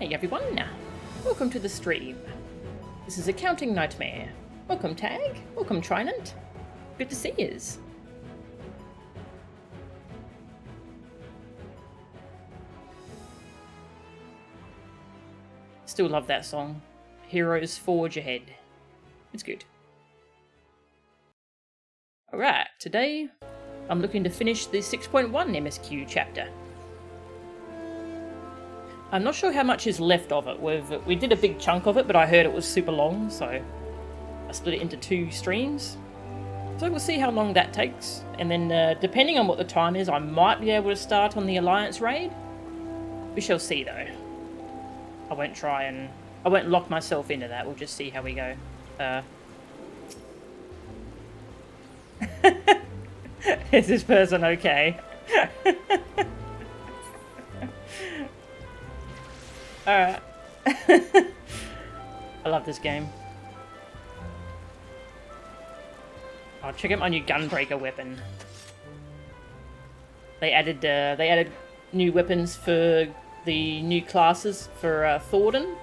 Hey everyone, welcome to the stream. This is Accounting Nightmare. Welcome Tag, welcome Trinant. Good to see yous. Still love that song. Heroes Forge Ahead. It's good. Alright, today I'm looking to finish the 6.1 MSQ chapter. I'm not sure how much is left of it. We did a big chunk of it, but I heard it was super long, so I split it into 2 streams. So we'll see how long that takes, and then depending on what the time is, I might be able to start on the Alliance raid. We shall see though. I won't lock myself into that. We'll just see how we go. Is this person okay? Alright. I love this game. Oh, check out my new gunbreaker weapon. They added new weapons for the new classes for Thordan.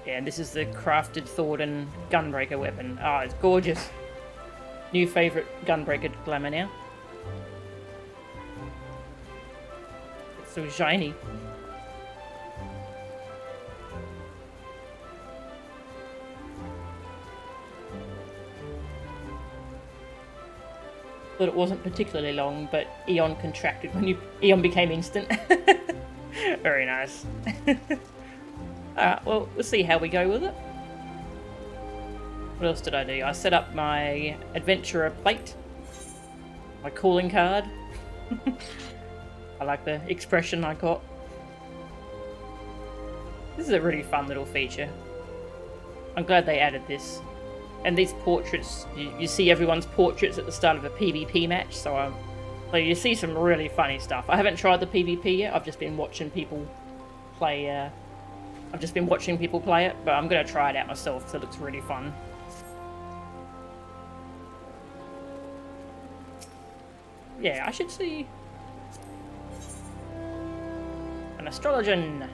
Yeah, and this is the crafted Thordan gunbreaker weapon. Oh, it's gorgeous. New favourite gunbreaker glamour now. It's so shiny. Thought it wasn't particularly long, but Eon contracted when Eon became instant. Very nice. Alright, well, we'll see how we go with it. What else did I do? I set up my adventurer plate. My calling card. I like the expression I got. This is a really fun little feature. I'm glad they added this. And these portraits, you see everyone's portraits at the start of a PvP match, so you see some really funny stuff. I haven't tried the PvP yet, I've just been watching people play, it, but I'm going to try it out myself because it looks really fun. Yeah, I should see an astrologian.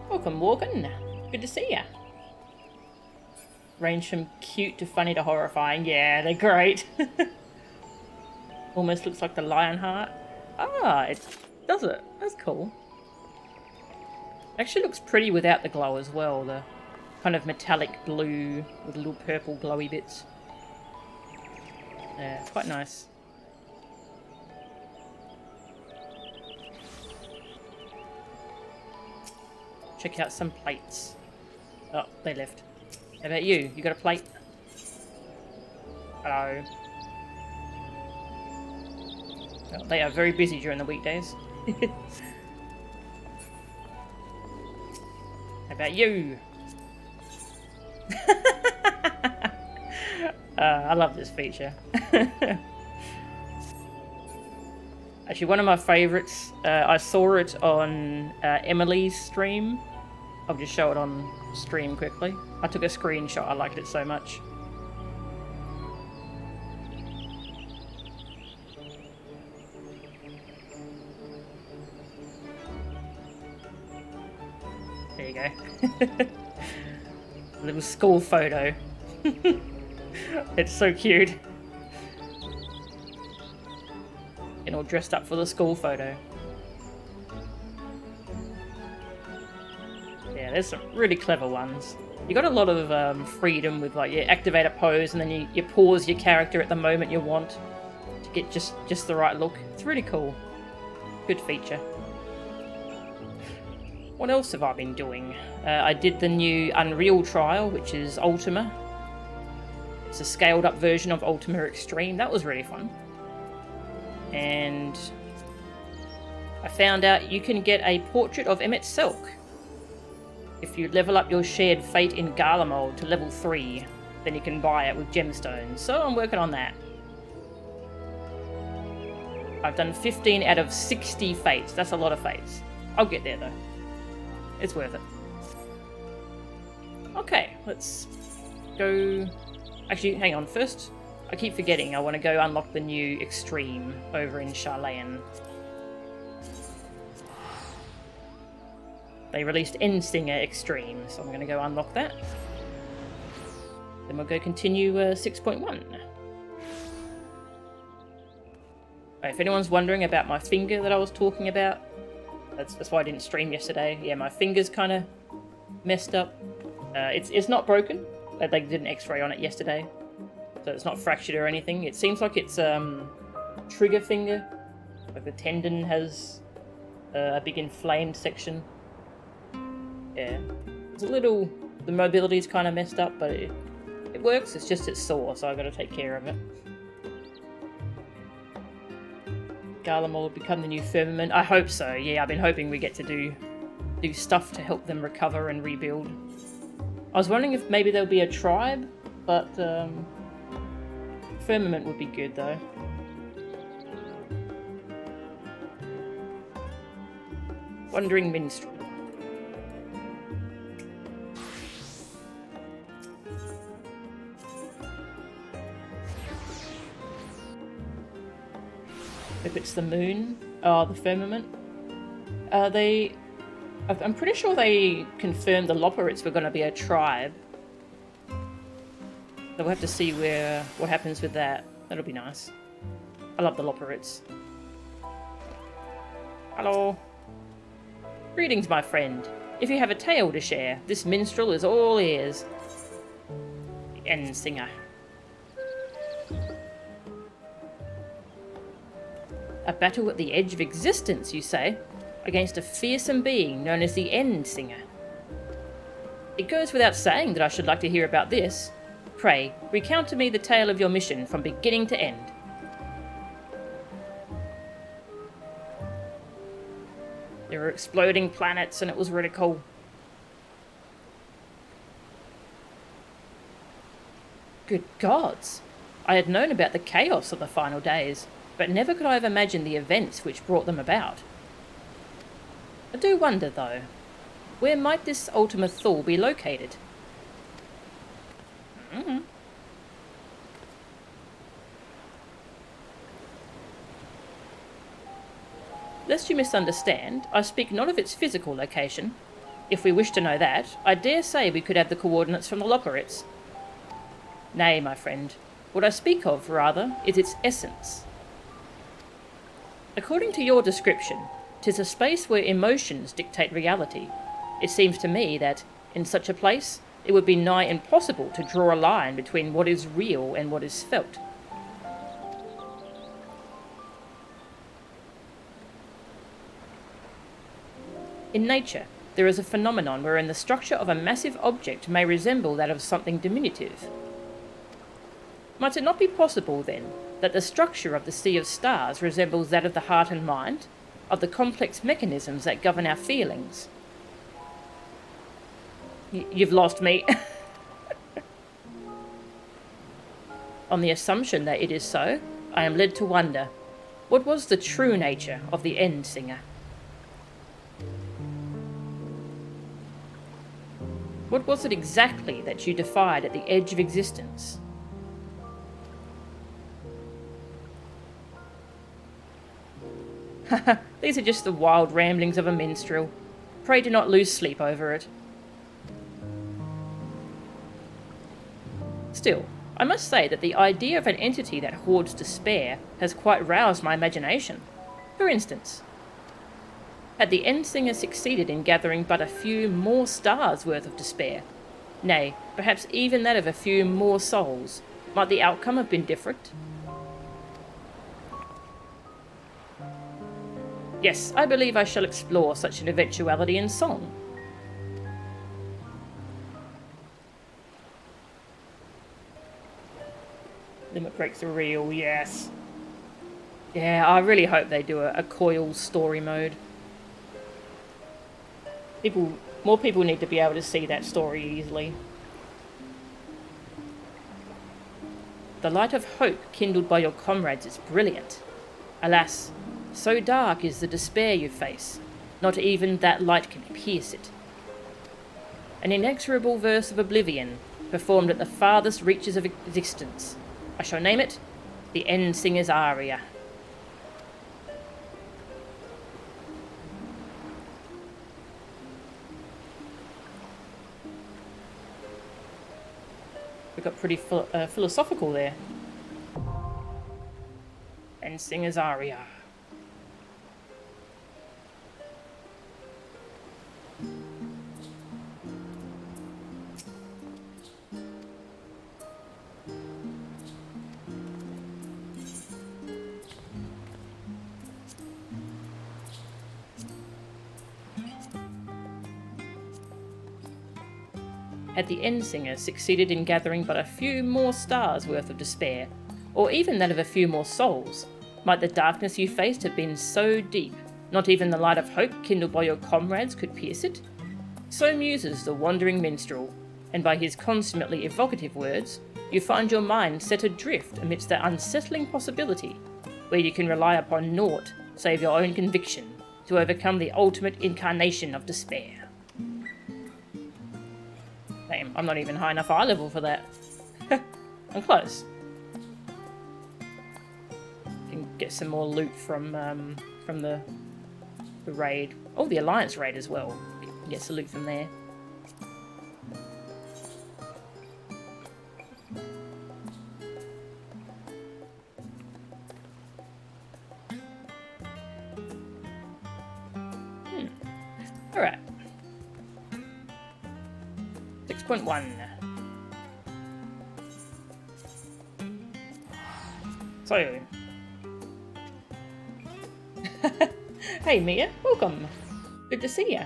Welcome, Walken. Good to see ya. Range from cute to funny to horrifying. Yeah, they're great. Almost looks like the Lionheart. Ah, it does it. That's cool. Actually looks pretty without the glow as well. The kind of metallic blue with little purple glowy bits. Yeah, it's quite nice. Check out some plates. Oh, they left. How about you? You got a plate? Hello. Well, they are very busy during the weekdays. How about you? I love this feature. Actually, one of my favourites, I saw it on Emily's stream. I'll just show it on stream quickly. I took a screenshot, I liked it so much. There you go. A little school photo. It's so cute. Getting all dressed up for the school photo. Yeah, there's some really clever ones. You got a lot of freedom with, like, you activate a pose and then you pause your character at the moment you want to get just the right look. It's really cool. Good feature. What else have I been doing? I did the new Unreal trial, which is Ultima. It's a scaled up version of Ultima Extreme. That was really fun. And I found out you can get a portrait of Emmett Selk. If you level up your shared fate in Garlemald to level 3, then you can buy it with gemstones. So I'm working on that. I've done 15 out of 60 fates. That's a lot of fates. I'll get there though. It's worth it. Okay, let's go... Actually, hang on. First, I keep forgetting. I want to go unlock the new Extreme over in Charlayan. They released Endsinger Extreme, so I'm going to go unlock that. Then we'll go continue 6.1. If anyone's wondering about my finger that I was talking about, that's why I didn't stream yesterday. Yeah, my finger's kind of messed up. It's not broken. They did an X-ray on it yesterday, so it's not fractured or anything. It seems like it's trigger finger. Like the tendon has a big inflamed section. Yeah, it's a little. The mobility's kind of messed up, but it works. It's just it's sore, so I've got to take care of it. Garlemald will become the new firmament. I hope so. Yeah, I've been hoping we get to do stuff to help them recover and rebuild. I was wondering if maybe there'll be a tribe, but firmament would be good though. Wandering Minstrel. If it's the moon, the firmament. I'm pretty sure they confirmed the Loporrits were going to be a tribe. So we'll have to see what happens with that. That'll be nice. I love the Loporrits. Hello. Greetings, my friend. If you have a tale to share, this minstrel is all ears. The Endsinger. A battle at the edge of existence, you say, against a fearsome being known as the Endsinger. It goes without saying that I should like to hear about this. Pray, recount to me the tale of your mission from beginning to end. There were exploding planets and it was really cool. Good gods! I had known about the chaos of the final days, but never could I have imagined the events which brought them about. I do wonder, though, where might this Ultima Thule be located? Lest you misunderstand, I speak not of its physical location. If we wish to know that, I dare say we could have the coordinates from the Loporrits. Nay, my friend, what I speak of, rather, is its essence. According to your description, 'tis a space where emotions dictate reality. It seems to me that, in such a place, it would be nigh impossible to draw a line between what is real and what is felt. In nature, there is a phenomenon wherein the structure of a massive object may resemble that of something diminutive. Might it not be possible, then, that the structure of the sea of stars resembles that of the heart and mind, of the complex mechanisms that govern our feelings? You've lost me. On the assumption that it is so, I am led to wonder, what was the true nature of the Endsinger? What was it exactly that you defied at the edge of existence? These are just the wild ramblings of a minstrel. Pray do not lose sleep over it. Still, I must say that the idea of an entity that hoards despair has quite roused my imagination. For instance, had the Endsinger succeeded in gathering but a few more stars worth of despair, nay, perhaps even that of a few more souls, might the outcome have been different? Yes, I believe I shall explore such an eventuality in song. Limit breaks are real, yes. Yeah, I really hope they do a coil story mode. More people need to be able to see that story easily. The light of hope kindled by your comrades is brilliant. Alas, so dark is the despair you face, not even that light can pierce it. An inexorable verse of oblivion, performed at the farthest reaches of existence. I shall name it the Endsinger's Aria. got pretty philosophical there. And singer's aria. Had the end singer succeeded in gathering but a few more stars worth of despair, or even that of a few more souls, might the darkness you faced have been so deep, not even the light of hope kindled by your comrades could pierce it? So muses the wandering minstrel, and by his consummately evocative words, you find your mind set adrift amidst that unsettling possibility, where you can rely upon naught save your own conviction to overcome the ultimate incarnation of despair. Damn, I'm not even high enough eye level for that. I'm close. Can get some more loot from the raid. Oh, the Alliance raid as well. Get some loot from there. Alright. 6.1. So. Hey Mia, welcome. Good to see ya.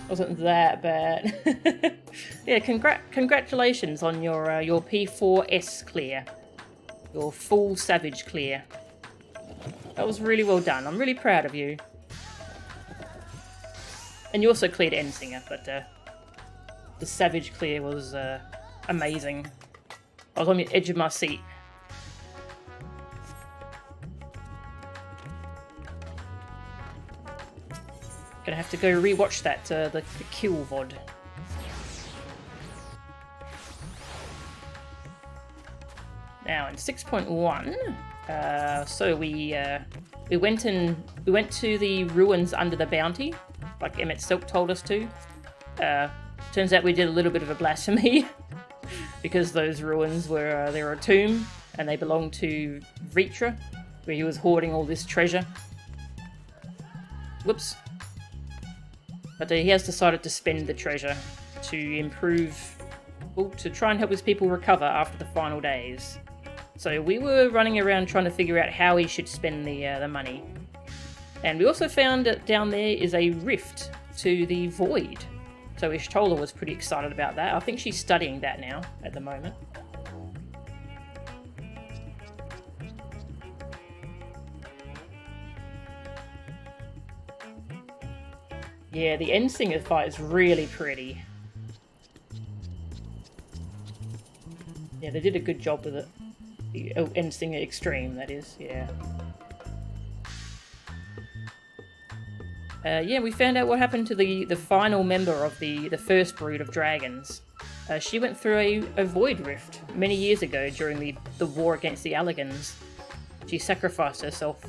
Wasn't that bad. Yeah, congratulations on your P4S clear. Your full Savage clear. That was really well done. I'm really proud of you. And you also cleared Endsinger, but the Savage clear was amazing. I was on the edge of my seat. Gonna have to go rewatch that, the kill VOD. Now in 6.1, so we went to the ruins under the bounty, like Emmett Silk told us to. Turns out we did a little bit of a blasphemy because those ruins were they were a tomb and they belonged to Vritra, where he was hoarding all this treasure. Whoops. But he has decided to spend the treasure to improve, well, to try and help his people recover after the final days. So we were running around trying to figure out how he should spend the money. And we also found that down there is a rift to the void. So Ishtola was pretty excited about that. I think she's studying that now at the moment. Yeah, the Endsinger fight is really pretty. Yeah, they did a good job with it. The Endsinger Extreme, that is, yeah. Yeah, we found out what happened to the final member of the first brood of dragons. She went through a void rift many years ago during the war against the Alligans. She sacrificed herself.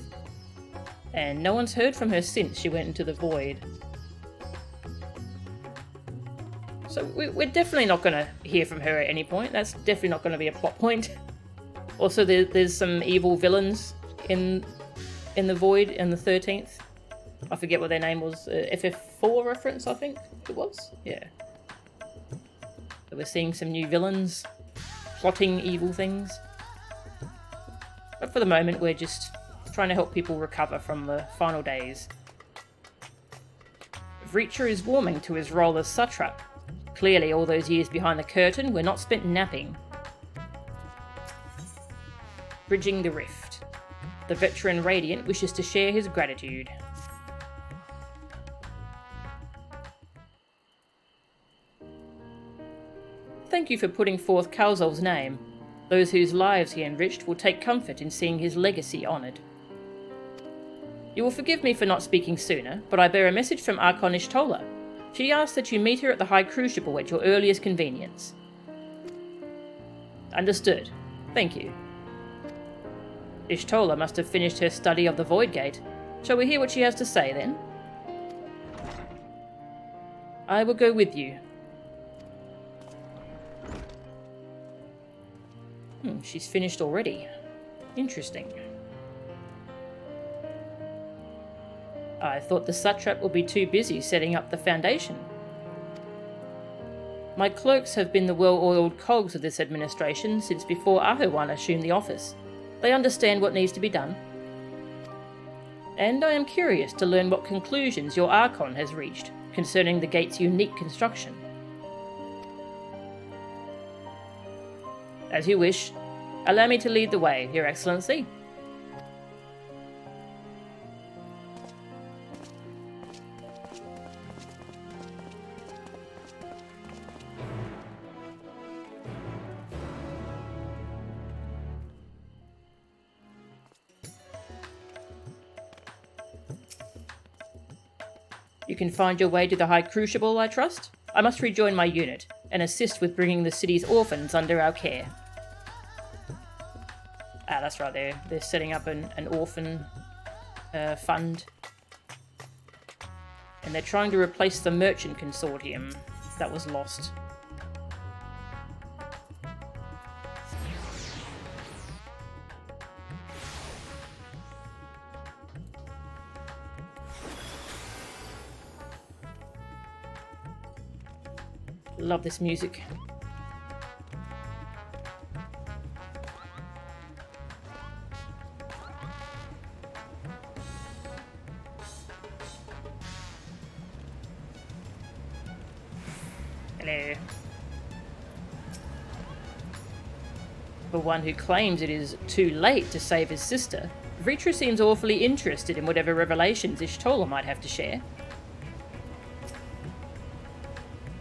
And no one's heard from her since she went into the void. So we're definitely not going to hear from her at any point. That's definitely not going to be a plot point. Also, there's some evil villains in the Void in the 13th. I forget what their name was. FF4 reference, I think it was. Yeah. So we're seeing some new villains plotting evil things. But for the moment, we're just trying to help people recover from the final days. Vritra is warming to his role as satrap. Clearly, all those years behind the curtain were not spent napping. Bridging the rift. The veteran Radiant wishes to share his gratitude. Thank you for putting forth Kalzol's name. Those whose lives he enriched will take comfort in seeing his legacy honoured. You will forgive me for not speaking sooner, but I bear a message from Archon Ishtola. She asks that you meet her at the High Crucible at your earliest convenience. Understood. Thank you. Ishtola must have finished her study of the Void Gate. Shall we hear what she has to say, then? I will go with you. She's finished already. Interesting. I thought the satrap would be too busy setting up the foundation. My clerks have been the well-oiled cogs of this administration since before Ahuwan assumed the office. They understand what needs to be done. And I am curious to learn what conclusions your Archon has reached concerning the gate's unique construction. As you wish. Allow me to lead the way, Your Excellency. You can find your way to the High Crucible, I trust? I must rejoin my unit and assist with bringing the city's orphans under our care. Ah, that's right, they're setting up an orphan fund. And they're trying to replace the Merchant Consortium that was lost. Love this music. Hello. For one who claims it is too late to save his sister, Vritra seems awfully interested in whatever revelations Ishtola might have to share.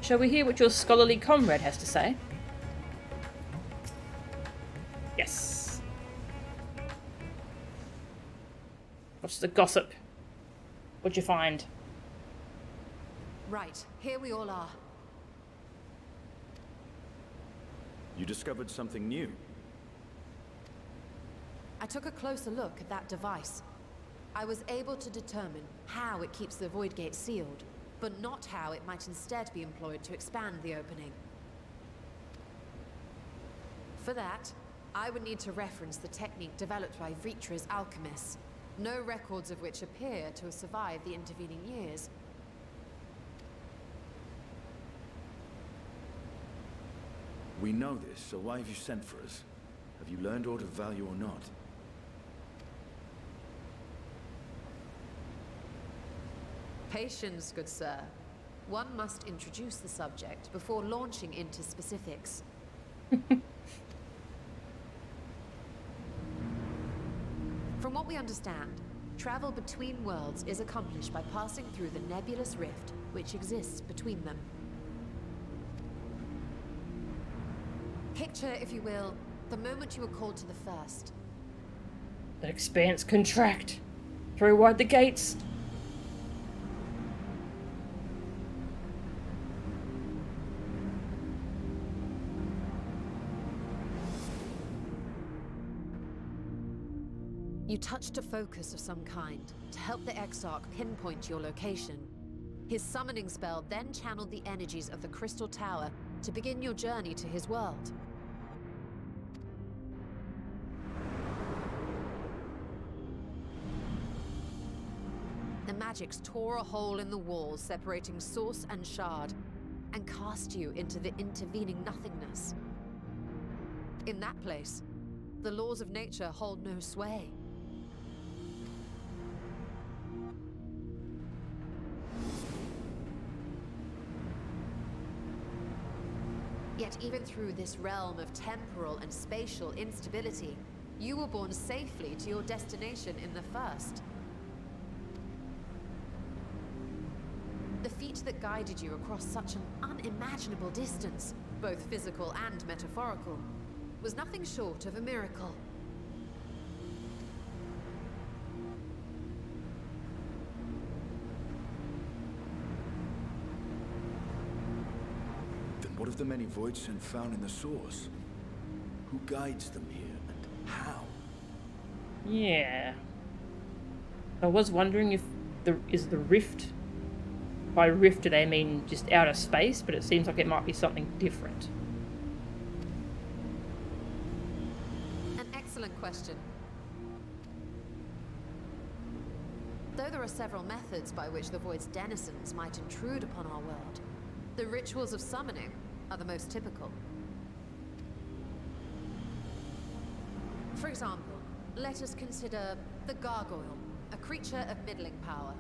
Shall we hear what your scholarly comrade has to say? Yes. What's the gossip? What'd you find? Right, here we all are. You discovered something new. I took a closer look at that device. I was able to determine how it keeps the Void Gate sealed, but not how it might instead be employed to expand the opening. For that, I would need to reference the technique developed by Vritra's alchemists, no records of which appear to have survived the intervening years. We know this, so why have you sent for us? Have you learned aught of value or not? Patience, good sir. One must introduce the subject before launching into specifics. From what we understand, travel between worlds is accomplished by passing through the nebulous rift which exists between them. Picture, if you will, the moment you were called to the first. The expanse contract. Throw wide the gates. You touched a focus of some kind to help the Exarch pinpoint your location. His summoning spell then channeled the energies of the Crystal Tower to begin your journey to his world. The magics tore a hole in the wall separating source and shard, and cast you into the intervening nothingness. In that place, the laws of nature hold no sway. Yet even through this realm of temporal and spatial instability, you were borne safely to your destination in the first. The feat that guided you across such an unimaginable distance, both physical and metaphorical, was nothing short of a miracle. What of the many voids Sent found in the source? Who guides them here, and how? Yeah. I was wondering if is the rift... By rift do they mean just outer space, but it seems like it might be something different. question. Though there are several methods by which the Void's denizens might intrude upon our world, the rituals of summoning are the most typical. For example, let us consider the Gargoyle, a creature of middling power.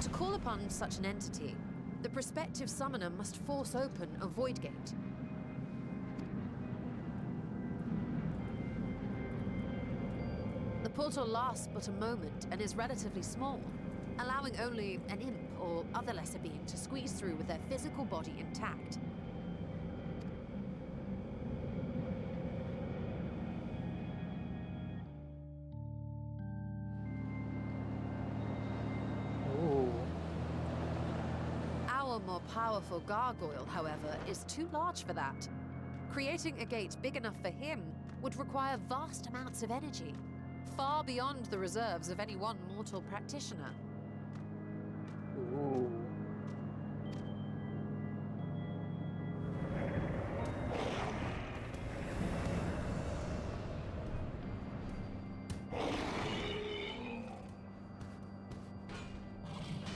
To call upon such an entity, the prospective summoner must force open a void gate. The portal lasts but a moment and is relatively small, allowing only an imp or other lesser being to squeeze through with their physical body intact. Our more powerful gargoyle, however, is too large for that. Creating a gate big enough for him would require vast amounts of energy, far beyond the reserves of any one mortal practitioner. Ooh.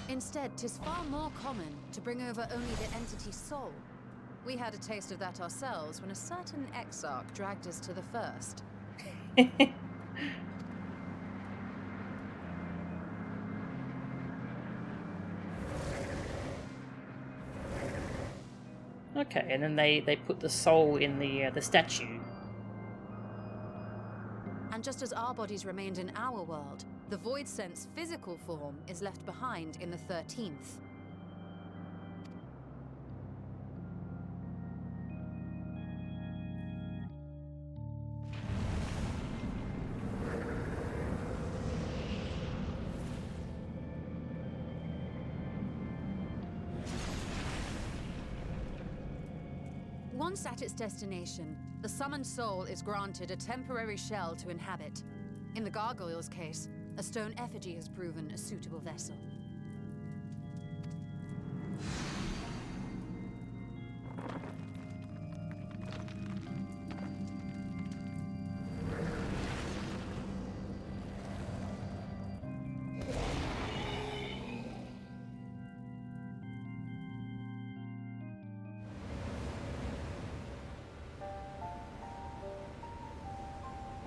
Instead, 'tis far more common to bring over only the entity's soul. We had a taste of that ourselves when a certain exarch dragged us to the first. Okay, and then they put the soul in the statue. And just as our bodies remained in our world, the Void Sense physical form is left behind in the 13th. Once at its destination, the summoned soul is granted a temporary shell to inhabit. In the Gargoyle's case, a stone effigy has proven a suitable vessel.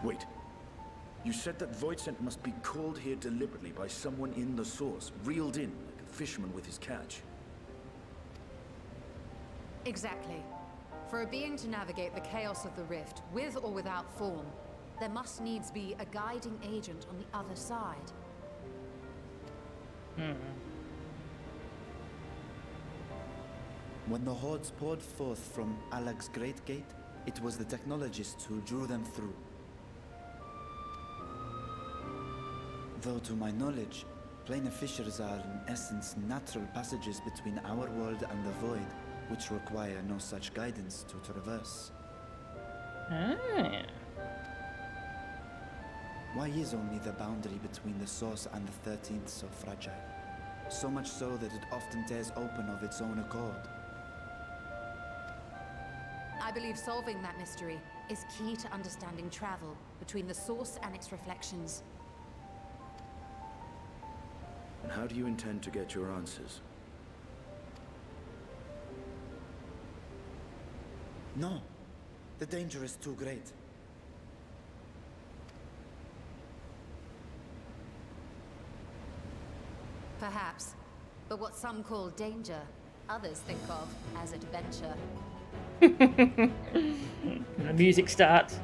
Wait. You said that Voidsent must be called here deliberately by someone in the source, reeled in like a fisherman with his catch. Exactly. For a being to navigate the chaos of the rift, with or without form, there must needs be a guiding agent on the other side. When the hordes poured forth from Alag's Great Gate, it was the technologists who drew them through. Though to my knowledge, planar fissures are in essence natural passages between our world and the void, which require no such guidance to traverse. Ah. Why is only the boundary between the source and the 13th so fragile? So much so that it often tears open of its own accord. I believe solving that mystery is key to understanding travel between the source and its reflections. And how do you intend to get your answers? No, the danger is too great. Perhaps. But what some call danger, others think of as adventure. The music starts.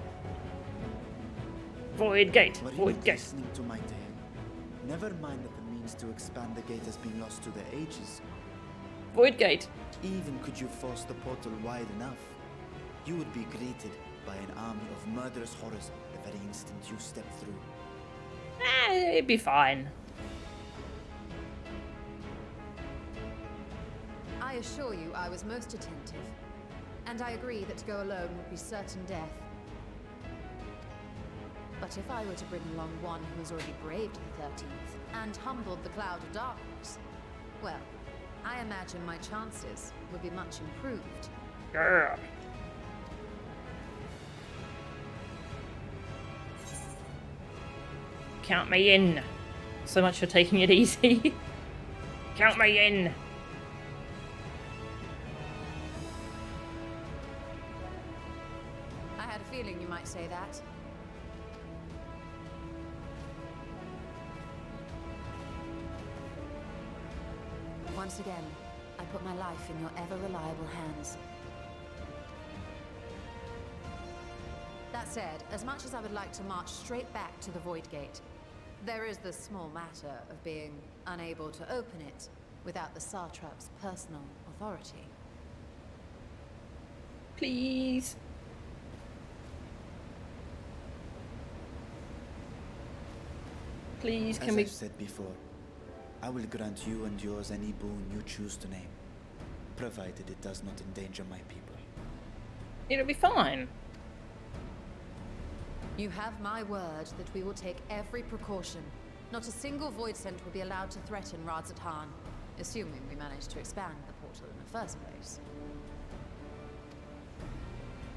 Void gate, Were you void not gate. listening to my tale? Never mind that the means to expand the gate has been lost to the ages. Void gate. Even could you force the portal wide enough, you would be greeted by an army of murderous horrors the very instant you step through. It'd be fine. I assure you I was most attentive. And I agree that to go alone would be certain death. But if I were to bring along one who has already braved the 13th and humbled the cloud of darkness, well, I imagine my chances would be much improved. Yeah. Count me in. So much for taking it easy. Count me in. I had a feeling you might say that. Once again, I put my life in your ever-reliable hands. That said, as much as I would like to march straight back to the Void Gate, there is the small matter of being unable to open it without the Satrap's personal authority. Please. Please, can As we... I've said before, I will grant you and yours any boon you choose to name, provided it does not endanger my people. It'll be fine. You have my word that we will take every precaution. Not a single void scent will be allowed to threaten Radzatan, assuming we manage to expand the portal in the first place.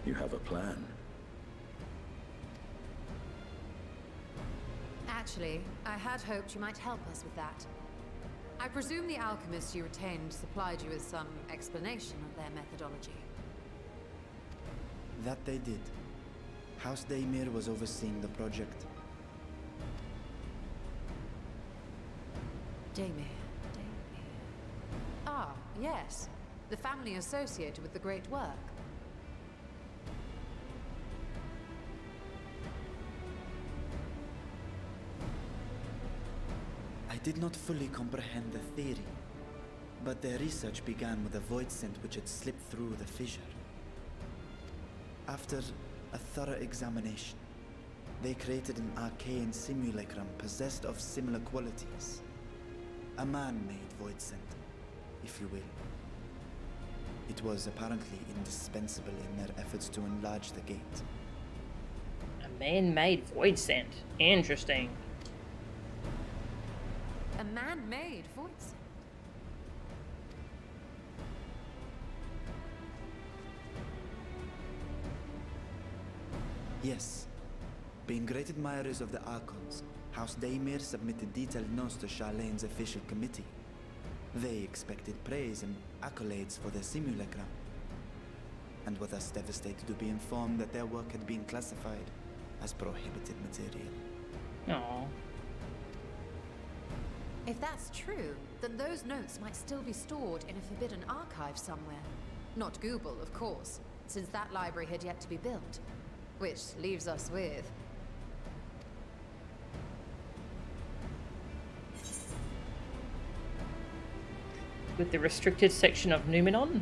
You have a plan. Actually, I had hoped you might help us with that. I presume the alchemists you retained supplied you with some explanation of their methodology. That they did. House Daymir was overseeing the project. Daymir. Ah, yes. The family associated with the great work. I did not fully comprehend the theory, but their research began with a void scent which had slipped through the fissure. After a thorough examination, they created an arcane simulacrum possessed of similar qualities. A man-made void scent, if you will. It was apparently indispensable in their efforts to enlarge the gate. A man-made void scent. Interesting. A man-made void scent. Yes. Being great admirers of the Archons, House Daymir submitted detailed notes to Charlene's official committee. They expected praise and accolades for their simulacrum, and were thus devastated to be informed that their work had been classified as prohibited material. Aww. If that's true, then those notes might still be stored in a forbidden archive somewhere. Not Google, of course, since that library had yet to be built. Which leaves us with... With the restricted section of Numenon?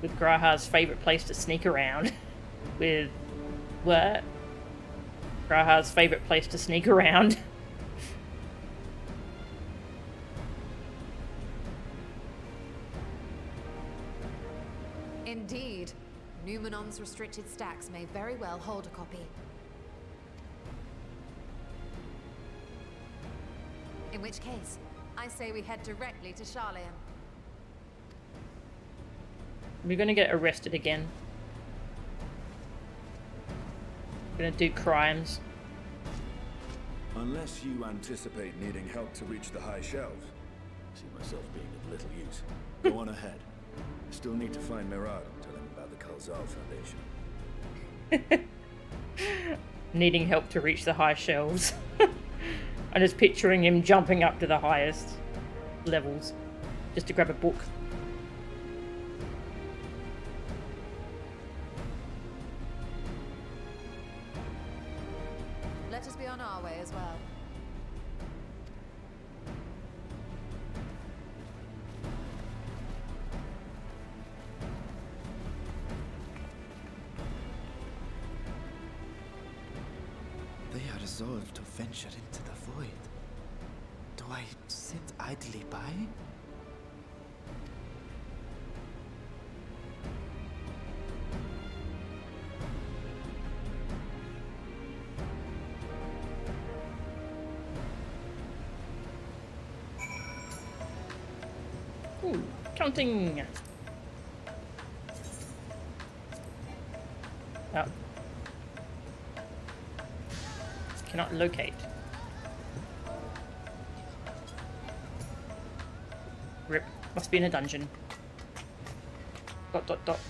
With Graha's favourite place to sneak around. With... what? Graha's favourite place to sneak around. Indeed. Numenon's restricted stacks may very well hold a copy. In which case, I say we head directly to Charlene. We're gonna get arrested again. We're gonna do crimes. Unless you anticipate needing help to reach the high shelves. I see myself being of little use. Go on ahead. I still need to find Mirad and tell him about the Khalzal Foundation. Needing help to reach the high shelves. I'm just picturing him jumping up to the highest levels just to grab a book. Let us be on our way as well. They are resolved to venture into the void. Do I sit idly by? Counting! Oh. Cannot locate. Rip. Must be in a dungeon. Dot dot dot.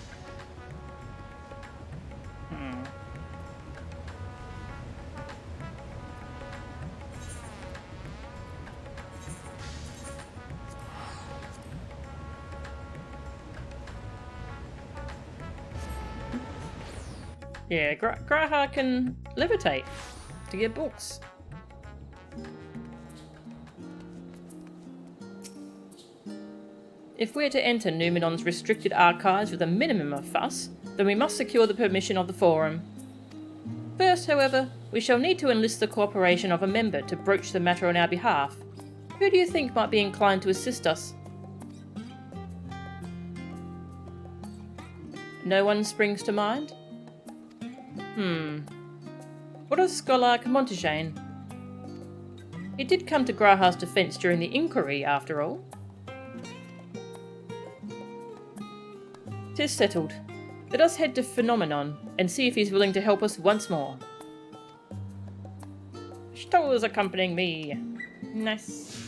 Yeah, Graha can levitate to get books. If we're to enter Numenon's restricted archives with a minimum of fuss, then we must secure the permission of the Forum. First, however, we shall need to enlist the cooperation of a member to broach the matter on our behalf. Who do you think might be inclined to assist us? No one springs to mind? What of Scholar Montaigne? He did come to Graha's defence during the inquiry, after all. 'Tis settled. Let us head to Phenomenon and see if he's willing to help us once more. Stoll's accompanying me. Nice.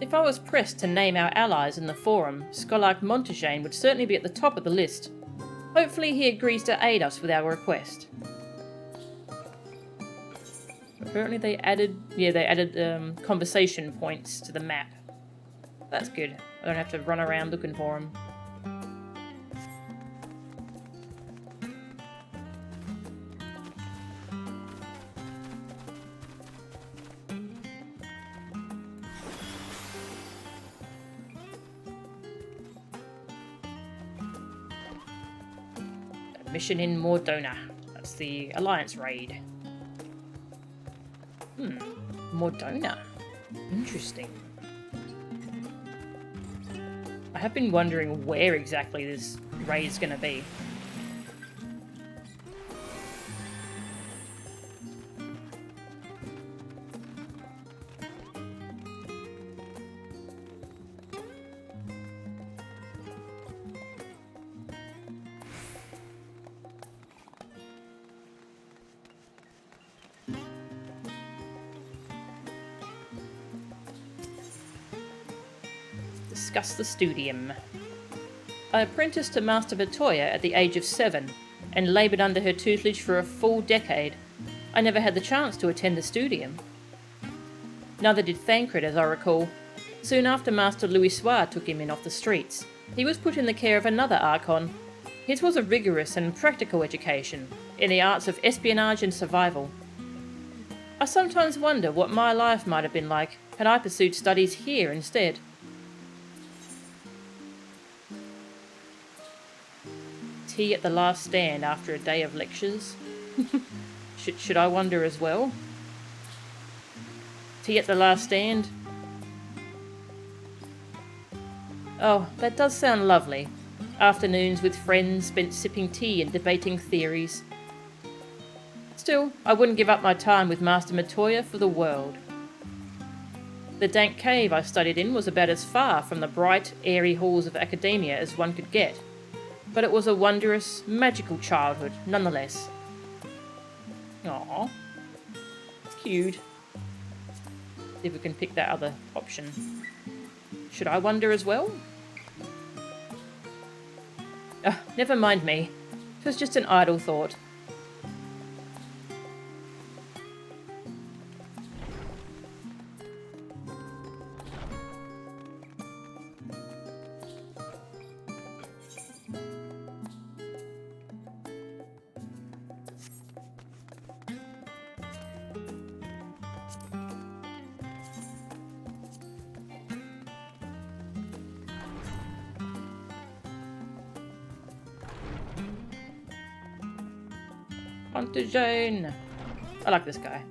If I was pressed to name our allies in the Forum, Scholar Montaigne would certainly be at the top of the list. Hopefully he agrees to aid us with our request. Apparently they added conversation points to the map. That's good. I don't have to run around looking for them. Mission in Mordona. That's the Alliance raid. Mordona. Interesting. I have been wondering where exactly this raid is going to be. Discuss the studium. I apprenticed to Master Vittoria at the age of 7 and laboured under her tutelage for a full decade. I never had the chance to attend the studium. Neither did Thancred, as I recall. Soon after Master Louisoix took him in off the streets, he was put in the care of another Archon. His was a rigorous and practical education in the arts of espionage and survival. I sometimes wonder what my life might have been like had I pursued studies here instead. Tea at the last stand after a day of lectures? Should I wonder as well? Tea at the last stand? Oh, that does sound lovely. Afternoons with friends spent sipping tea and debating theories. Still, I wouldn't give up my time with Master Matoya for the world. The dank cave I studied in was about as far from the bright, airy halls of academia as one could get. But it was a wondrous, magical childhood, nonetheless. Aww. Cute. See if we can pick that other option. Should I wonder as well? Never mind me. It was just an idle thought. Montaigne. I like this guy.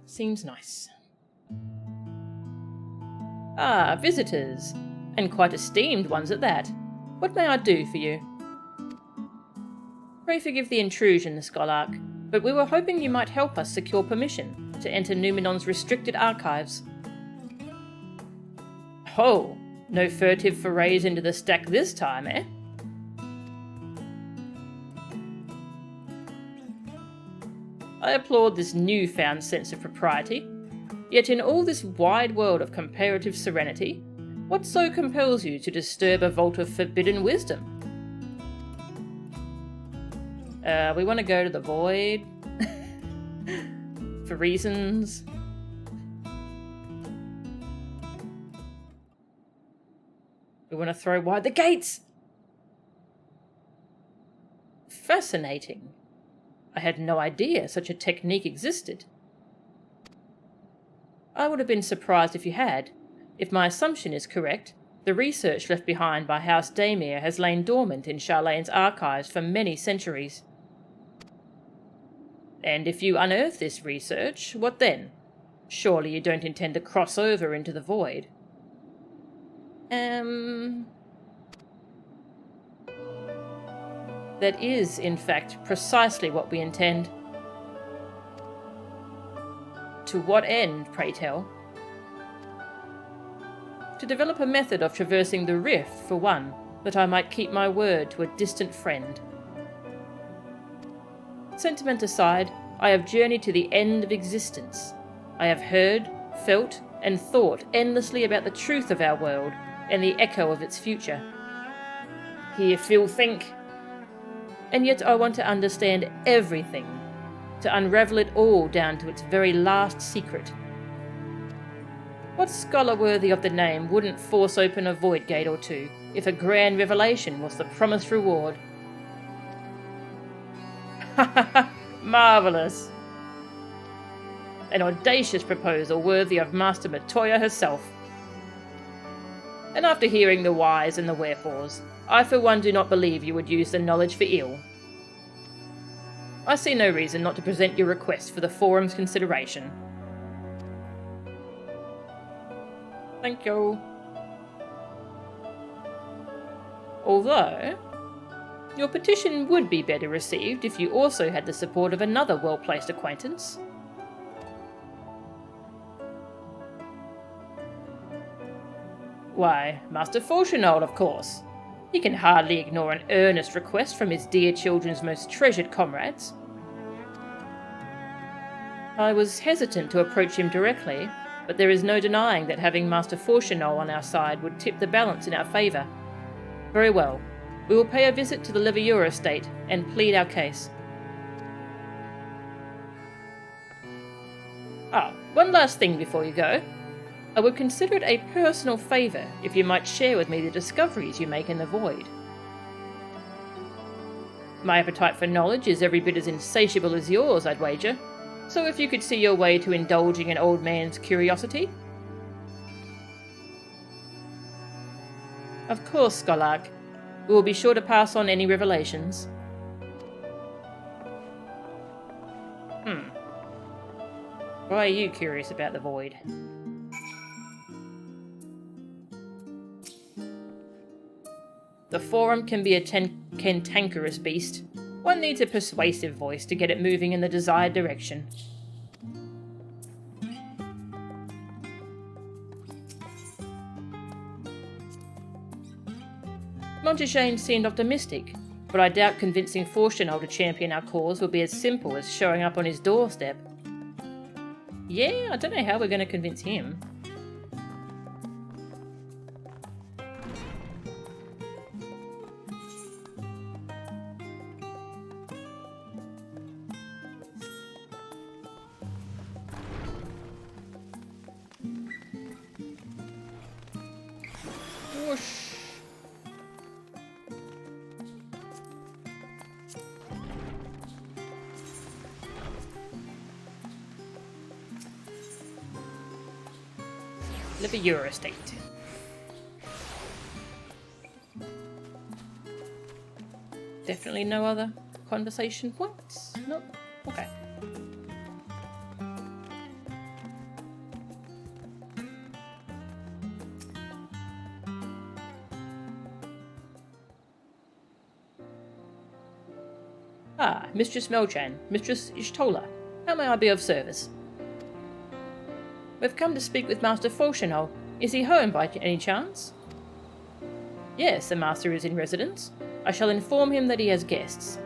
Seems nice. Ah, visitors. And quite esteemed ones at that. What may I do for you? Pray forgive the intrusion, Scholark, but we were hoping you might help us secure permission to enter Numenon's restricted archives. Oh, no furtive forays into the stack this time, eh? I applaud this newfound sense of propriety, yet in all this wide world of comparative serenity, what so compels you to disturb a vault of forbidden wisdom? We want to go to the void. For reasons. We want to throw wide the gates! Fascinating. I had no idea such a technique existed. I would have been surprised if you had. If my assumption is correct, the research left behind by House Daemir has lain dormant in Charlane's archives for many centuries. And if you unearth this research, what then? Surely you don't intend to cross over into the void. That is, in fact, precisely what we intend. To what end, pray tell? To develop a method of traversing the rift, for one, that I might keep my word to a distant friend. Sentiment aside, I have journeyed to the end of existence. I have heard, felt, and thought endlessly about the truth of our world and the echo of its future. Hear Phil think. And yet I want to understand everything, to unravel it all down to its very last secret. What scholar worthy of the name wouldn't force open a void gate or two if a grand revelation was the promised reward? Ha ha ha! Marvellous! An audacious proposal worthy of Master Matoya herself. And after hearing the whys and the wherefores, I for one do not believe you would use the knowledge for ill. I see no reason not to present your request for the forum's consideration. Thank you. Although, your petition would be better received if you also had the support of another well-placed acquaintance. Why, Master Fortunault, of course. He can hardly ignore an earnest request from his dear children's most treasured comrades. I was hesitant to approach him directly, but there is no denying that having Master Fortunault on our side would tip the balance in our favour. Very well. We will pay a visit to the Leviure estate and plead our case. One last thing before you go. I would consider it a personal favour if you might share with me the discoveries you make in the void. My appetite for knowledge is every bit as insatiable as yours, I'd wager, so if you could see your way to indulging an old man's curiosity. Of course, Scholark. We will be sure to pass on any revelations. Why are you curious about the void? The forum can be a cantankerous beast. One needs a persuasive voice to get it moving in the desired direction. Montaigne seemed optimistic, but I doubt convincing Fortunault to champion our cause will be as simple as showing up on his doorstep. Yeah, I don't know how we're going to convince him. Whoosh. Leviure estate. Definitely no other conversation points? Nope. Okay. Ah, Mistress Melchan, Mistress Ishtola. How may I be of service? We've come to speak with Master Fauchenol. Is he home by any chance? Yes, the master is in residence. I shall inform him that he has guests.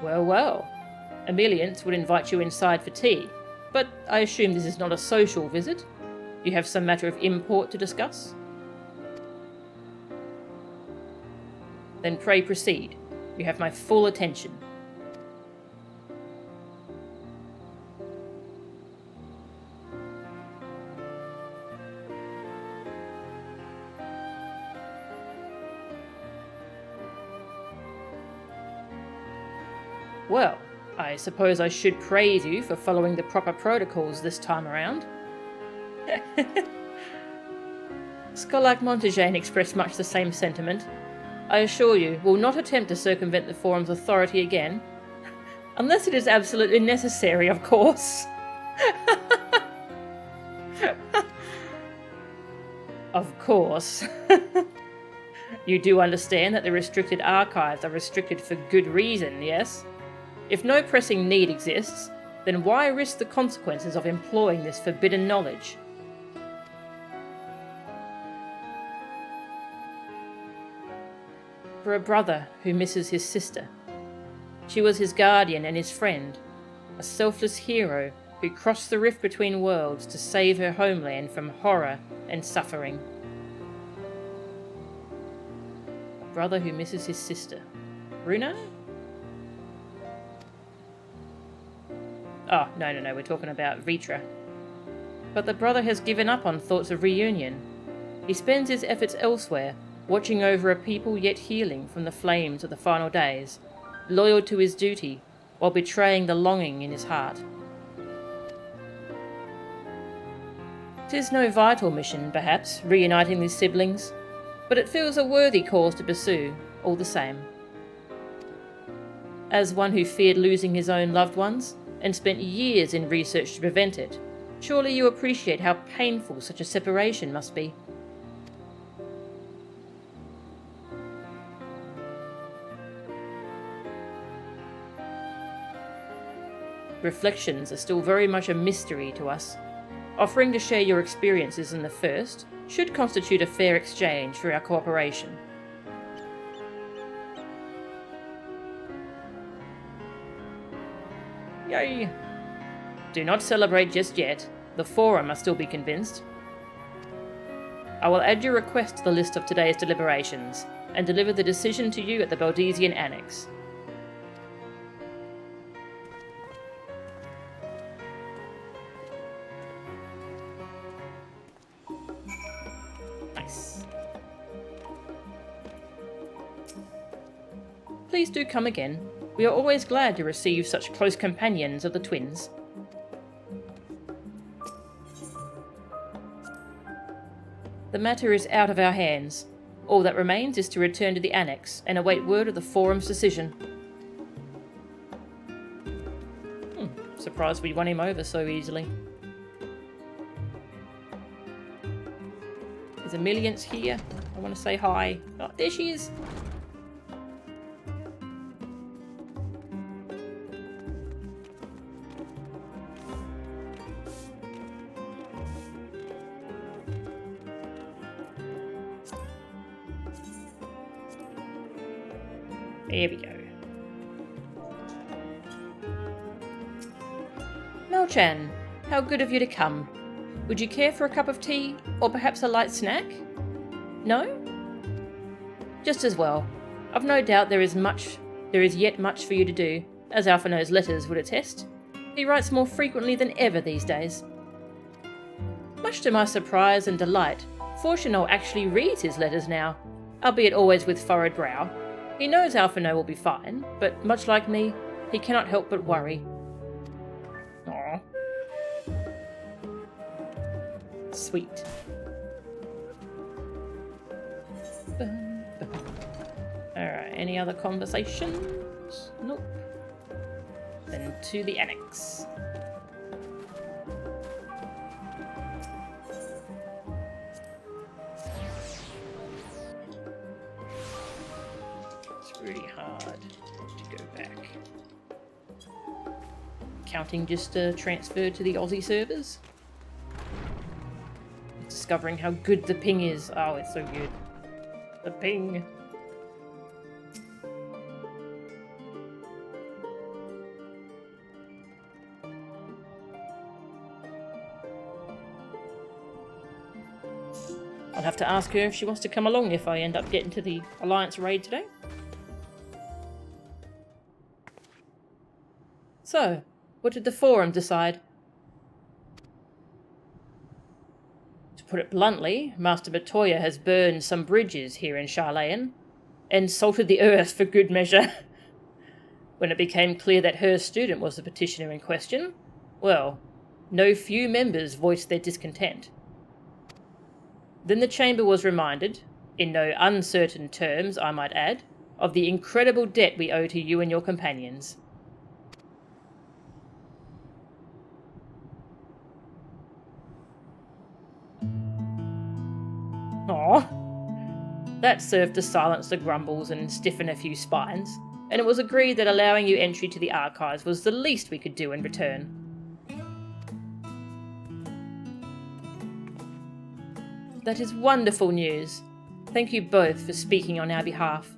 Well, well. Emeliance would invite you inside for tea, but I assume this is not a social visit? You have some matter of import to discuss? Then pray proceed. You have my full attention. Well, I suppose I should praise you for following the proper protocols this time around. Scolac Montagne expressed much the same sentiment. I assure you, will not attempt to circumvent the Forum's authority again. Unless it is absolutely necessary, of course. Of course. You do understand that the restricted archives are restricted for good reason, yes? If no pressing need exists, then why risk the consequences of employing this forbidden knowledge? For a brother who misses his sister. She was his guardian and his friend, a selfless hero who crossed the rift between worlds to save her homeland from horror and suffering. A brother who misses his sister. Runa? Oh, no, we're talking about Vitra. But the brother has given up on thoughts of reunion. He spends his efforts elsewhere, watching over a people yet healing from the flames of the final days, loyal to his duty, while betraying the longing in his heart. 'Tis no vital mission, perhaps, reuniting these siblings, but it feels a worthy cause to pursue, all the same. As one who feared losing his own loved ones, and spent years in research to prevent it, surely you appreciate how painful such a separation must be. Reflections are still very much a mystery to us. Offering to share your experiences in the first should constitute a fair exchange for our cooperation. Yay! Do not celebrate just yet. The Forum must still be convinced. I will add your request to the list of today's deliberations, and deliver the decision to you at the Baldesian Annex. Nice. Please do come again. We are always glad to receive such close companions of the twins. The matter is out of our hands. All that remains is to return to the Annex and await word of the Forum's decision. Surprised we won him over so easily. There's Emeliance here. I want to say hi. Oh, there she is. There we go. Melchan, how good of you to come. Would you care for a cup of tea, or perhaps a light snack? No? Just as well. I've no doubt there is yet much for you to do, as Alphino's letters would attest. He writes more frequently than ever these days. Much to my surprise and delight, Fauchenol actually reads his letters now, albeit always with furrowed brow. He knows Alphino will be fine, but much like me, he cannot help but worry. Aww. Sweet. Alright, any other conversations? Nope. to the annex. It's really hard to go back. Counting just transferred to the Aussie servers. Discovering how good the ping is. Oh, it's so good. The ping. I'll have to ask her if she wants to come along if I end up getting to the Alliance raid today. So, what did the forum decide? To put it bluntly, Master Batoya has burned some bridges here in Charlayan, and salted the earth for good measure. When it became clear that her student was the petitioner in question, well, no few members voiced their discontent. Then the chamber was reminded, in no uncertain terms I might add, of the incredible debt we owe to you and your companions. Aww. That served to silence the grumbles and stiffen a few spines, and it was agreed that allowing you entry to the archives was the least we could do in return. That is wonderful news. Thank you both for speaking on our behalf.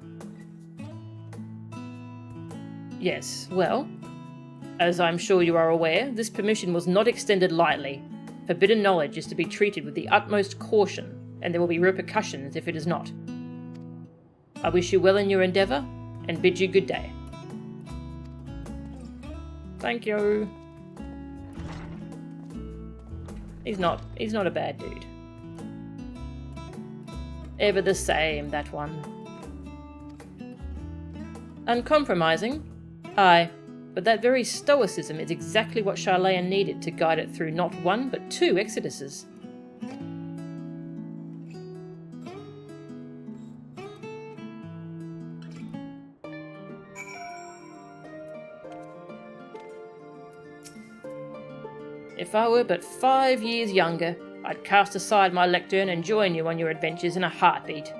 Yes, well, as I'm sure you are aware, this permission was not extended lightly. Forbidden knowledge is to be treated with the utmost caution, and there will be repercussions if it is not. I wish you well in your endeavour, and bid you good day. Thank you. He's not a bad dude. Ever the same, that one. Uncompromising? Aye, but that very stoicism is exactly what Charlayan needed to guide it through not one, but 2 exoduses. If I were but 5 years younger, I'd cast aside my lectern and join you on your adventures in a heartbeat.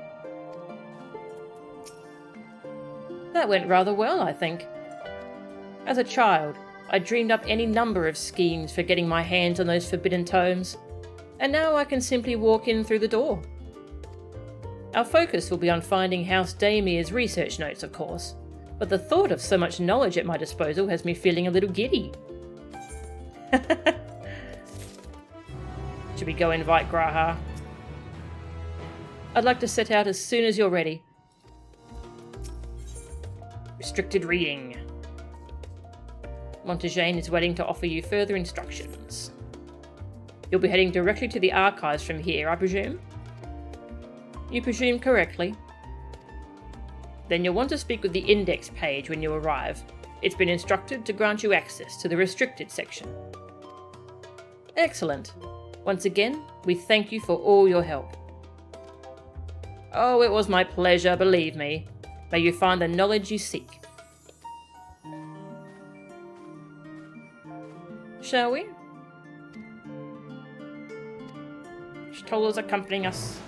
That went rather well, I think. As a child, I dreamed up any number of schemes for getting my hands on those forbidden tomes, and now I can simply walk in through the door. Our focus will be on finding House Damir's research notes, of course, but the thought of so much knowledge at my disposal has me feeling a little giddy. Should we go invite Graha? I'd like to set out as soon as you're ready. Restricted reading. Montagane is waiting to offer you further instructions. You'll be heading directly to the archives from here, I presume? You presume correctly. Then you'll want to speak with the index page when you arrive. It's been instructed to grant you access to the restricted section. Excellent. Once again, we thank you for all your help. Oh, it was my pleasure, believe me. May you find the knowledge you seek. Shall we? Shtola's accompanying us.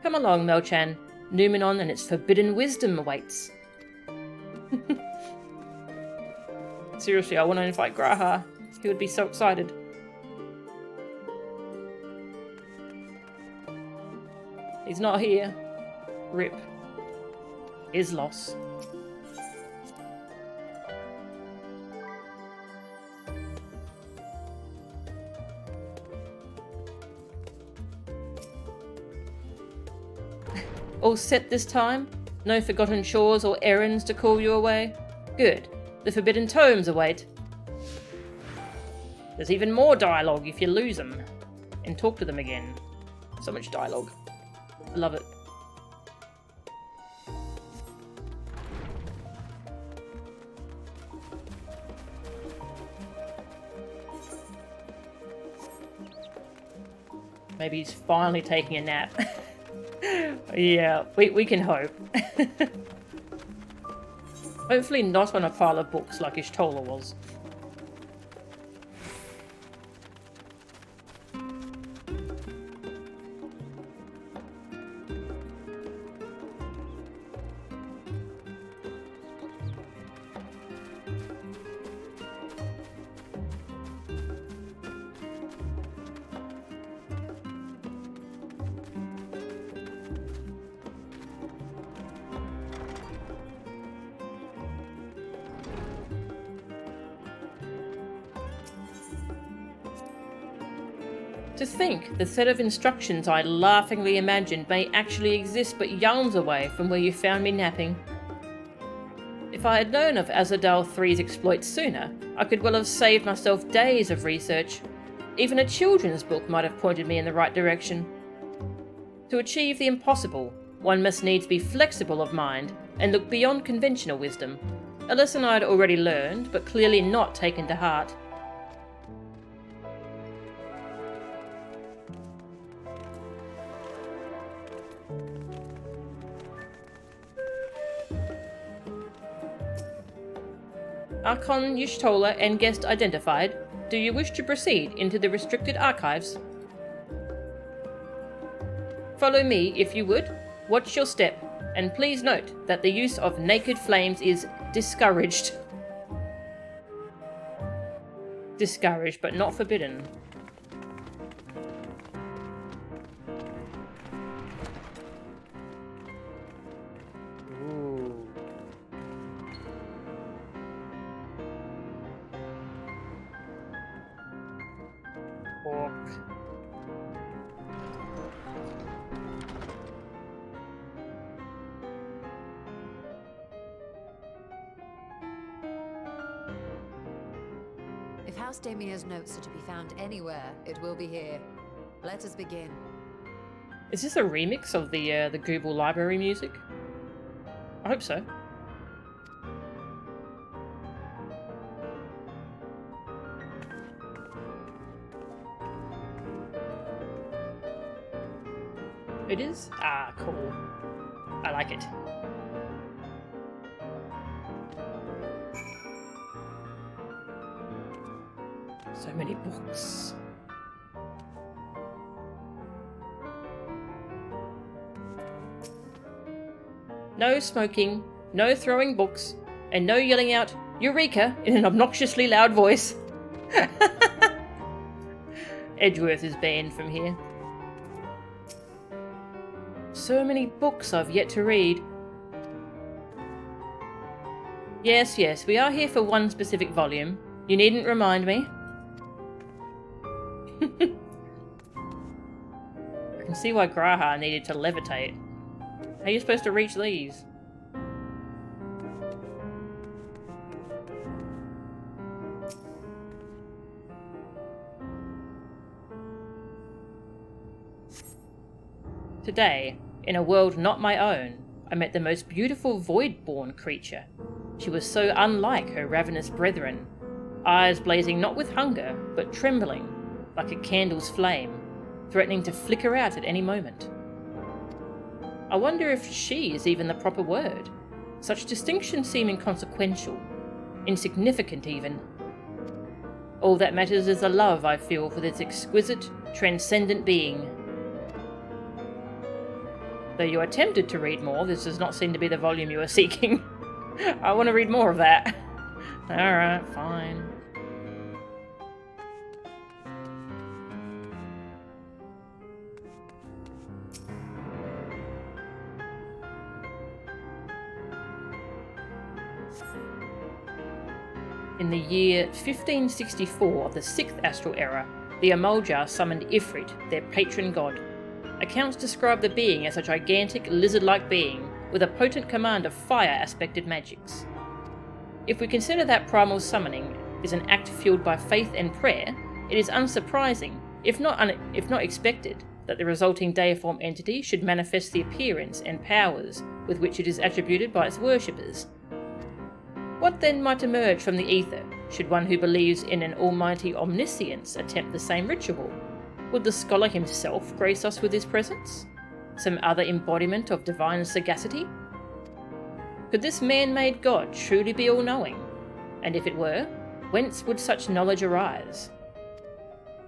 Come along, Melchan. Numenon and its forbidden wisdom awaits. Seriously, I want to invite Graha. He would be so excited. He's not here. Rip. His loss. All set this time? No forgotten chores or errands to call you away? Good. The forbidden tomes await. There's even more dialogue if you lose them. And talk to them again. So much dialogue. I love it. Maybe he's finally taking a nap. Yeah, we can hope. Hopefully not on a pile of books like Ishtola was. To think the set of instructions I laughingly imagined may actually exist but yalms away from where you found me napping. If I had known of Azadal III's exploits sooner, I could well have saved myself days of research. Even a children's book might have pointed me in the right direction. To achieve the impossible, one must needs be flexible of mind and look beyond conventional wisdom, a lesson I had already learned but clearly not taken to heart. Archon Y'shtola and guest identified. Do you wish to proceed into the restricted archives? Follow me if you would. Watch your step. And please note that the use of naked flames is discouraged. Discouraged, but not forbidden. If House Damir's notes are to be found anywhere, it will be here. Let us begin. Is this a remix of the Google Library music? I hope so. It is? Ah, cool. I like it. So many books. No smoking, no throwing books, and no yelling out "Eureka!" in an obnoxiously loud voice. Edgeworth is banned from here. So many books I've yet to read. Yes, yes, we are here for one specific volume. You needn't remind me. I can see why Graha needed to levitate. How are you supposed to reach these? Today, in a world not my own, I met the most beautiful void-born creature. She was so unlike her ravenous brethren, eyes blazing not with hunger, but trembling, like a candle's flame, threatening to flicker out at any moment. I wonder if she is even the proper word. Such distinctions seem inconsequential, insignificant even. All that matters is the love I feel for this exquisite, transcendent being. Though you are tempted to read more, this does not seem to be the volume you are seeking. I want to read more of that. Alright, fine. In the year 1564 of the 6th astral era, the Amoljar summoned Ifrit, their patron god. Accounts describe the being as a gigantic, lizard-like being with a potent command of fire-aspected magics. If we consider that primal summoning is an act fueled by faith and prayer, it is unsurprising, if not expected, that the resulting deiform entity should manifest the appearance and powers with which it is attributed by its worshippers. What then might emerge from the ether, should one who believes in an almighty omniscience attempt the same ritual? Would the scholar himself grace us with his presence? Some other embodiment of divine sagacity? Could this man-made god truly be all-knowing? And if it were, whence would such knowledge arise?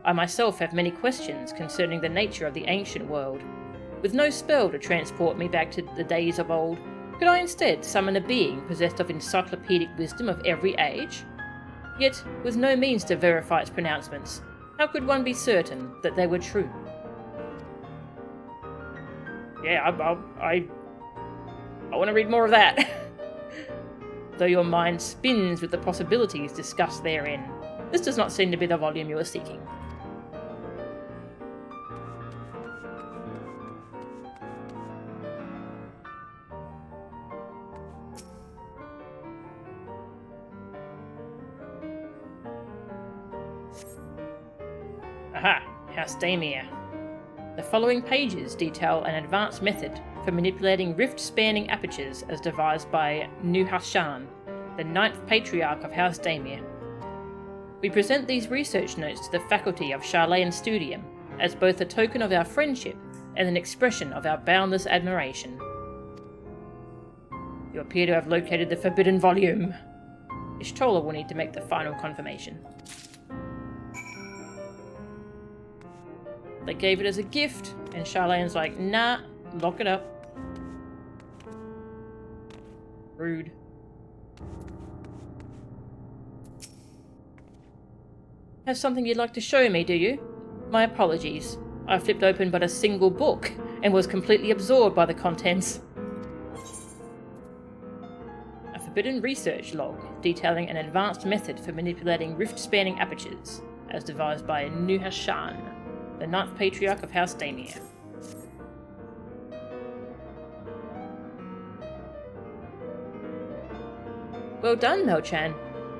I myself have many questions concerning the nature of the ancient world. With no spell to transport me back to the days of old, could I instead summon a being possessed of encyclopedic wisdom of every age? Yet, with no means to verify its pronouncements, how could one be certain that they were true? Yeah, I want to read more of that. Though your mind spins with the possibilities discussed therein, this does not seem to be the volume you are seeking. Aha, House Daemir. The following pages detail an advanced method for manipulating rift-spanning apertures as devised by Nuhashan, the 9th Patriarch of House Daemir. We present these research notes to the faculty of Charlayan Studium as both a token of our friendship and an expression of our boundless admiration. You appear to have located the forbidden volume. Ishtola will need to make the final confirmation. They gave it as a gift, and Charlane's like, nah, lock it up. Rude. Have something you'd like to show me, do you? My apologies. I flipped open but a single book, and was completely absorbed by the contents. A forbidden research log, detailing an advanced method for manipulating rift-spanning apertures, as devised by Nuhashan, the 9th Patriarch of House Daemir. Well done, Mel-chan.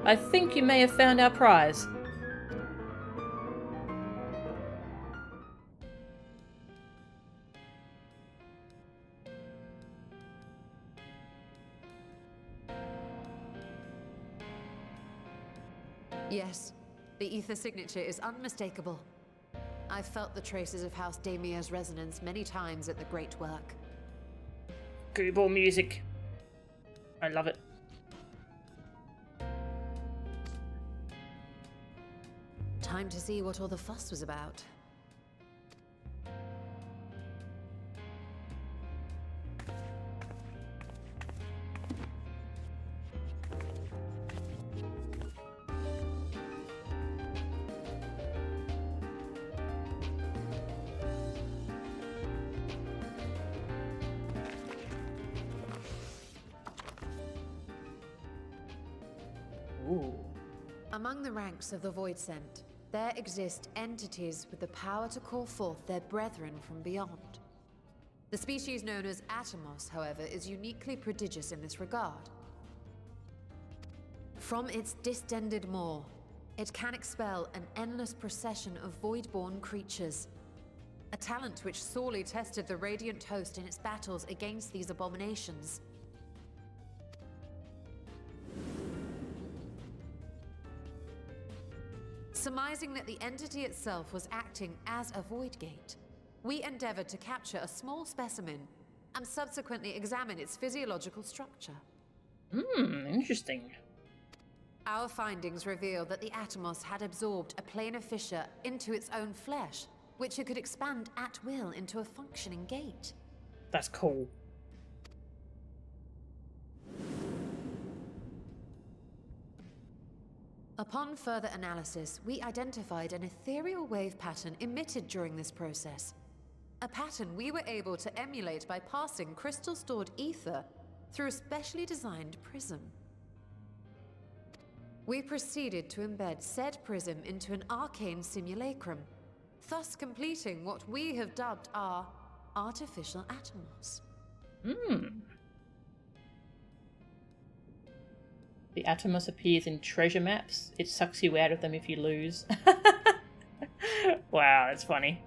I think you may have found our prize. Yes, the ether signature is unmistakable. I've felt the traces of House Daemir's resonance many times at the Great Work. Gooball music. I love it. Time to see what all the fuss was about. Ooh. Among the ranks of the Void Sent, there exist entities with the power to call forth their brethren from beyond. The species known as Atomos, however, is uniquely prodigious in this regard. From its distended maw, it can expel an endless procession of void-born creatures. A talent which sorely tested the Radiant Host in its battles against these abominations. Surmising that the entity itself was acting as a void gate, we endeavored to capture a small specimen and subsequently examine its physiological structure. Interesting. Our findings revealed that the Atomos had absorbed a planar fissure into its own flesh, which it could expand at will into a functioning gate. That's cool. Upon further analysis, we identified an ethereal wave pattern emitted during this process. A pattern we were able to emulate by passing crystal-stored ether through a specially designed prism. We proceeded to embed said prism into an arcane simulacrum, thus completing what we have dubbed our artificial Atomos. The Atomos appears in treasure maps. It sucks you out of them if you lose. Wow, that's funny.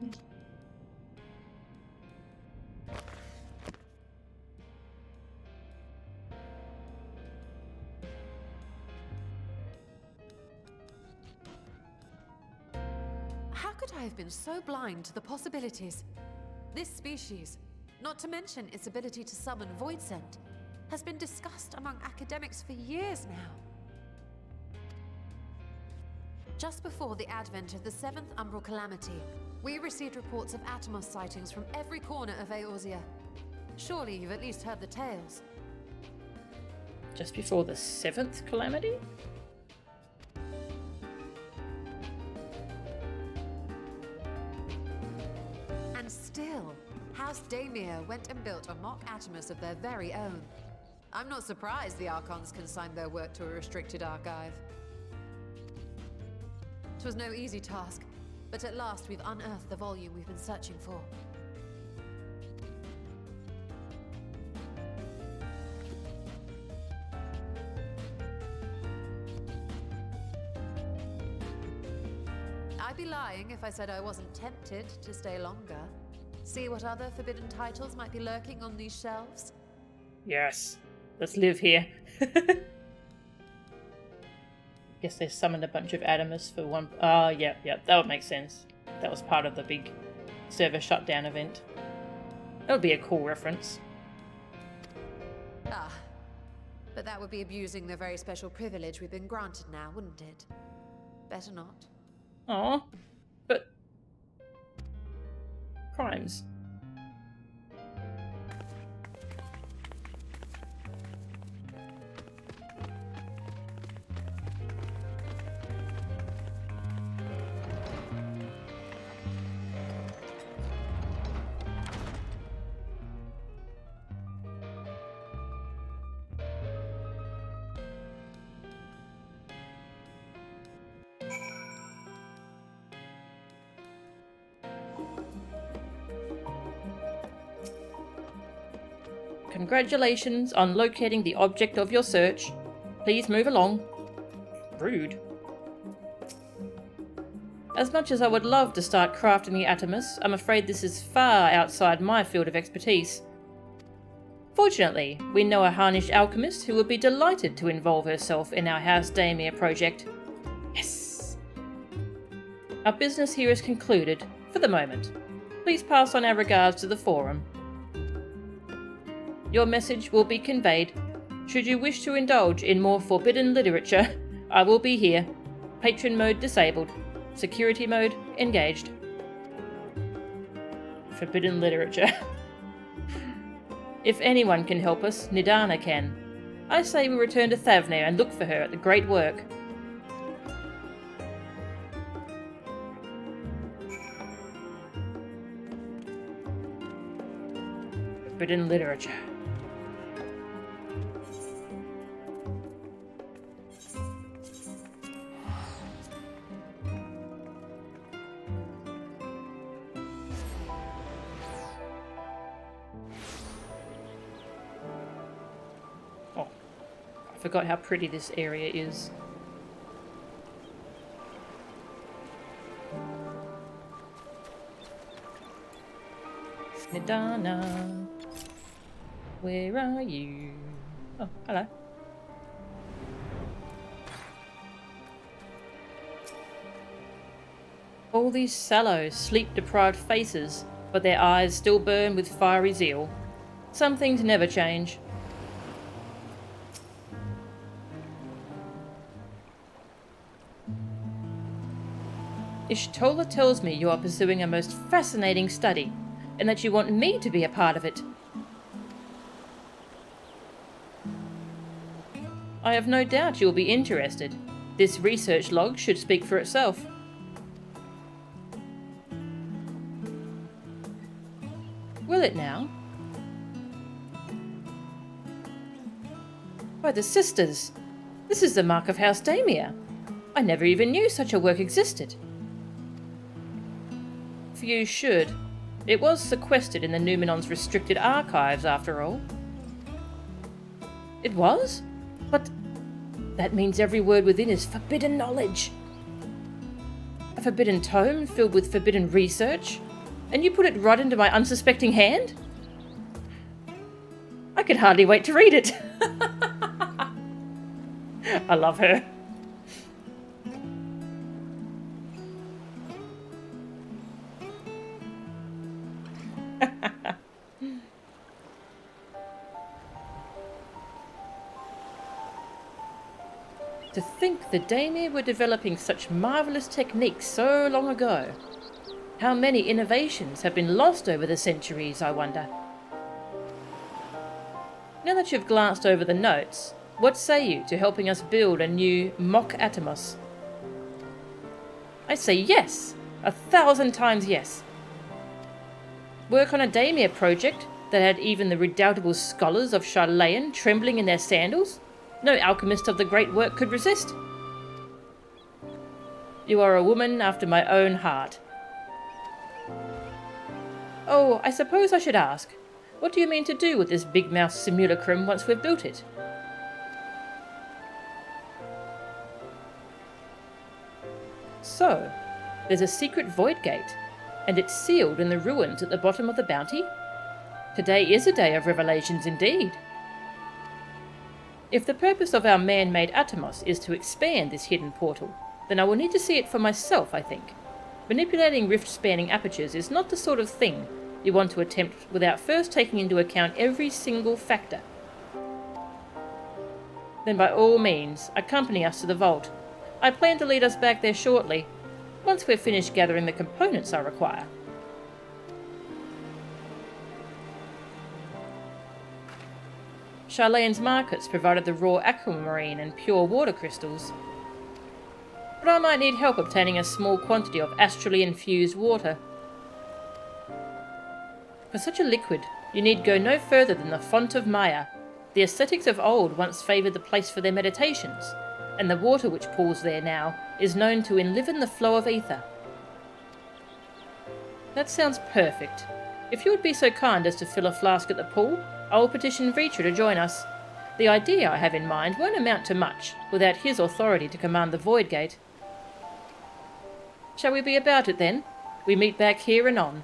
How could I have been so blind to the possibilities? This species, not to mention its ability to summon Voidsent, has been discussed among academics for years now. Just before the advent of the 7th Umbral Calamity, we received reports of Atomos sightings from every corner of Eorzea. Surely you've at least heard the tales. Just before the 7th calamity? And still, House Daemir went and built a mock Atomos of their very own. I'm not surprised the Archons consigned their work to a restricted archive. It was no easy task, but at last we've unearthed the volume we've been searching for. I'd be lying if I said I wasn't tempted to stay longer. See what other forbidden titles might be lurking on these shelves? Yes. Let's live here. Guess they summoned a bunch of Atomus for one... yeah, that would make sense. That was part of the big server shutdown event. That would be a cool reference. Ah, but that would be abusing the very special privilege we've been granted now, wouldn't it? Better not. Aw, but... crimes. Congratulations on locating the object of your search. Please move along. Rude. As much as I would love to start crafting the Atomus, I'm afraid this is far outside my field of expertise. Fortunately, we know a Harnish alchemist who would be delighted to involve herself in our House Daemir project. Yes! Our business here is concluded, for the moment. Please pass on our regards to the forum. Your message will be conveyed. Should you wish to indulge in more forbidden literature, I will be here. Patron mode disabled. Security mode engaged. Forbidden literature. If anyone can help us, Nidana can. I say we return to Thavnir and look for her at the great work. Forbidden literature. I forgot how pretty this area is. Nidana, where are you? Oh, hello. All these sallow, sleep-deprived faces, but their eyes still burn with fiery zeal. Some things never change. Ishtola tells me you are pursuing a most fascinating study, and that you want me to be a part of it. I have no doubt you will be interested. This research log should speak for itself. Will it now? By the sisters! This is the mark of House Daemir. I never even knew such a work existed. Few should. It was sequestered in the Numenon's restricted archives, after all. It was? But that means every word within is forbidden knowledge. A forbidden tome filled with forbidden research? And you put it right into my unsuspecting hand? I could hardly wait to read it. I love her. To think the Daemir were developing such marvellous techniques so long ago. How many innovations have been lost over the centuries, I wonder. Now that you've glanced over the notes, what say you to helping us build a new mock Atomos? I say yes! 1,000 times yes! Work on a Daemir project that had even the redoubtable scholars of Charlayan trembling in their sandals? No alchemist of the great work could resist. You are a woman after my own heart. Oh, I suppose I should ask, what do you mean to do with this big mouse simulacrum once we've built it? So, there's a secret void gate, and it's sealed in the ruins at the bottom of the bounty? Today is a day of revelations indeed. If the purpose of our man-made Atomos is to expand this hidden portal, then I will need to see it for myself, I think. Manipulating rift-spanning apertures is not the sort of thing you want to attempt without first taking into account every single factor. Then by all means, accompany us to the vault. I plan to lead us back there shortly, once we've finished gathering the components I require. Charlayan's markets provided the raw aquamarine and pure water crystals, but I might need help obtaining a small quantity of astrally infused water. For such a liquid, you need go no further than the Font of Maya. The ascetics of old once favoured the place for their meditations, and the water which pools there now is known to enliven the flow of ether. That sounds perfect. If you would be so kind as to fill a flask at the pool, I will petition Vitra to join us. The idea I have in mind won't amount to much without his authority to command the Void Gate. Shall we be about it then? We meet back here anon.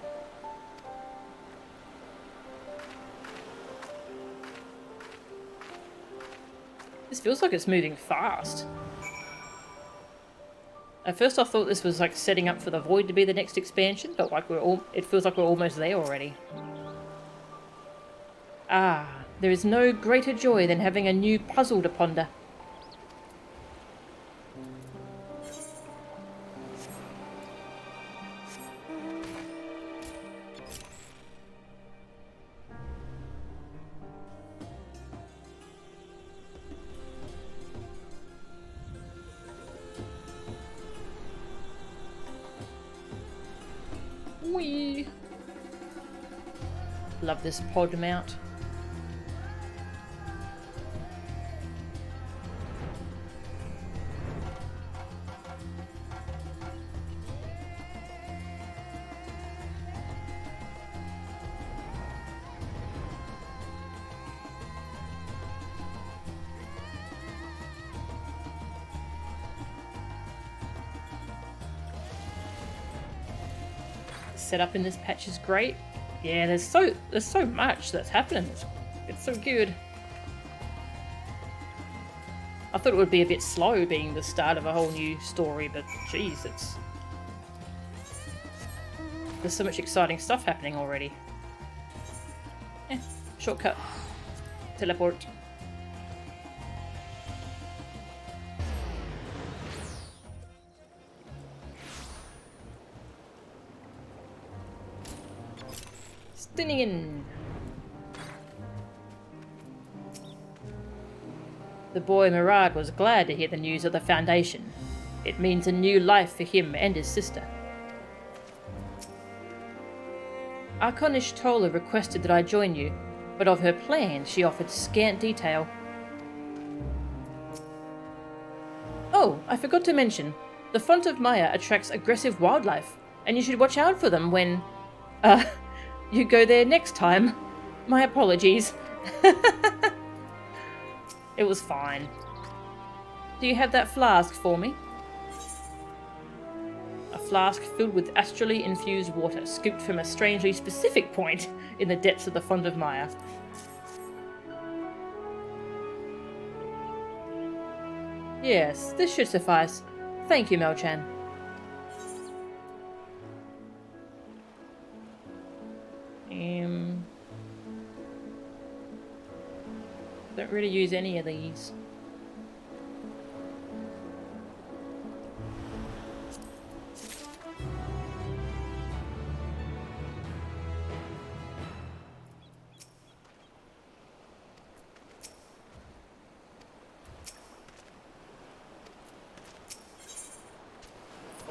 This feels like it's moving fast. At first I thought this was like setting up for the Void to be the next expansion, but like it feels like we're almost there already. Ah, there is no greater joy than having a new puzzle to ponder. Whee! Love this pod mount. Setup in this patch is great. Yeah, there's so much that's happening. It's so good. I thought it would be a bit slow being the start of a whole new story, but geez, there's so much exciting stuff happening already. Shortcut. Teleport. Stinning in. The boy Murad was glad to hear the news of the Foundation. It means a new life for him and his sister. Archonish Tola requested that I join you, but of her plans she offered scant detail. Oh, I forgot to mention, the Font of Maya attracts aggressive wildlife, and you should watch out for them when, you go there next time. My apologies. It was fine. Do you have that flask for me? A flask filled with astrally infused water, scooped from a strangely specific point in the depths of the Font of Maya. Yes, this should suffice. Thank you, Melchan. Don't really use any of these.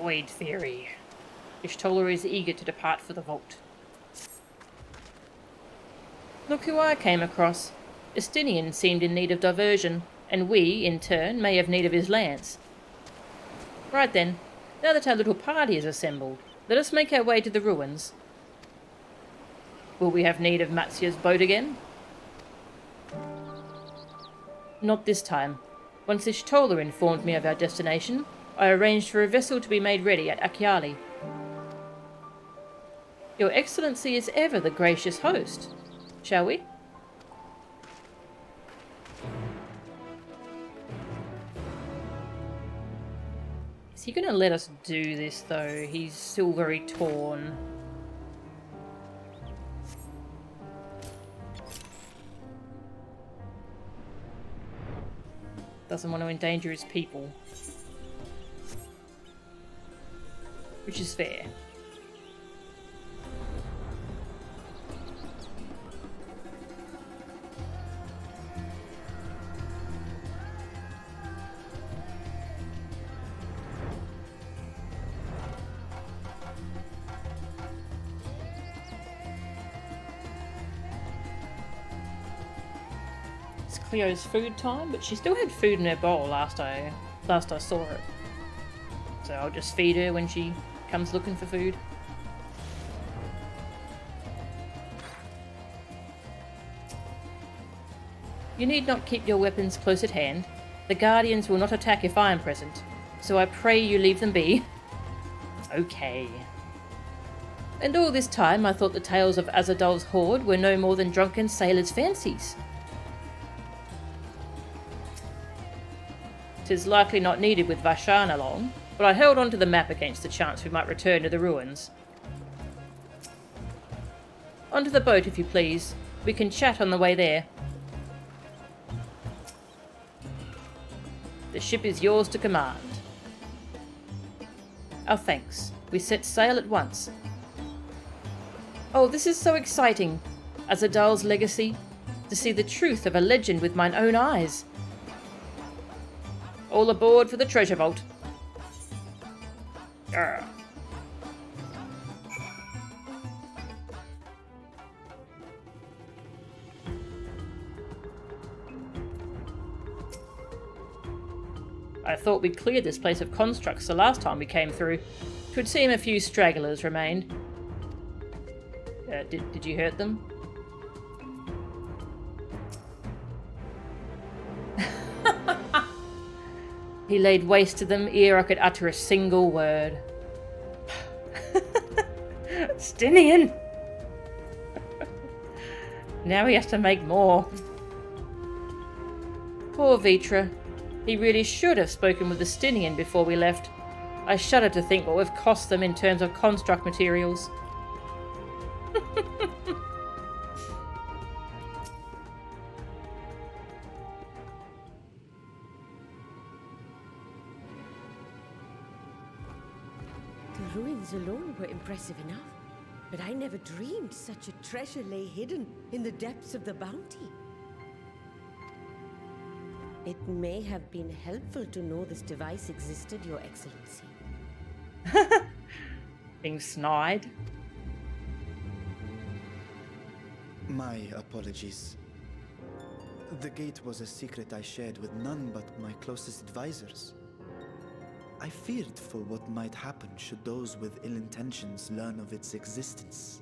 Void theory. Ishtola is eager to depart for the vault. Look who I came across. Estinian seemed in need of diversion, and we, in turn, may have need of his lance. Right then, now that our little party is assembled, let us make our way to the ruins. Will we have need of Matzia's boat again? Not this time. Once Ishtola informed me of our destination, I arranged for a vessel to be made ready at Akiali. Your Excellency is ever the gracious host. Shall we? Is he going to let us do this, though? He's still very torn. Doesn't want to endanger his people. Which is fair. Cleo's food time, but she still had food in her bowl last I saw it. So I'll just feed her when she comes looking for food. You need not keep your weapons close at hand. The Guardians will not attack if I am present, so I pray you leave them be. Okay. And all this time I thought the tales of Azadal's horde were no more than drunken sailors' fancies. 'Tis likely not needed with Vashan along, but I held on to the map against the chance we might return to the ruins. Onto the boat, if you please. We can chat on the way there. The ship is yours to command. Our thanks. We set sail at once. Oh, this is so exciting. Azadal's legacy. To see the truth of a legend with mine own eyes. All aboard for the treasure vault. Arrgh. I thought we'd cleared this place of constructs the last time we came through. 'Twould seem a few stragglers remained. Did you hurt them? He laid waste to them ere I could utter a single word. Stinian! Now he has to make more. Poor Vitra. He really should have spoken with the Stinian before we left. I shudder to think what we've cost them in terms of construct materials. The ruins alone were impressive enough, but I never dreamed such a treasure lay hidden in the depths of the bounty. It may have been helpful to know this device existed, Your Excellency. Being snide. My apologies. The gate was a secret I shared with none but my closest advisors. I feared for what might happen should those with ill intentions learn of its existence.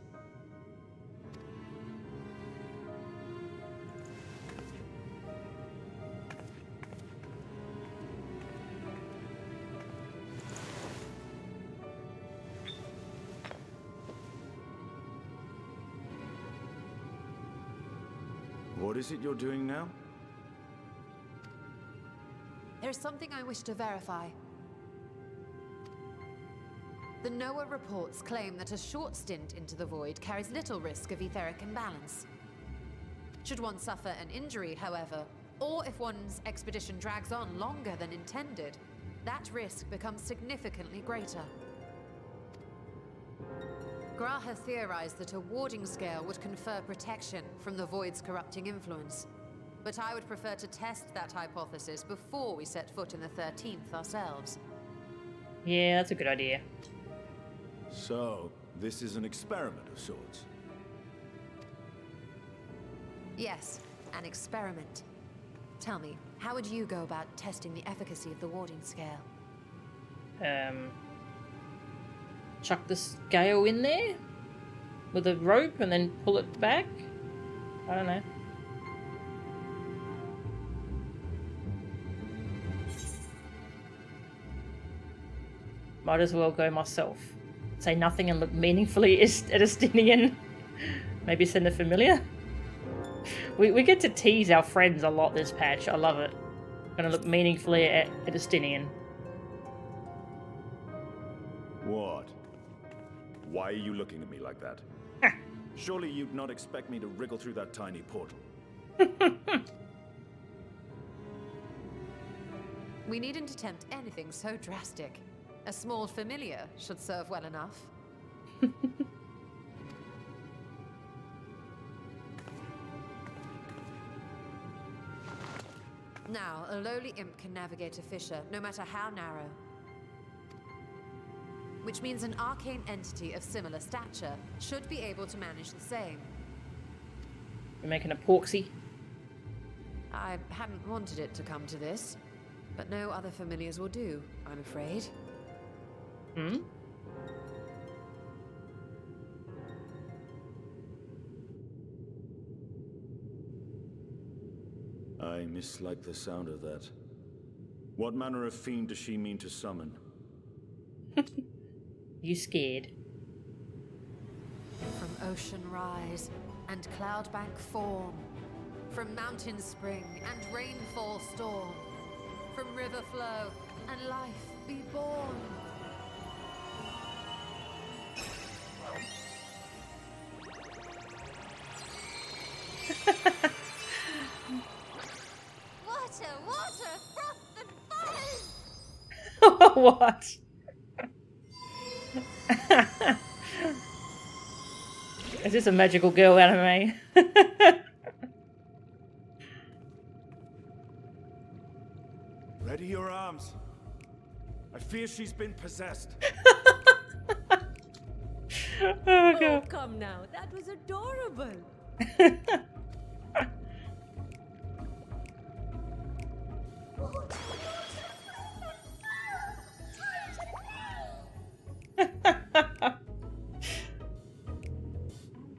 What is it you're doing now? There's something I wish to verify. The NOAA reports claim that a short stint into the void carries little risk of etheric imbalance. Should one suffer an injury, however, or if one's expedition drags on longer than intended, that risk becomes significantly greater. Graha theorized that a warding scale would confer protection from the void's corrupting influence, but I would prefer to test that hypothesis before we set foot in the 13th ourselves. Yeah, that's a good idea. So, this is an experiment of sorts. Yes, an experiment. Tell me, how would you go about testing the efficacy of the warding scale? Chuck the scale in there with a rope and then pull it back? I don't know. Might as well go myself. Say nothing and look meaningfully Edistinian. Maybe send a familiar? We get to tease our friends a lot this patch. I love it. Gonna look meaningfully Edistinian. What? Why are you looking at me like that? Surely you'd not expect me to wriggle through that tiny portal. We needn't attempt anything so drastic. A small familiar should serve well enough. Now, a lowly imp can navigate a fissure, no matter how narrow. Which means an arcane entity of similar stature should be able to manage the same. We're making a porksy. I hadn't wanted it to come to this, but no other familiars will do, I'm afraid. Hmm? I mislike the sound of that. What manner of fiend does she mean to summon? You scared? From ocean rise and cloudbank form, from mountain spring and rainfall storm, from river flow and life be born. Water, water, froth and foam! What? Is this a magical girl anime? Ready your arms. I fear she's been possessed. Oh, Oh, God. come now. That was adorable.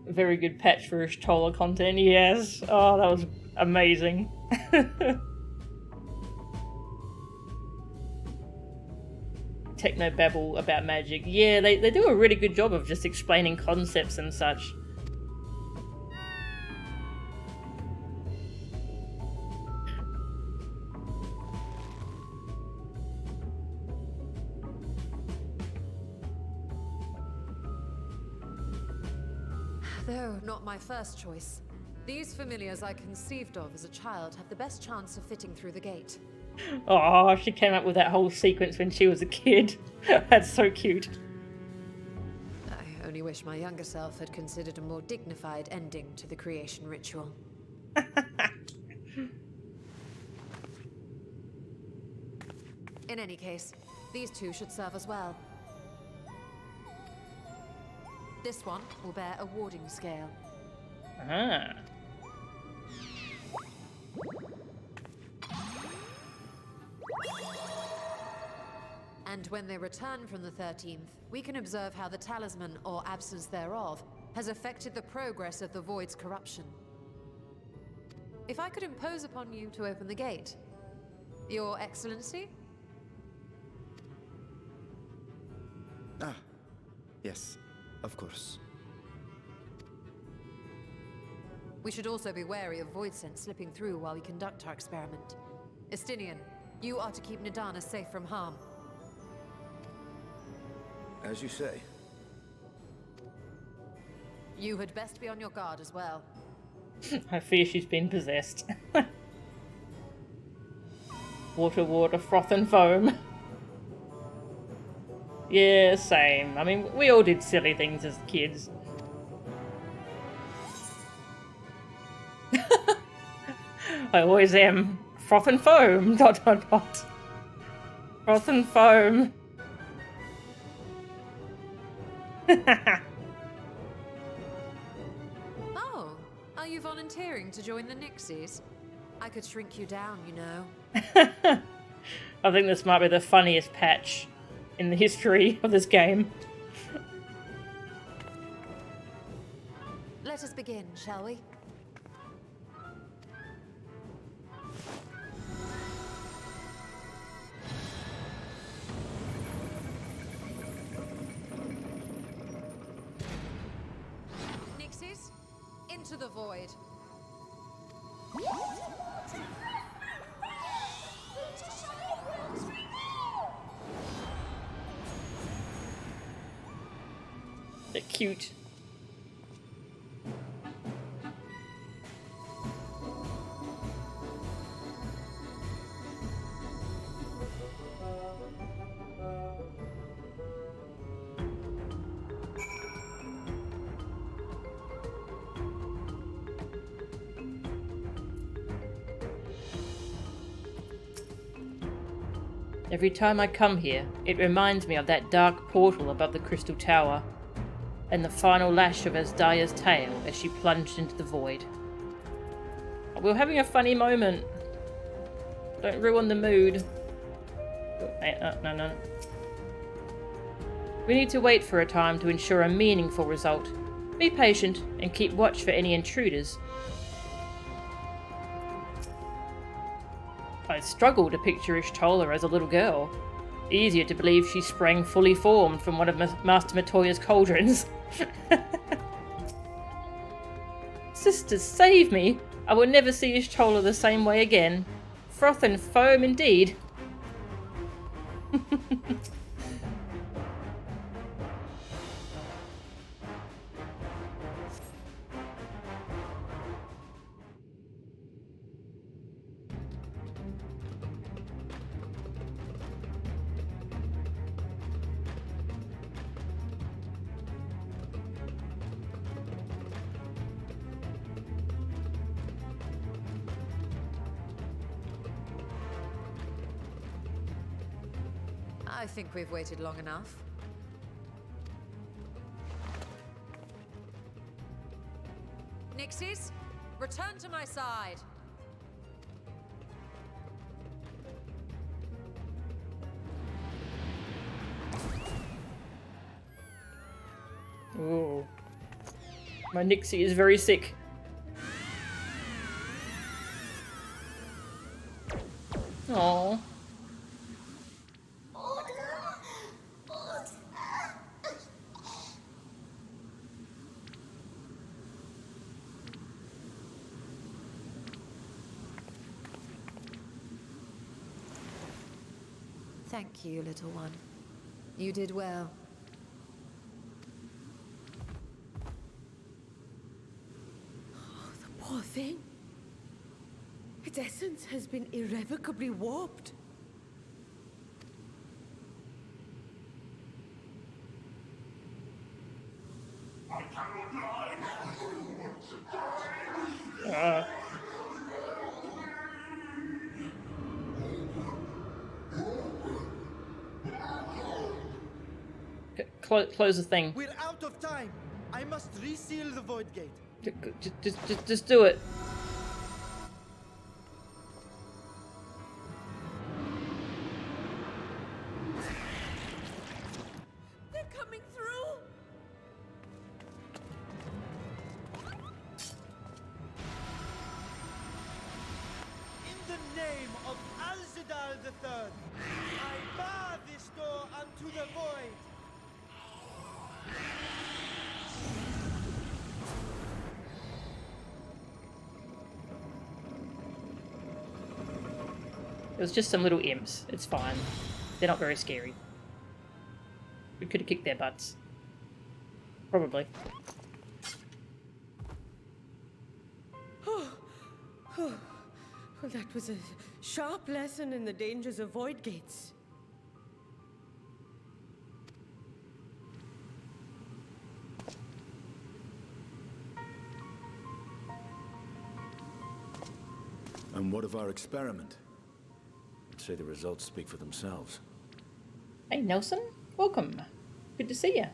Very good patch for Tola content, yes. Oh, that was amazing. Techno babble about magic. Yeah, they do a really good job of just explaining concepts and such. Though not my first choice. These familiars I conceived of as a child have the best chance of fitting through the gate. Oh, she came up with that whole sequence when she was a kid. That's so cute. I only wish my younger self had considered a more dignified ending to the creation ritual. In any case, these two should serve us well. This one will bear a warding scale. Ah. And when they return from the 13th, we can observe how the talisman, or absence thereof, has affected the progress of the Void's corruption. If I could impose upon you to open the gate. Your Excellency? Ah, yes, of course. We should also be wary of void scent slipping through while we conduct our experiment. Estinian, you are to keep Nadana safe from harm. As you say. You had best be on your guard as well. I fear she's been possessed. Water, water, froth and foam. Yeah, same. I mean, we all did silly things as kids. I always am. Froth and foam. ... Froth and foam. Oh, are you volunteering to join the Nixies? I could shrink you down, you know. I think this might be the funniest patch in the history of this game. Let us begin, shall we? Nixies, into the void. They're cute. Every time I come here, it reminds me of that dark portal above the Crystal Tower, and the final lash of Asdaya's tail as she plunged into the void. We were having a funny moment. Don't ruin the mood. No. We need to wait for a time to ensure a meaningful result. Be patient and keep watch for any intruders. I struggle to picture Ishtola as a little girl. Easier to believe she sprang fully formed from one of Master Matoya's cauldrons. Sisters, save me! I will never see Ishtola the same way again. Froth and foam indeed. I think we've waited long enough. Nixies, return to my side. Ooh. My Nixie is very sick. Aww. Thank you, little one. You did well. Oh, the poor thing. Its essence has been irrevocably warped. Close the thing. We're out of time. I must reseal the void gate. Just do it. They're coming through. In the name of Alzidal III, I bar this door unto the void. It was just some little imps. It's fine. They're not very scary. We could have kicked their butts. Probably. Well, that was a sharp lesson in the dangers of void gates. And what of our experiment? I'd say the results speak for themselves. Hey, Nelson. Welcome. Good to see you.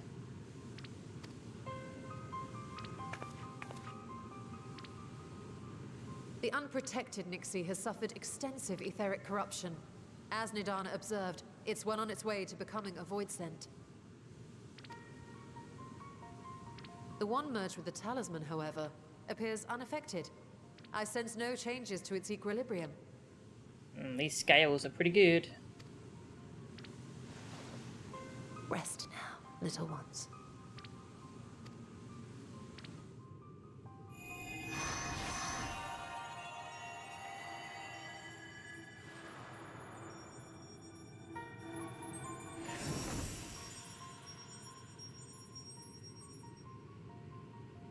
The unprotected Nixie has suffered extensive etheric corruption. As Nidana observed, it's well on its way to becoming a void scent. The one merged with the talisman, however, appears unaffected. I sense no changes to its equilibrium. These scales are pretty good. Rest now, little ones.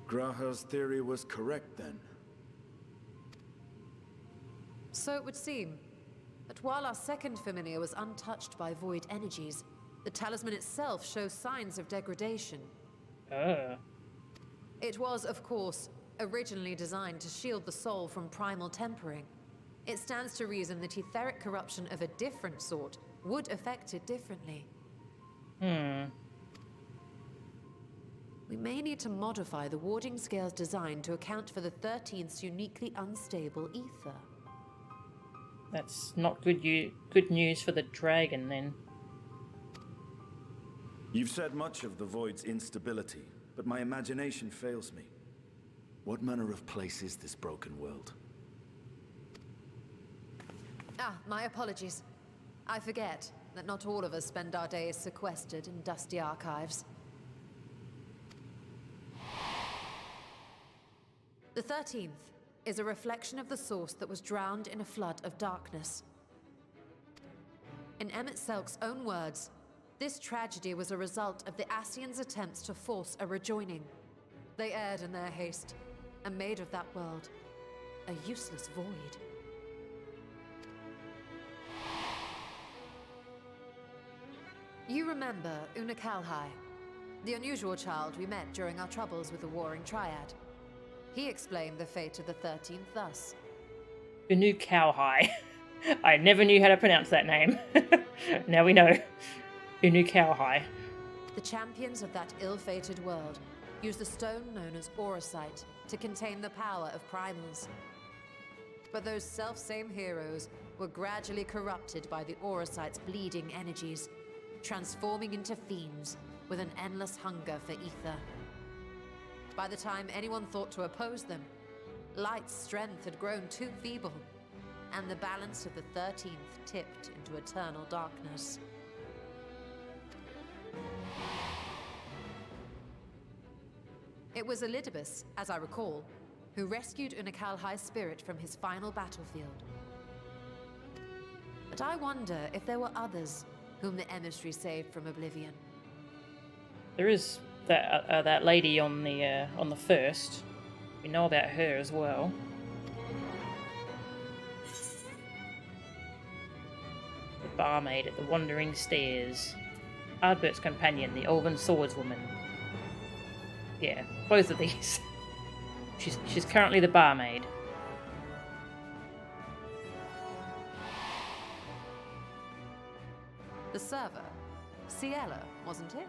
Graha's theory was correct then. So it would seem. But while our second familiar was untouched by void energies, the talisman itself shows signs of degradation. It was, of course, originally designed to shield the soul from primal tempering. It stands to reason that etheric corruption of a different sort would affect it differently. We may need to modify the warding scale's design to account for the 13th's uniquely unstable ether. That's not good news for the dragon, then. You've said much of the Void's instability, but my imagination fails me. What manner of place is this broken world? My apologies. I forget that not all of us spend our days sequestered in dusty archives. The 13th is a reflection of the source that was drowned in a flood of darkness. In Emmett Selk's own words, this tragedy was a result of the Ascians' attempts to force a rejoining. They erred in their haste, and made of that world a useless void. You remember Una Kalhai, the unusual child we met during our troubles with the Warring Triad. He explained the fate of the 13th thus. Unu Kauhai. I never knew how to pronounce that name. Now we know. Unu Kauhai. The champions of that ill-fated world used the stone known as Auracite to contain the power of primals. But those self-same heroes were gradually corrupted by the Auracite's bleeding energies, transforming into fiends with an endless hunger for ether. By the time anyone thought to oppose them, Light's strength had grown too feeble, and the balance of the 13th tipped into eternal darkness. It was Elidibus, as I recall, who rescued Unakalhai's spirit from his final battlefield. But I wonder if there were others whom the emissary saved from oblivion. There is that lady on the first. We know about her as well. The barmaid at the Wandering Stairs. Ardbert's companion, the Elven Swordswoman. Yeah, both of these. She's currently the barmaid. The server, Ciela, wasn't it?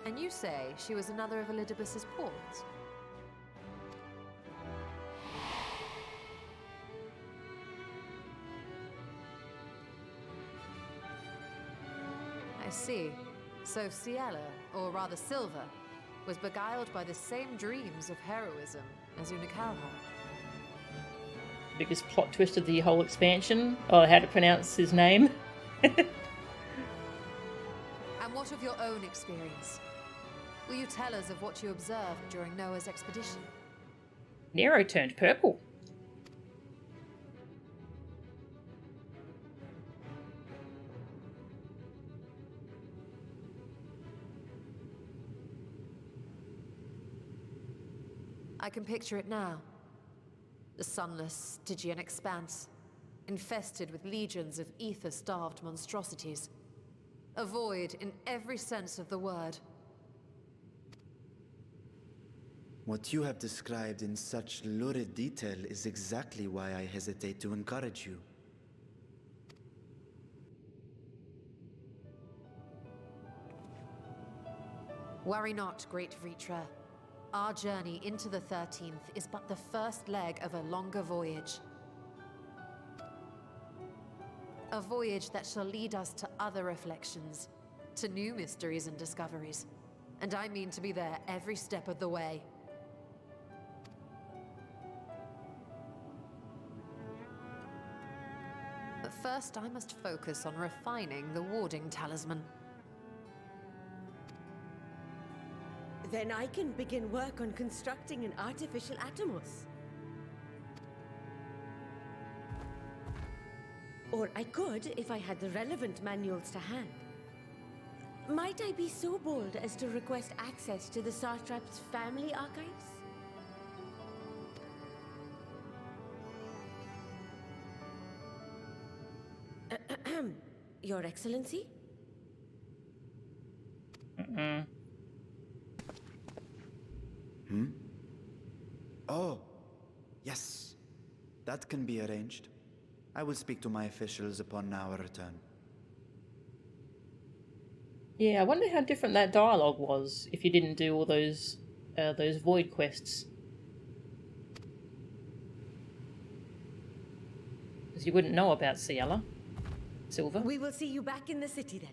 And you say she was another of Elidibus's pawns? I see. So Ciela, or rather Silva, was beguiled by the same dreams of heroism as Unakalha. Biggest plot twist of the whole expansion. Oh, how to pronounce his name. And what of your own experience? Will you tell us of what you observed during Noah's expedition? Nero turned purple. I can picture it now. The sunless, Stygian expanse, infested with legions of ether-starved monstrosities. A void in every sense of the word. What you have described in such lurid detail is exactly why I hesitate to encourage you. Worry not, great Vritra. Our journey into the 13th is but the first leg of a longer voyage. A voyage that shall lead us to other reflections, to new mysteries and discoveries. And I mean to be there every step of the way. But first, I must focus on refining the warding talisman. Then I can begin work on constructing an artificial Atomos. Or I could if I had the relevant manuals to hand. Might I be so bold as to request access to the Satrap's family archives? Your Excellency? Oh, yes. That can be arranged. I will speak to my officials upon our return. Yeah, I wonder how different that dialogue was if you didn't do all those void quests. Because you wouldn't know about Ciela. Silver. We will see you back in the city then.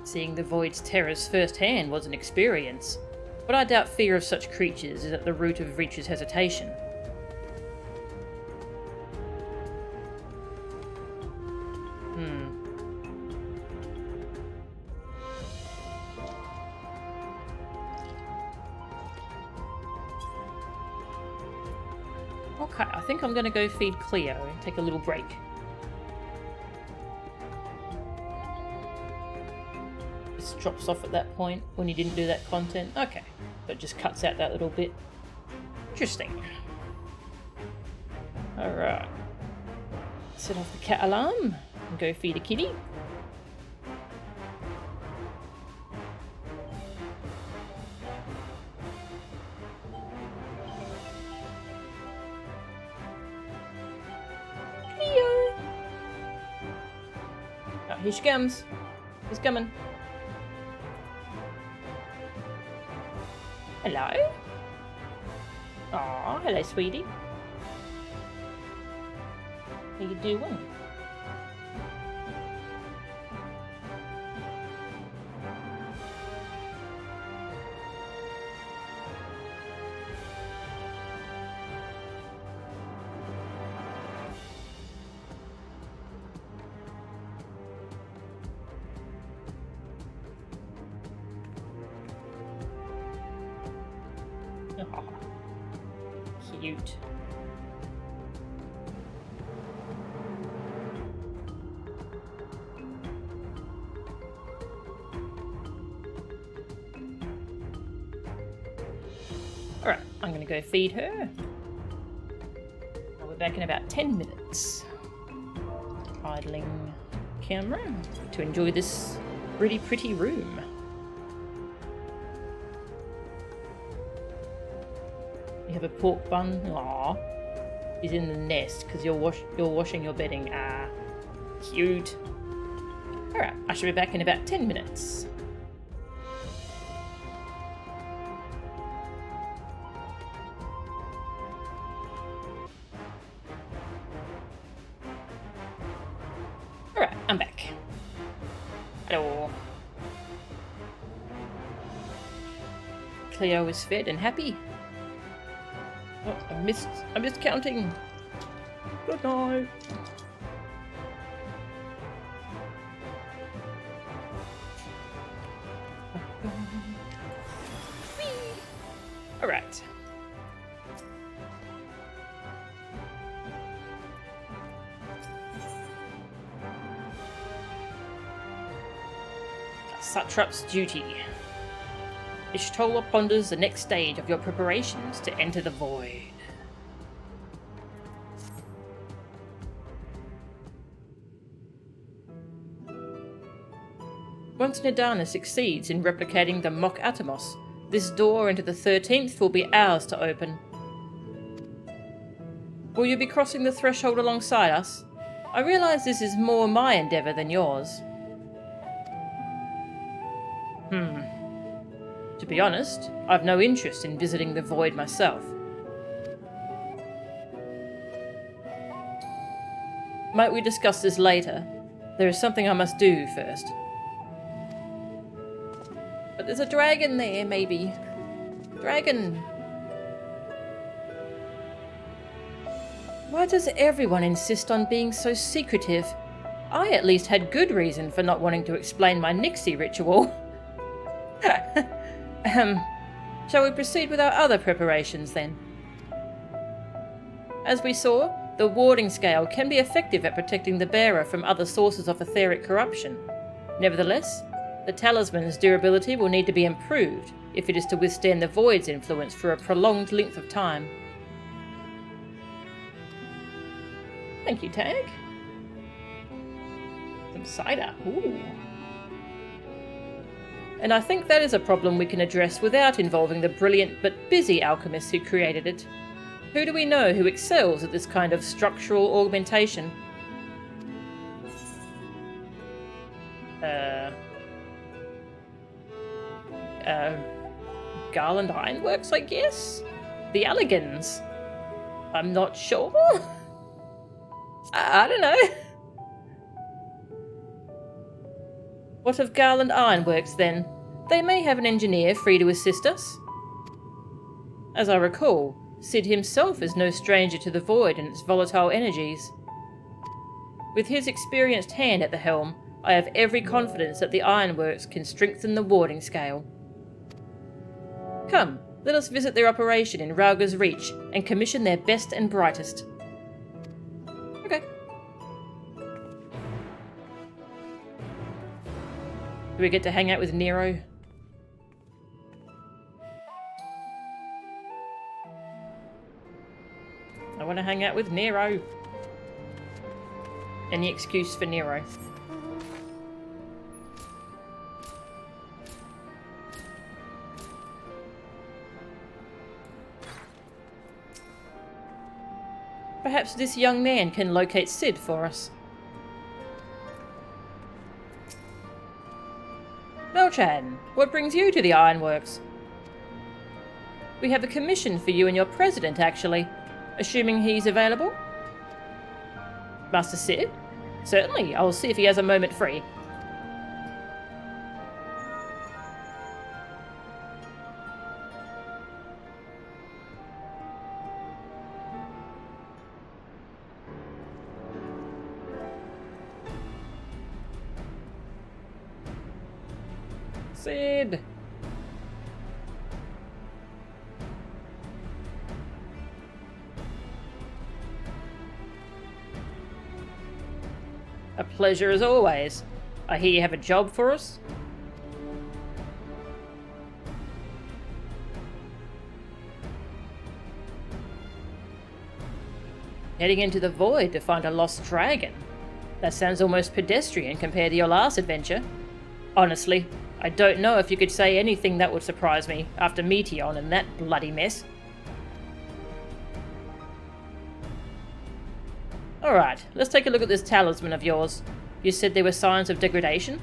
Seeing the Void's terrors firsthand was an experience, but I doubt fear of such creatures is at the root of Reach's hesitation. Okay, I think I'm going to go feed Cleo and take a little break. This drops off at that point when you didn't do that content. Okay, so it just cuts out that little bit. Interesting. Alright. Set off the cat alarm and go feed a kitty. Oh, here she comes. She's coming. Hello. Aw, hello, sweetie. How you doing? Aw, cute. Alright, I'm gonna go feed her. I'll be back in about 10 minutes. Idling camera to enjoy this really pretty room. You have a pork bun? Aww. He's in the nest because you're washing your bedding. Ah, cute. Alright, I should be back in about 10 minutes. Alright, I'm back. Hello. Cleo is fed and happy. Oh, I missed counting. Good night. All right. Satrap's duty. Ishtola ponders the next stage of your preparations to enter the void. Once Nidana succeeds in replicating the Mock Atomos, this door into the 13th will be ours to open. Will you be crossing the threshold alongside us? I realise this is more my endeavour than yours. To be honest, I've no interest in visiting the void myself. Might we discuss this later? There is something I must do first. But there's a dragon there, maybe. Dragon! Why does everyone insist on being so secretive? I at least had good reason for not wanting to explain my Nixie ritual. Shall we proceed with our other preparations then? As we saw, the warding scale can be effective at protecting the bearer from other sources of etheric corruption. Nevertheless, the talisman's durability will need to be improved if it is to withstand the void's influence for a prolonged length of time. Thank you, Tag. Some cider. Ooh. And I think that is a problem we can address without involving the brilliant but busy alchemists who created it. Who do we know who excels at this kind of structural augmentation? Garland Ironworks, I guess? The Alligans? I'm not sure. I don't know. What of Garland Ironworks then? They may have an engineer free to assist us. As I recall, Sid himself is no stranger to the void and its volatile energies. With his experienced hand at the helm, I have every confidence that the Ironworks can strengthen the warding scale. Come, let us visit their operation in Rauga's Reach and commission their best and brightest. Okay. Do we get to hang out with Nero? I want to hang out with Nero. Any excuse for Nero. Perhaps this young man can locate Sid for us. Melchan, what brings you to the Ironworks? We have a commission for you and your president, actually. Assuming he's available? Master Sid? Certainly, I'll see if he has a moment free. Sid! A pleasure as always. I hear you have a job for us? Heading into the void to find a lost dragon. That sounds almost pedestrian compared to your last adventure. Honestly, I don't know if you could say anything that would surprise me after Meteon and that bloody mess. Alright, let's take a look at this talisman of yours. You said there were signs of degradation?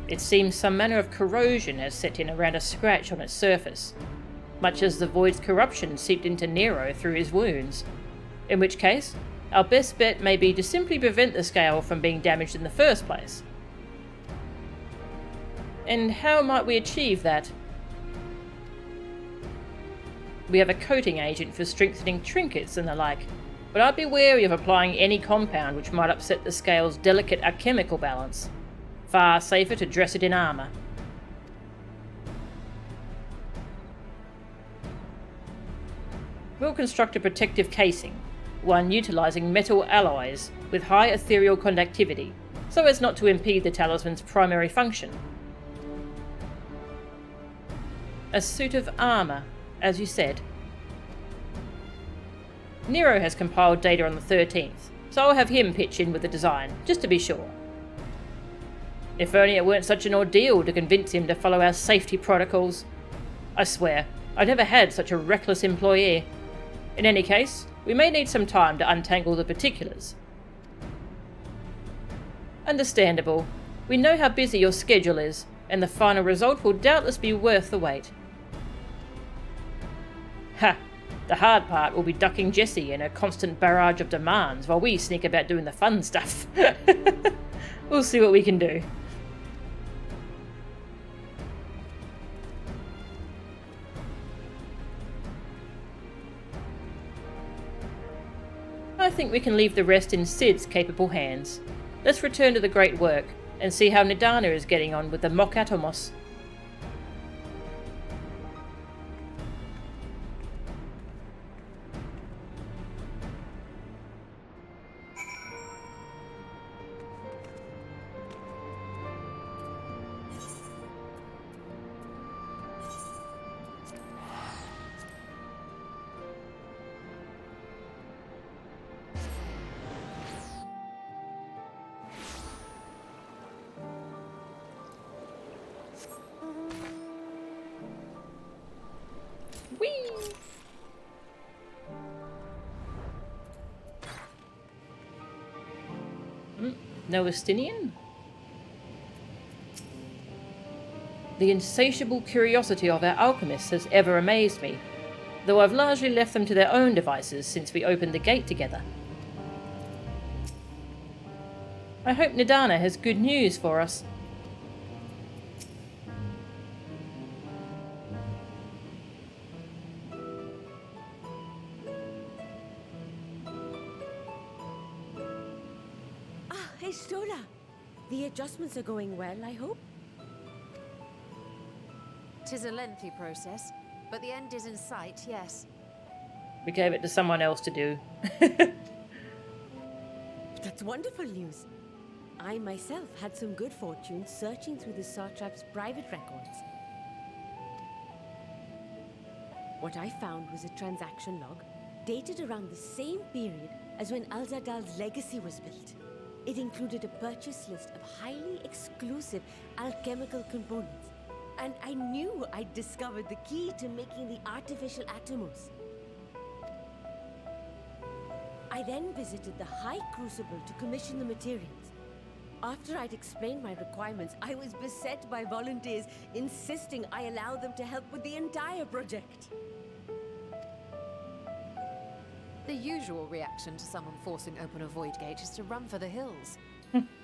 It seems some manner of corrosion has set in around a scratch on its surface, much as the void's corruption seeped into Nero through his wounds. In which case, our best bet may be to simply prevent the scale from being damaged in the first place. And how might we achieve that? We have a coating agent for strengthening trinkets and the like, but I'd be wary of applying any compound which might upset the scale's delicate alchemical balance. Far safer to dress it in armour. We'll construct a protective casing, one utilising metal alloys with high ethereal conductivity, so as not to impede the talisman's primary function. A suit of armour, as you said. Nero has compiled data on the 13th, so I'll have him pitch in with the design, just to be sure. If only it weren't such an ordeal to convince him to follow our safety protocols. I swear, I've never had such a reckless employee. In any case, we may need some time to untangle the particulars. Understandable. We know how busy your schedule is, and the final result will doubtless be worth the wait. Ha! The hard part will be ducking Jessie and her constant barrage of demands while we sneak about doing the fun stuff. We'll see what we can do. I think we can leave the rest in Sid's capable hands. Let's return to the great work and see how Nidana is getting on with the Mock Atomos. No Estinian? The insatiable curiosity of our alchemists has ever amazed me, though I've largely left them to their own devices since we opened the gate together. I hope Nidana has good news for us. Hey, Stola. The adjustments are going well, I hope? 'Tis a lengthy process, but the end is in sight, yes. We gave it to someone else to do. That's wonderful news. I myself had some good fortune searching through the Satrap's private records. What I found was a transaction log dated around the same period as when Alzadal's legacy was built. It included a purchase list of highly exclusive alchemical components, and I knew I'd discovered the key to making the artificial atomos. I then visited the High Crucible to commission the materials. After I'd explained my requirements, I was beset by volunteers insisting I allow them to help with the entire project. The usual reaction to someone forcing open a void gate is to run for the hills.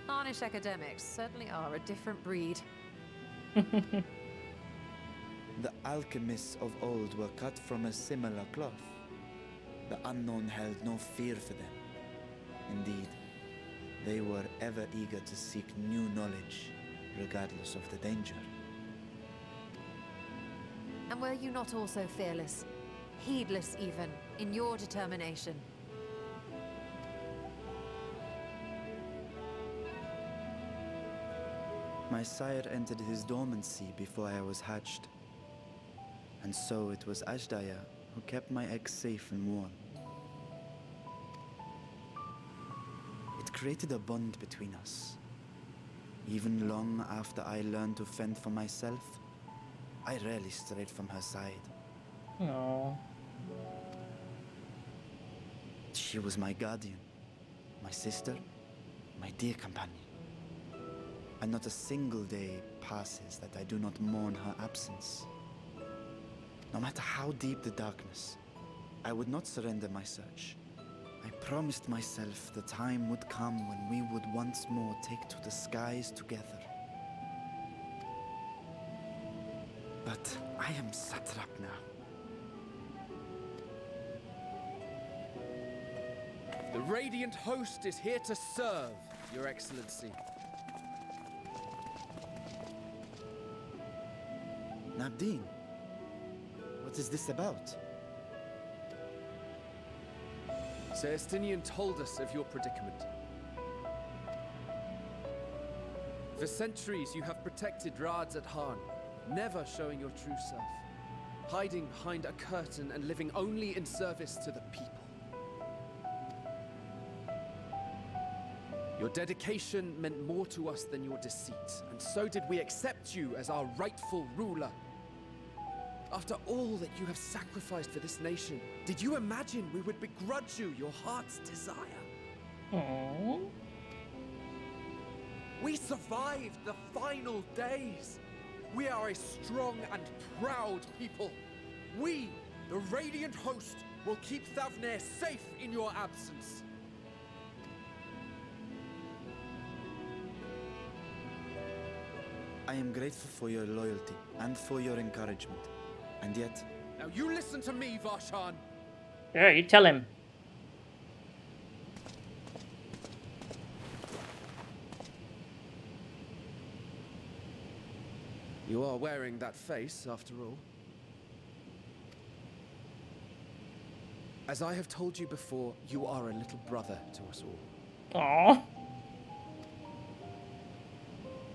Harnish academics certainly are a different breed. The alchemists of old were cut from a similar cloth. The unknown held no fear for them. Indeed, they were ever eager to seek new knowledge, regardless of the danger. And were you not also fearless? Heedless even, in your determination? My sire entered his dormancy before I was hatched. And so it was Ashdaya who kept my eggs safe and warm. It created a bond between us. Even long after I learned to fend for myself, I rarely strayed from her side. Aww. She was my guardian, my sister, my dear companion. And not a single day passes that I do not mourn her absence. No matter how deep the darkness, I would not surrender my search. I promised myself the time would come when we would once more take to the skies together. But I am satrap now. The Radiant Host is here to serve, Your Excellency. Nabdeen, what is this about? Celestinian told us of your predicament. For centuries you have protected Rads at Han, never showing your true self, hiding behind a curtain and living only in service to the people. Your dedication meant more to us than your deceit, and so did we accept you as our rightful ruler. After all that you have sacrificed for this nation, did you imagine we would begrudge you your heart's desire? Aww. We survived the final days. We are a strong and proud people. We, the Radiant Host, will keep Thavnair safe in your absence. I am grateful for your loyalty and for your encouragement. And yet... Now you listen to me, Varshan. Yeah, you tell him. You are wearing that face, after all. As I have told you before, you are a little brother to us all. Aww.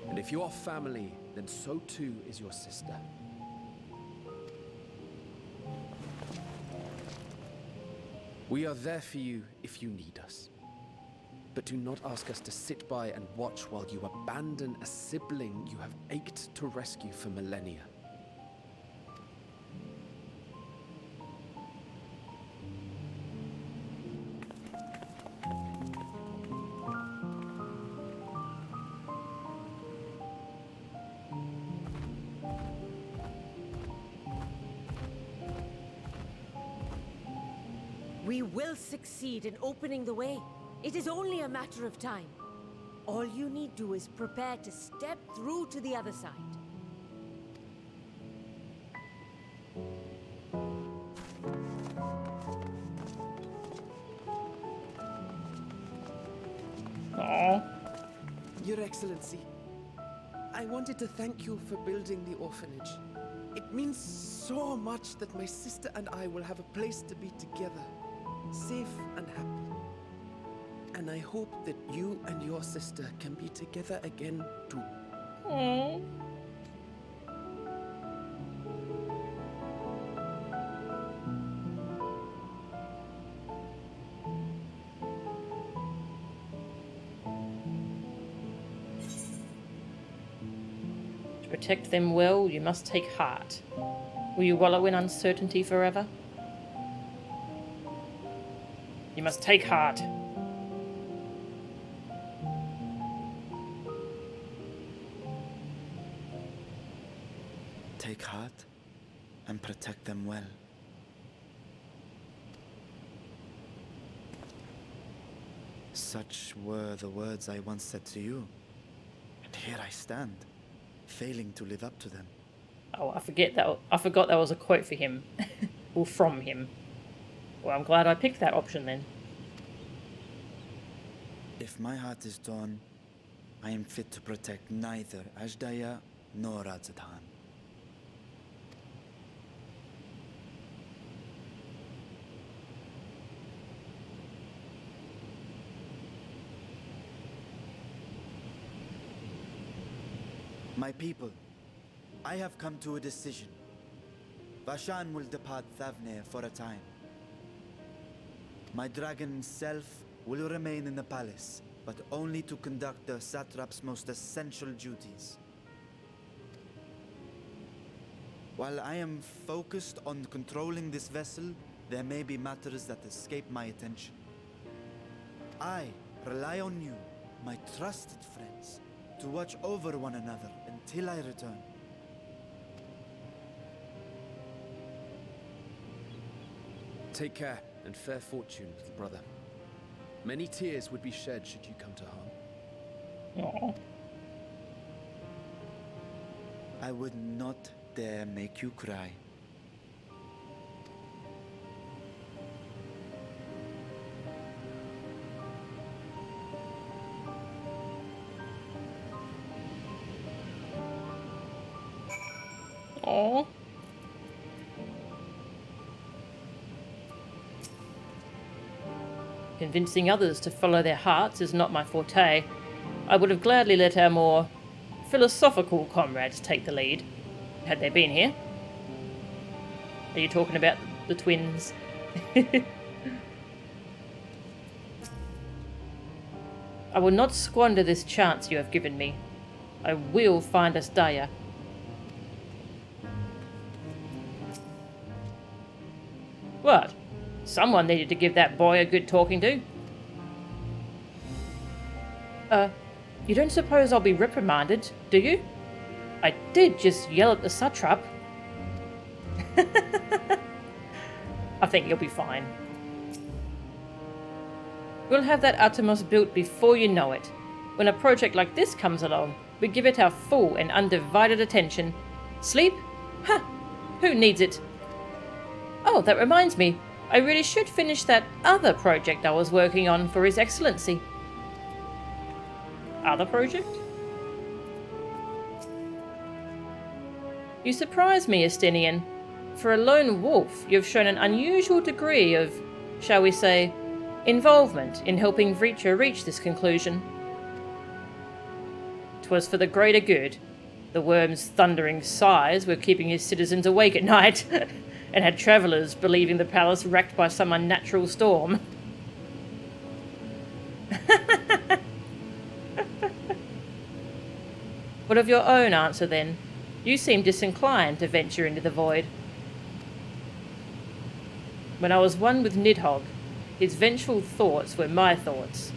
And if you are family, then so too is your sister. We are there for you if you need us. But do not ask us to sit by and watch while you abandon a sibling you have ached to rescue for millennia. We will succeed in opening the way. It is only a matter of time. All you need do is prepare to step through to the other side. Aww. Your Excellency, I wanted to thank you for building the orphanage. It means so much that my sister and I will have a place to be together, safe and happy. And I hope that you and your sister can be together again too. Aww. To protect them well, you must take heart. Will you wallow in uncertainty forever? You must take heart. Take heart and protect them well. Such were the words I once said to you. And here I stand, failing to live up to them. Oh, I forgot that was a quote for him. Or from him. Well, I'm glad I picked that option then. If my heart is torn, I am fit to protect neither Ajdaya nor Radzatan. My people, I have come to a decision. Vashan will depart Thavnair for a time. My dragon self will remain in the palace, but only to conduct the satrap's most essential duties. While I am focused on controlling this vessel, there may be matters that escape my attention. I rely on you, my trusted friends, to watch over one another until I return. Take care and fair fortune, little brother. Many tears would be shed should you come to harm. Aww. I would not dare make you cry. Aww. Convincing others to follow their hearts is not my forte. I would have gladly let our more philosophical comrades take the lead, had they been here. Are you talking about the twins? I will not squander this chance you have given me. I will find us Daya. What? Someone needed to give that boy a good talking to. You don't suppose I'll be reprimanded, do you? I did just yell at the satrap. I think you'll be fine. We'll have that Atomos built before you know it. When a project like this comes along, we give it our full and undivided attention. Sleep? Huh! Who needs it? Oh, that reminds me. I really should finish that other project I was working on for His Excellency. Other project? You surprise me, Estinian. For a lone wolf, you've shown an unusual degree of, shall we say, involvement in helping Vreetra reach this conclusion. 'Twas for the greater good. The worm's thundering sighs were keeping his citizens awake at night, and had travellers believing the palace wrecked by some unnatural storm. What of your own answer, then? You seem disinclined to venture into the void. When I was one with Nidhogg, his vengeful thoughts were my thoughts,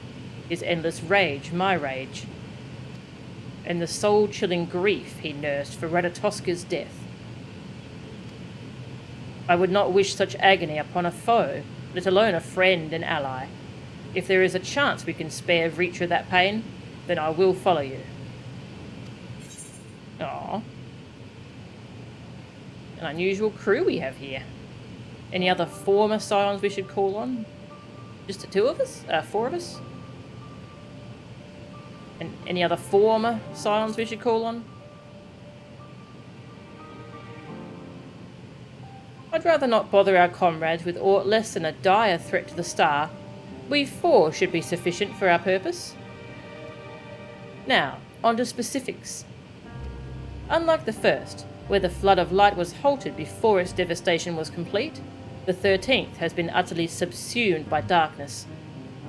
his endless rage my rage, and the soul-chilling grief he nursed for Ratatoska's death. I would not wish such agony upon a foe, let alone a friend and ally. If there is a chance we can spare Vreetra that pain, then I will follow you. Aww. An unusual crew we have here. Any other former scions we should call on? Just the two of us? 4 of us? And any other former scions we should call on? I'd rather not bother our comrades with aught less than a dire threat to the star. We 4 should be sufficient for our purpose. Now, on to specifics. Unlike the first, where the flood of light was halted before its devastation was complete, the 13th has been utterly subsumed by darkness.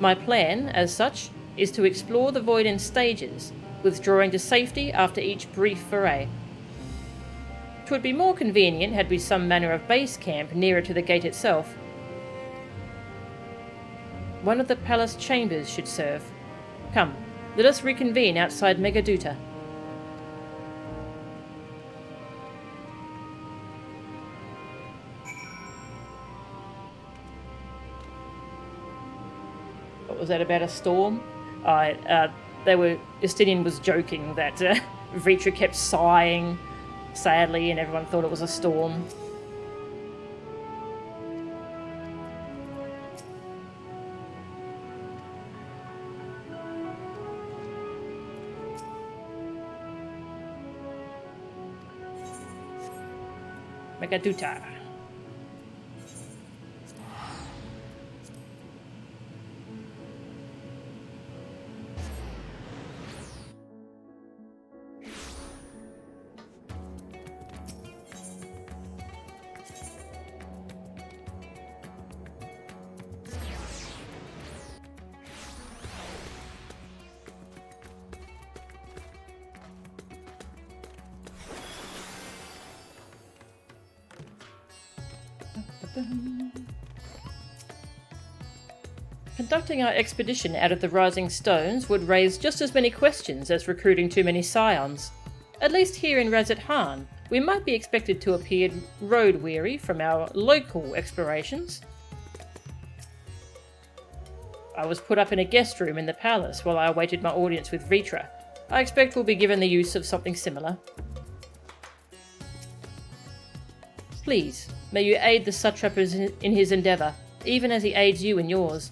My plan, as such, is to explore the void in stages, withdrawing to safety after each brief foray. 'Twould be more convenient had we some manner of base camp nearer to the gate itself. One of the palace chambers should serve. Come, let us reconvene outside Megaduta. What was that about a storm? Justinian was joking that Vreetra kept sighing sadly and everyone thought it was a storm. Megaduta. Conducting our expedition out of the Rising Stones would raise just as many questions as recruiting too many scions. At least here in Razat Han, we might be expected to appear road-weary from our local explorations. I was put up in a guest room in the palace while I awaited my audience with Vreetra. I expect we'll be given the use of something similar. Please, may you aid the satrap in his endeavour, even as he aids you in yours.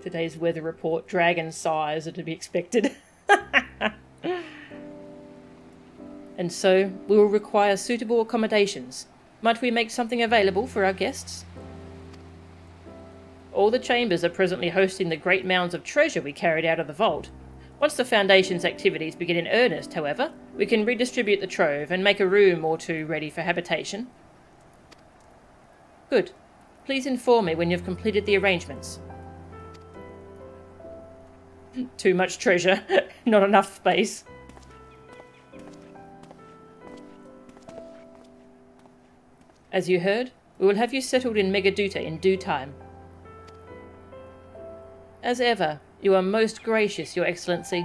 Today's weather report, dragon sighs are to be expected. and so we will require suitable accommodations. Might we make something available for our guests? All the chambers are presently hosting the great mounds of treasure we carried out of the vault. Once the Foundation's activities begin in earnest, however, we can redistribute the trove and make a room or two ready for habitation. Good. Please inform me when you've completed the arrangements. Too much treasure, not enough space. As you heard, we will have you settled in Megaduta in due time. As ever, you are most gracious, Your Excellency.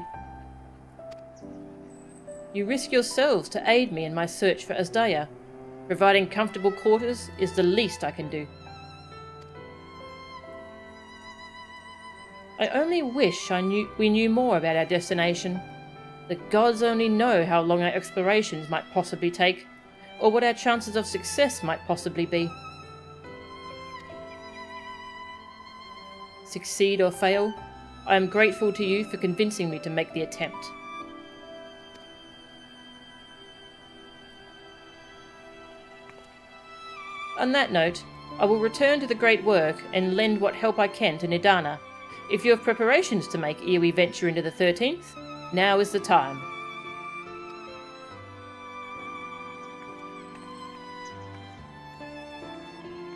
You risk yourselves to aid me in my search for Asdaya. Providing comfortable quarters is the least I can do. I only wish we knew more about our destination. The gods only know how long our explorations might possibly take, or what our chances of success might possibly be. Succeed or fail, I am grateful to you for convincing me to make the attempt. On that note, I will return to the great work and lend what help I can to Nidana. If you have preparations to make ere we venture into the 13th, now is the time.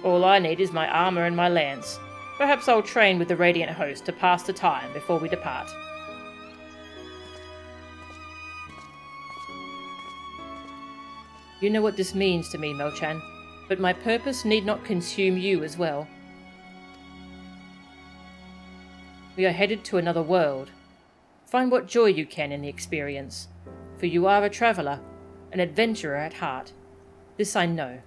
All I need is my armour and my lance. Perhaps I'll train with the Radiant Host to pass the time before we depart. You know what this means to me, Melchan, but my purpose need not consume you as well. We are headed to another world. Find what joy you can in the experience, for you are a traveller, an adventurer at heart. This I know.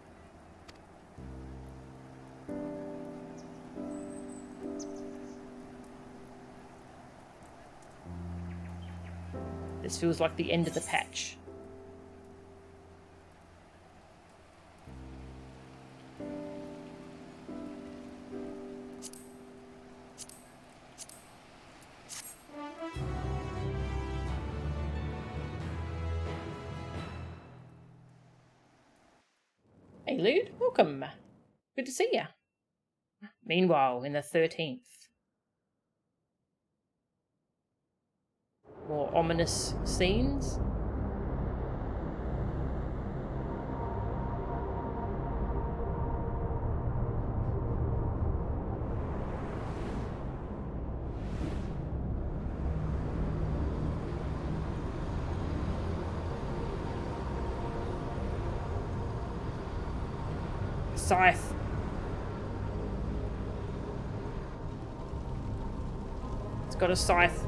This feels like the end of the patch. Hey Lude, welcome. Good to see ya. Meanwhile, in the 13th. More ominous scenes. Scythe. It's got a scythe.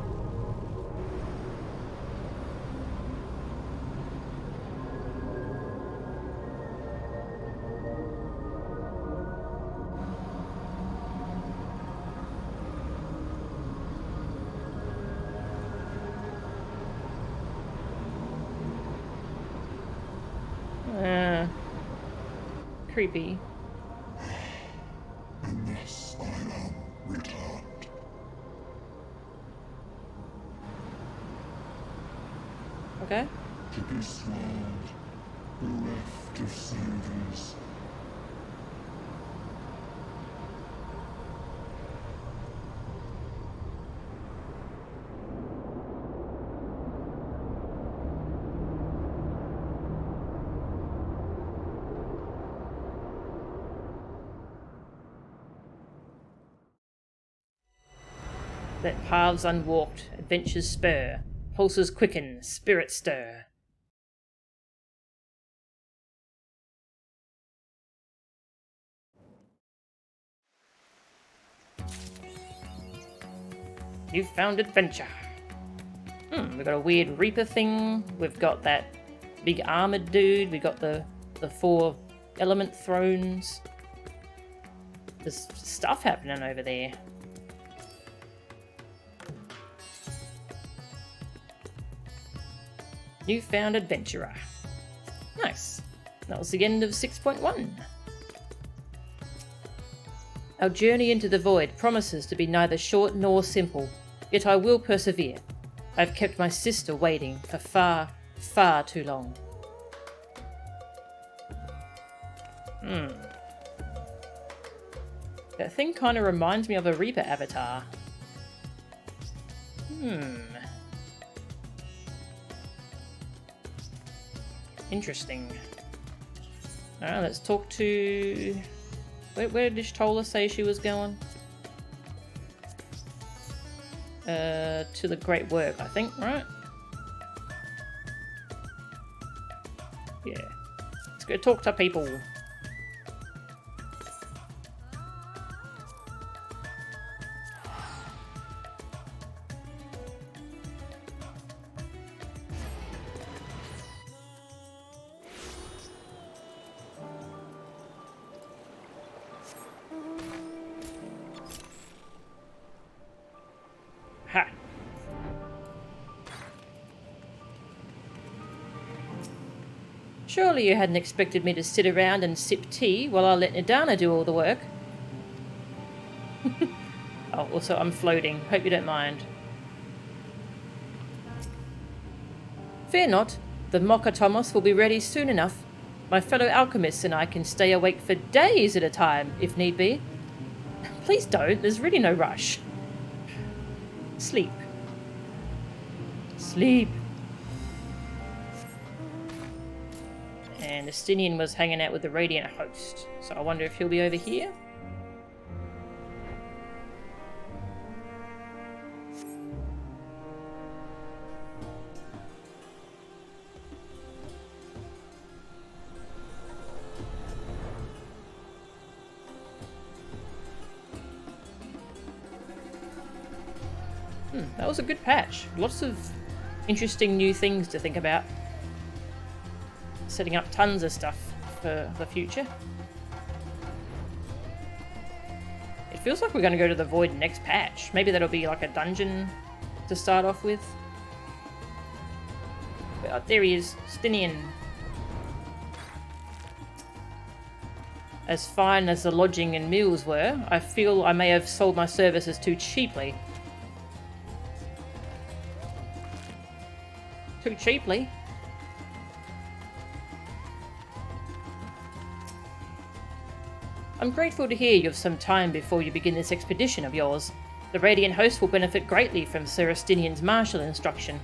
Creepy. In this I am returned. Okay. To be swallowed, bereft of savours. Let paths unwalked, adventures spur, pulses quicken, spirits stir. You've found adventure. We've got a weird Reaper thing. We've got that big armoured dude. We've got the 4 element thrones. There's stuff happening over there. Newfound adventurer. Nice. That was the end of 6.1. Our journey into the void promises to be neither short nor simple, yet I will persevere. I've kept my sister waiting for far, far too long. That thing kind of reminds me of a Reaper avatar. Interesting. Alright, let's talk to... Where did Tola say she was going? To the Great Work, I think, right? Yeah. Let's go talk to people. Ha! Surely you hadn't expected me to sit around and sip tea while I let Nadana do all the work. Oh, also I'm floating. Hope you don't mind. Fear not. The Mocha Tomos will be ready soon enough. My fellow alchemists and I can stay awake for days at a time, if need be. Please don't. There's really no rush. Sleep. Sleep. And Estinian was hanging out with the Radiant Host, so I wonder if he'll be over here? That was a good patch. Lots of interesting new things to think about. Setting up tons of stuff for the future. It feels like we're going to go to the Void next patch. Maybe that'll be like a dungeon to start off with. But, there he is, Stinian. As fine as the lodging and meals were, I feel I may have sold my services too cheaply. Too cheaply? I'm grateful to hear you have some time before you begin this expedition of yours. The Radiant Host will benefit greatly from Sir Estinian's martial instruction.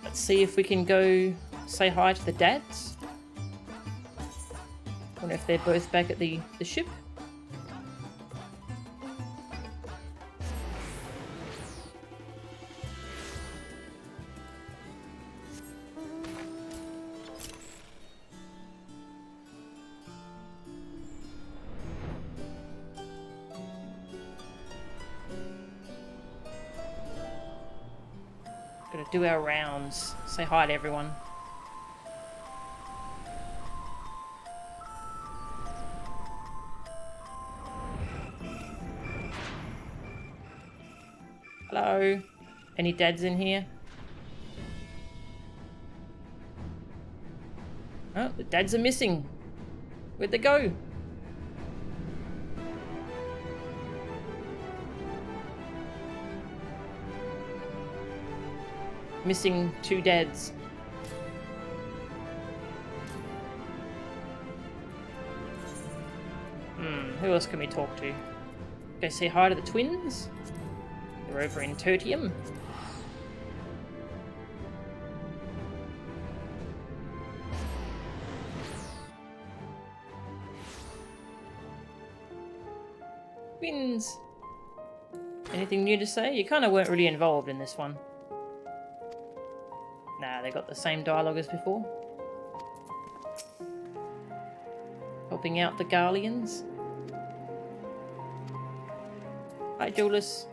Let's see if we can go say hi to the dads. Wonder if they're both back at the ship. Gotta do our rounds. Say hi to everyone. Hello? Any dads in here? Oh, the dads are missing. Where'd they go? Missing 2 dads. Who else can we talk to? Go say hi to the twins? They're over in Tertium. Twins! Anything new to say? You kind of weren't really involved in this one. Nah, they got the same dialogue as before. Helping out the Garleans. Hi, Julius.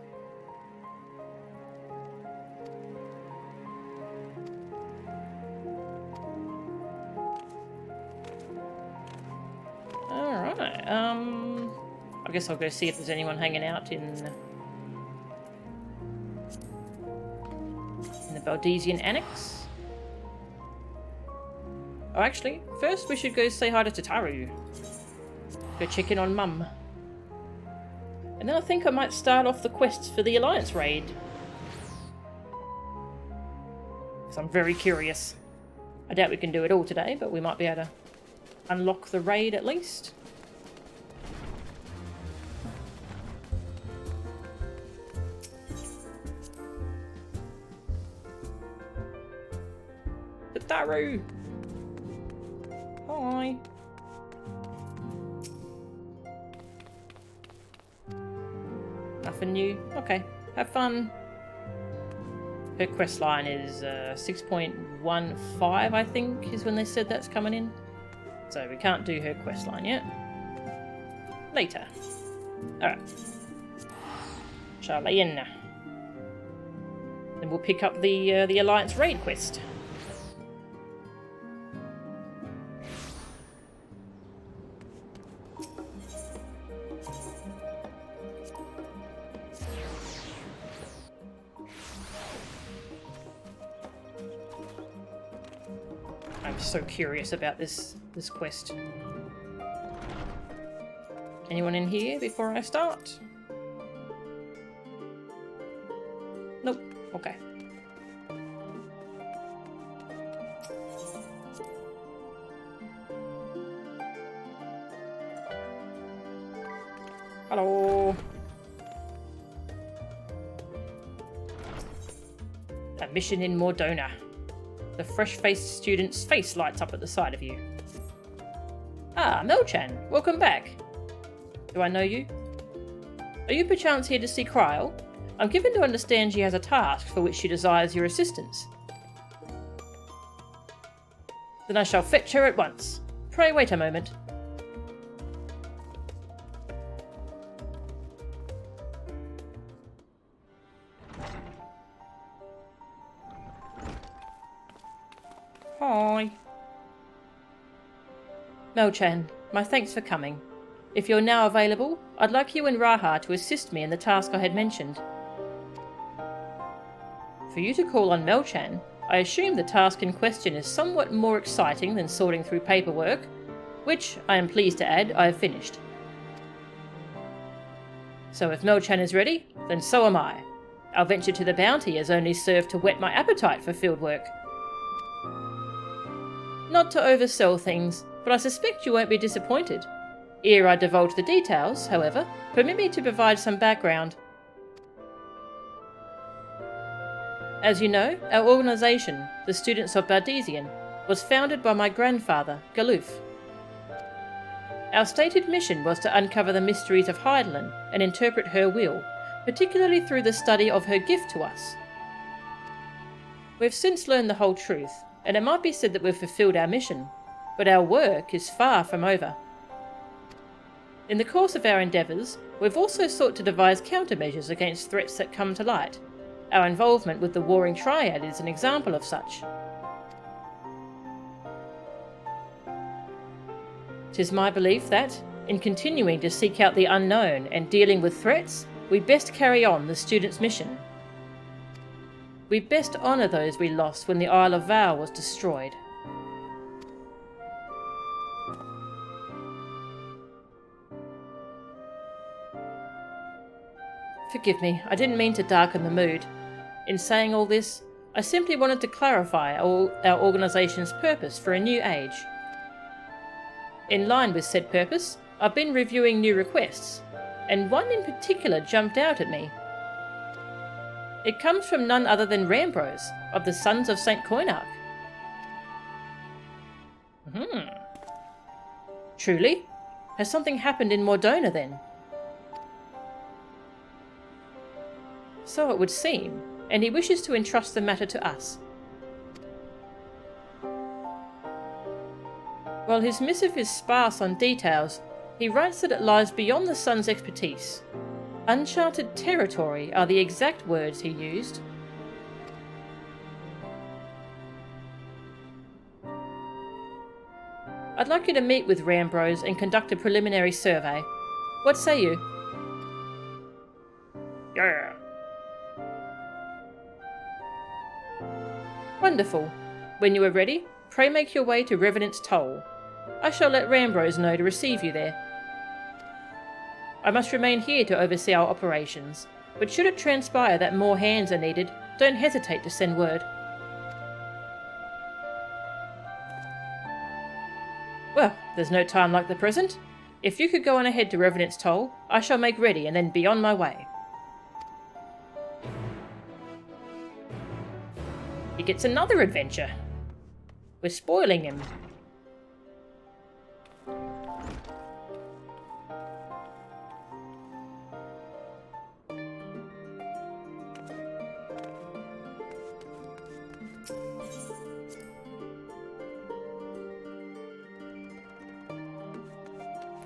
Alright, I guess I'll go see if there's anyone hanging out in the Valdesian Annex. Oh, actually, first we should go say hi to Tataru. Go check in on Mum. And then I think I might start off the quests for the Alliance raid. Because I'm very curious. I doubt we can do it all today, but we might be able to unlock the raid at least. Tataru! Hi! Nothing new? Okay, have fun. Her quest line is 6.15, I think, is when they said that's coming in. So we can't do her quest line yet. Later. Alright. Charlene. Then we'll pick up the Alliance raid quest. I'm so curious about this quest. Anyone in here before I start? Nope. Okay. Hello. A mission in Mordona. The fresh-faced student's face lights up at the sight of you. Ah, Melchan, welcome back. Do I know you? Are you perchance here to see Kryl? I'm given to understand she has a task for which she desires your assistance. Then I shall fetch her at once. Pray wait a moment. Hi. Melchan, my thanks for coming. If you're now available, I'd like you and Raha to assist me in the task I had mentioned. For you to call on Melchan, I assume the task in question is somewhat more exciting than sorting through paperwork, which, I am pleased to add, I have finished. So if Melchan is ready, then so am I. Our venture to the bounty has only served to whet my appetite for field work. Not to oversell things, but I suspect you won't be disappointed. Ere I divulge the details, however, permit me to provide some background. As you know, our organisation, the Students of Bardesian, was founded by my grandfather, Galuf. Our stated mission was to uncover the mysteries of Heidelin and interpret her will, particularly through the study of her gift to us. We've since learned the whole truth, and it might be said that we've fulfilled our mission, but our work is far from over. In the course of our endeavours, we've also sought to devise countermeasures against threats that come to light. Our involvement with the Warring Triad is an example of such. 'Tis my belief that, in continuing to seek out the unknown and dealing with threats, we best carry on the student's mission. We best honour those we lost when the Isle of Vow was destroyed. Forgive me, I didn't mean to darken the mood. In saying all this, I simply wanted to clarify our organisation's purpose for a new age. In line with said purpose, I've been reviewing new requests, and one in particular jumped out at me. It comes from none other than Rambros, of the Sons of St. Koinarch. Truly? Has something happened in Mordona then? So it would seem, and he wishes to entrust the matter to us. While his missive is sparse on details, he writes that it lies beyond the Sun's expertise. Uncharted territory are the exact words he used. I'd like you to meet with Rambros and conduct a preliminary survey. What say you? Yeah. Wonderful. When you are ready, pray make your way to Revenant's Toll. I shall let Rambrose know to receive you there. I must remain here to oversee our operations, but should it transpire that more hands are needed, don't hesitate to send word. Well, there's no time like the present. If you could go on ahead to Revenant's Toll, I shall make ready and then be on my way. He gets another adventure. We're spoiling him.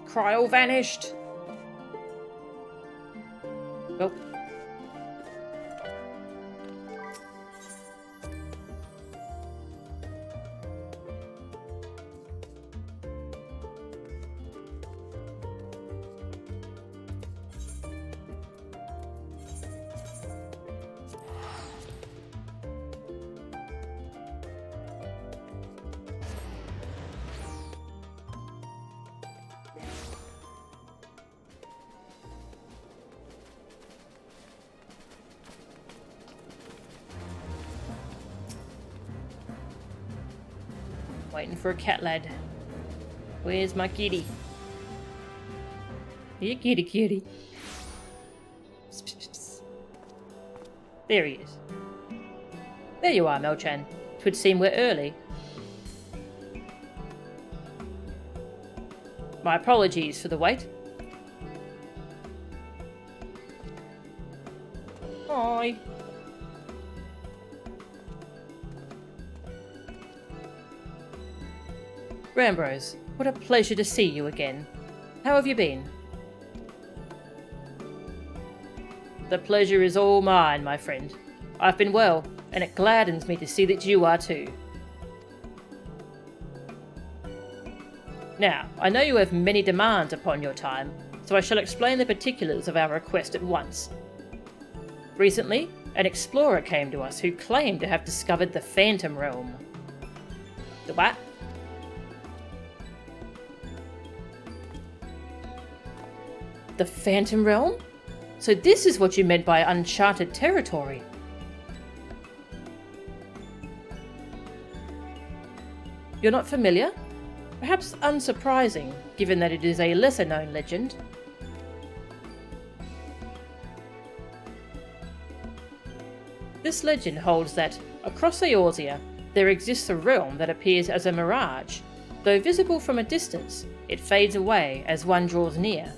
Cryo vanished. Well. Waiting for a cat lad. Where's my kitty? Here, kitty, kitty. There he is. There you are, Melchan. 'Twould seem we're early. My apologies for the wait. Hi. Rambrose, what a pleasure to see you again. How have you been? The pleasure is all mine, my friend. I've been well, and it gladdens me to see that you are too. Now, I know you have many demands upon your time, so I shall explain the particulars of our request at once. Recently, an explorer came to us who claimed to have discovered the Phantom Realm. The what? The Phantom Realm? So this is what you meant by uncharted territory. You're not familiar? Perhaps unsurprising, given that it is a lesser-known legend. This legend holds that, across Eorzea, there exists a realm that appears as a mirage. Though visible from a distance, it fades away as one draws near.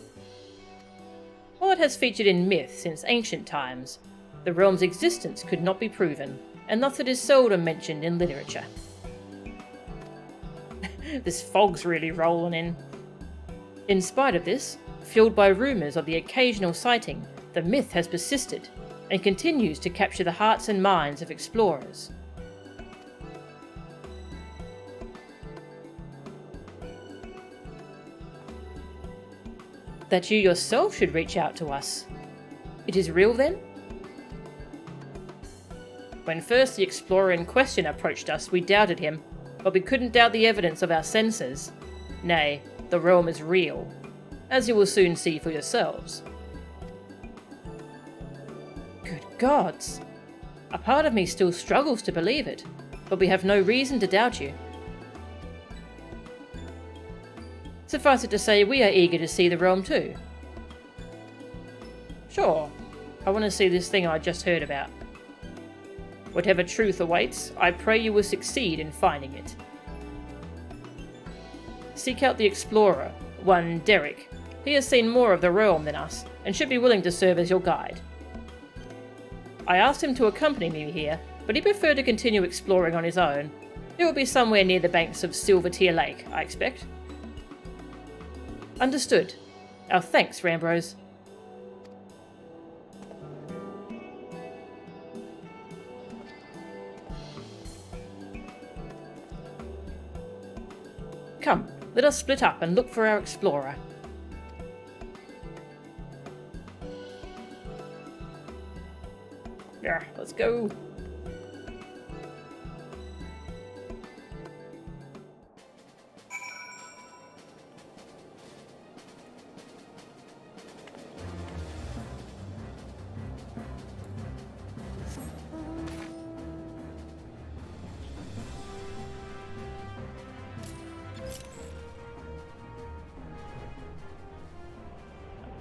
While it has featured in myth since ancient times, the realm's existence could not be proven, and thus it is seldom mentioned in literature. This fog's really rolling in. In spite of this, fueled by rumours of the occasional sighting, the myth has persisted, and continues to capture the hearts and minds of explorers. That you yourself should reach out to us. It is real then? When first the explorer in question approached us, we doubted him, but we couldn't doubt the evidence of our senses. Nay, the realm is real, as you will soon see for yourselves. Good gods! A part of me still struggles to believe it, but we have no reason to doubt you. Suffice it to say, we are eager to see the realm too. Sure, I want to see this thing I just heard about. Whatever truth awaits, I pray you will succeed in finding it. Seek out the explorer, one Derek. He has seen more of the realm than us, and should be willing to serve as your guide. I asked him to accompany me here, but he preferred to continue exploring on his own. It will be somewhere near the banks of Silvertear Lake, I expect. Understood. Our thanks, Rambrose. Come, let us split up and look for our explorer. Yeah, let's go.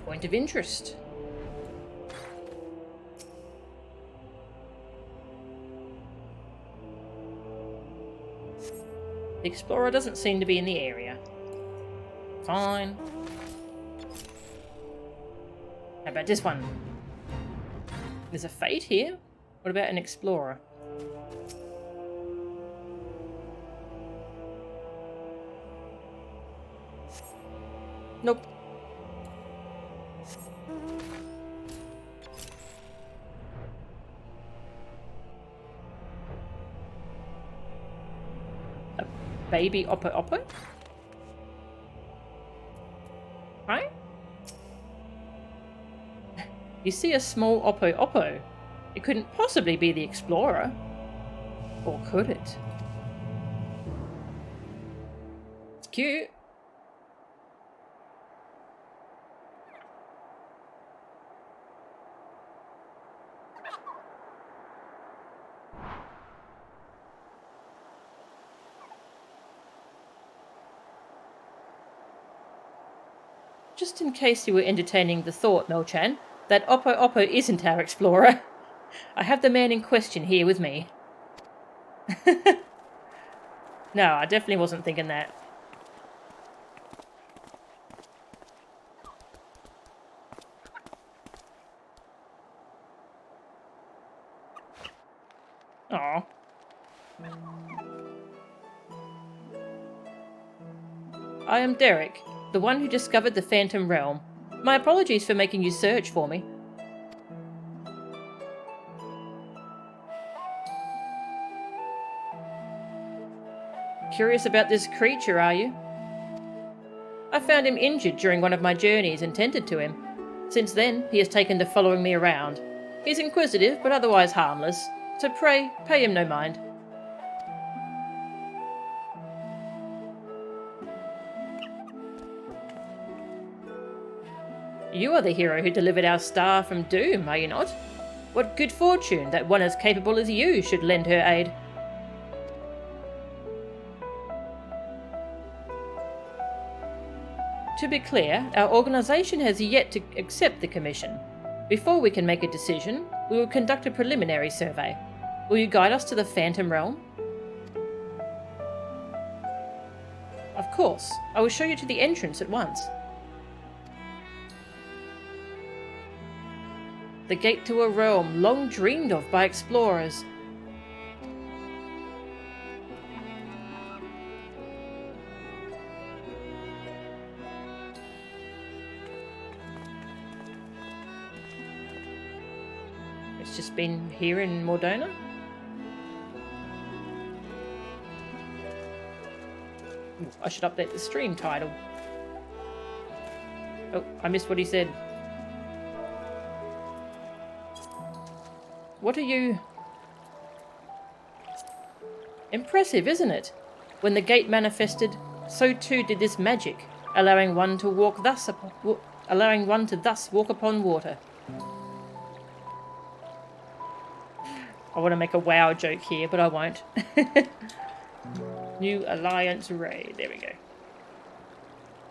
Point of interest. The explorer doesn't seem to be in the area. Fine. How about this one? There's a fate here? What about an explorer? Nope. A baby Oppo Oppo? Right? You see a small Oppo Oppo. It couldn't possibly be the explorer. Or could it? It's cute. Just in case you were entertaining the thought, Mel-chan, that Oppo Oppo isn't our explorer. I have the man in question here with me. No, I definitely wasn't thinking that. Aw. I am Derek, the one who discovered the Phantom Realm. My apologies for making you search for me. Curious about this creature, are you? I found him injured during one of my journeys and tended to him. Since then, he has taken to following me around. He's inquisitive, but otherwise harmless, so pray, pay him no mind. You are the hero who delivered our star from doom, are you not? What good fortune that one as capable as you should lend her aid. To be clear, our organisation has yet to accept the commission. Before we can make a decision, we will conduct a preliminary survey. Will you guide us to the Phantom Realm? Of course, I will show you to the entrance at once. The gate to a realm long dreamed of by explorers. It's just been here in Mordona. Ooh, I should update the stream title. Oh, I missed what he said. What are you... Impressive, isn't it? When the gate manifested, so too did this magic, allowing one to walk thus walk upon water. I want to make a WoW joke here, but I won't. New Alliance Raid. There we go.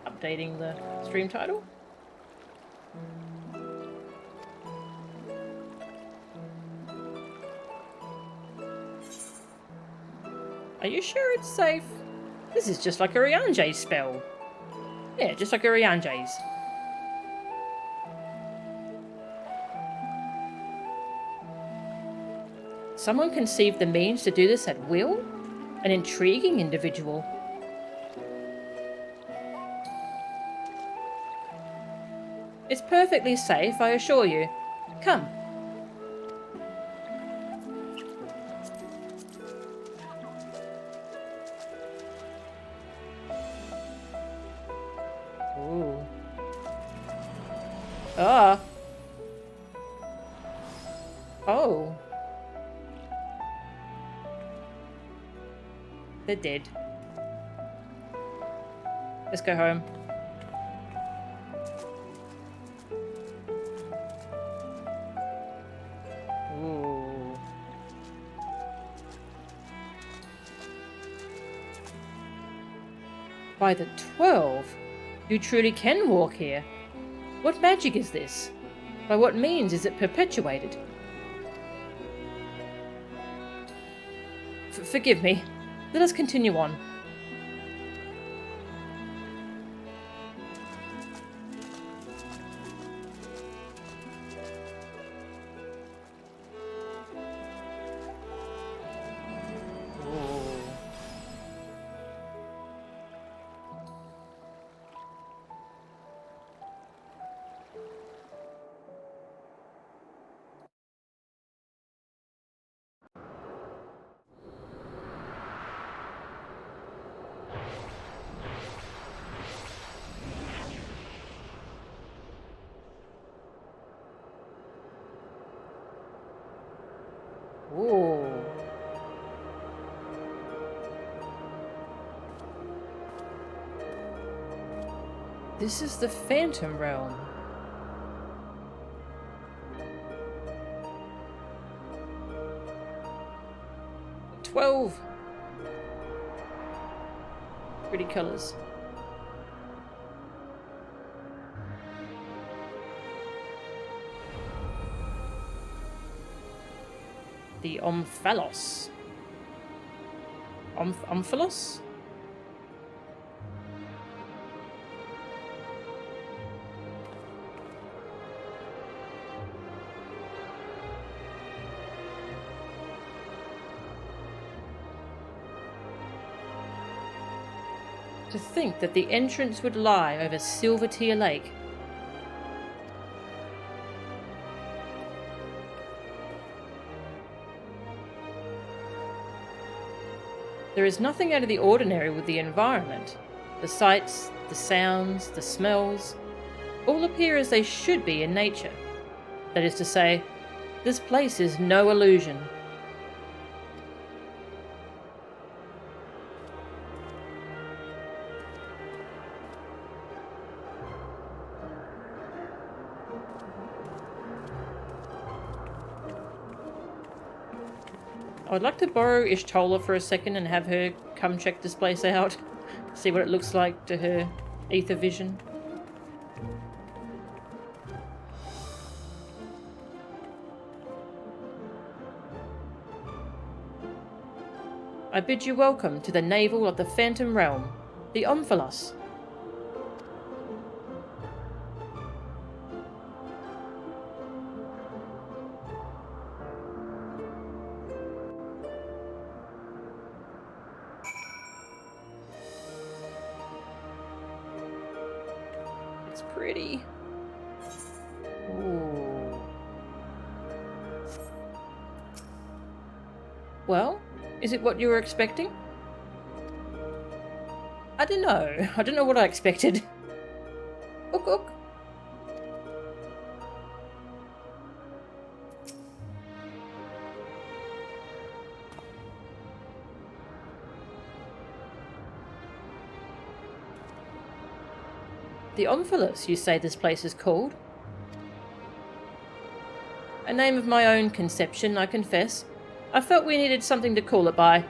Updating the stream title. Are you sure it's safe? This is just like a Riange's spell. Yeah, just like a Riange's. Someone conceived the means to do this at will? An intriguing individual. It's perfectly safe, I assure you. Come. Ooh. Ah. Oh. They're dead. Let's go home. Ooh. By the 12, you truly can walk here. What magic is this? By what means is it perpetuated? Forgive me. Let us continue on. Ooh. This is the Phantom Realm. The 12. Pretty colors. The Omphalos. Omphalos? To think that the entrance would lie over Silvertear Lake. There is nothing out of the ordinary with the environment. The sights, the sounds, the smells, all appear as they should be in nature. That is to say, this place is no illusion. I'd like to borrow Ishtola for a second and have her come check this place out. See what it looks like to her ether vision. I bid you welcome to the navel of the Phantom Realm, the Omphalos. It's pretty. Ooh. Well, is it what you were expecting? I don't know. I don't know what I expected. Ook ook. The Omphalos, you say this place is called? A name of my own conception, I confess. I felt we needed something to call it by.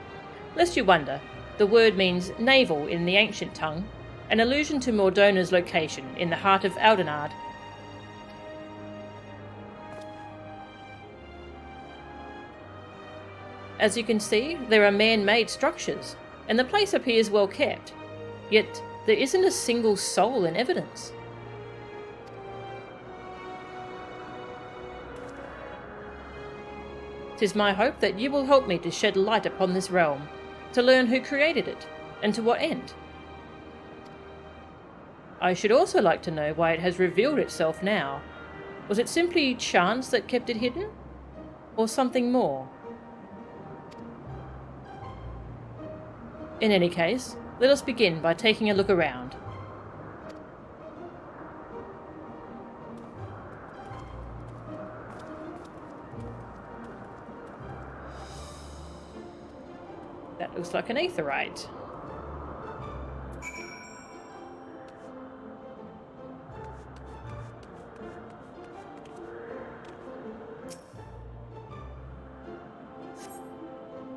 Lest you wonder, the word means navel in the ancient tongue, an allusion to Mordona's location in the heart of Aldenard. As you can see, there are man-made structures, and the place appears well kept. Yet, there isn't a single soul in evidence. "'Tis my hope that you will help me to shed light upon this realm, to learn who created it, and to what end. I should also like to know why it has revealed itself now. Was it simply chance that kept it hidden? Or something more? In any case, let us begin by taking a look around. That Looks like an aetherite.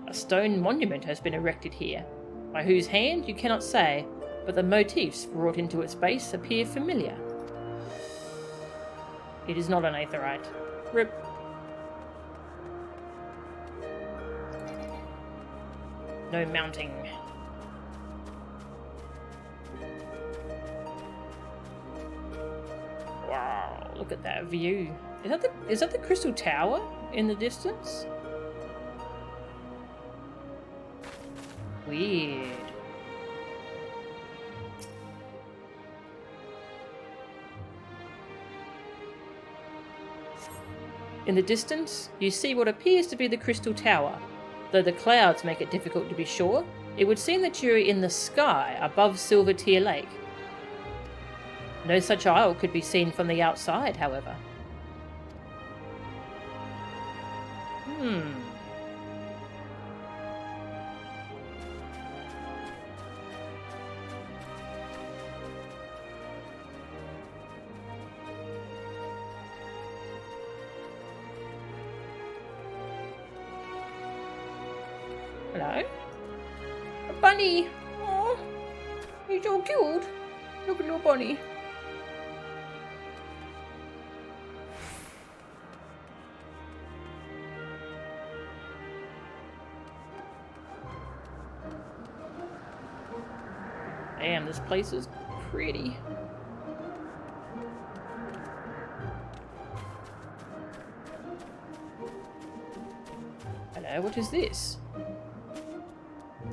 A stone monument has been erected here. By whose hand, you cannot say, but the motifs brought into its base appear familiar. It is not an aetherite. Rip. No mounting. Wow, look at that view. Is that the Crystal Tower in the distance? Weird. In the distance, you see what appears to be the Crystal Tower. Though the clouds make it difficult to be sure, it would seem that you're in the sky above Silver Tear Lake. No such isle could be seen from the outside, however. Hello? A bunny! Oh, he's all cute. Look at little bunny. Damn, this place is pretty. Hello, what is this?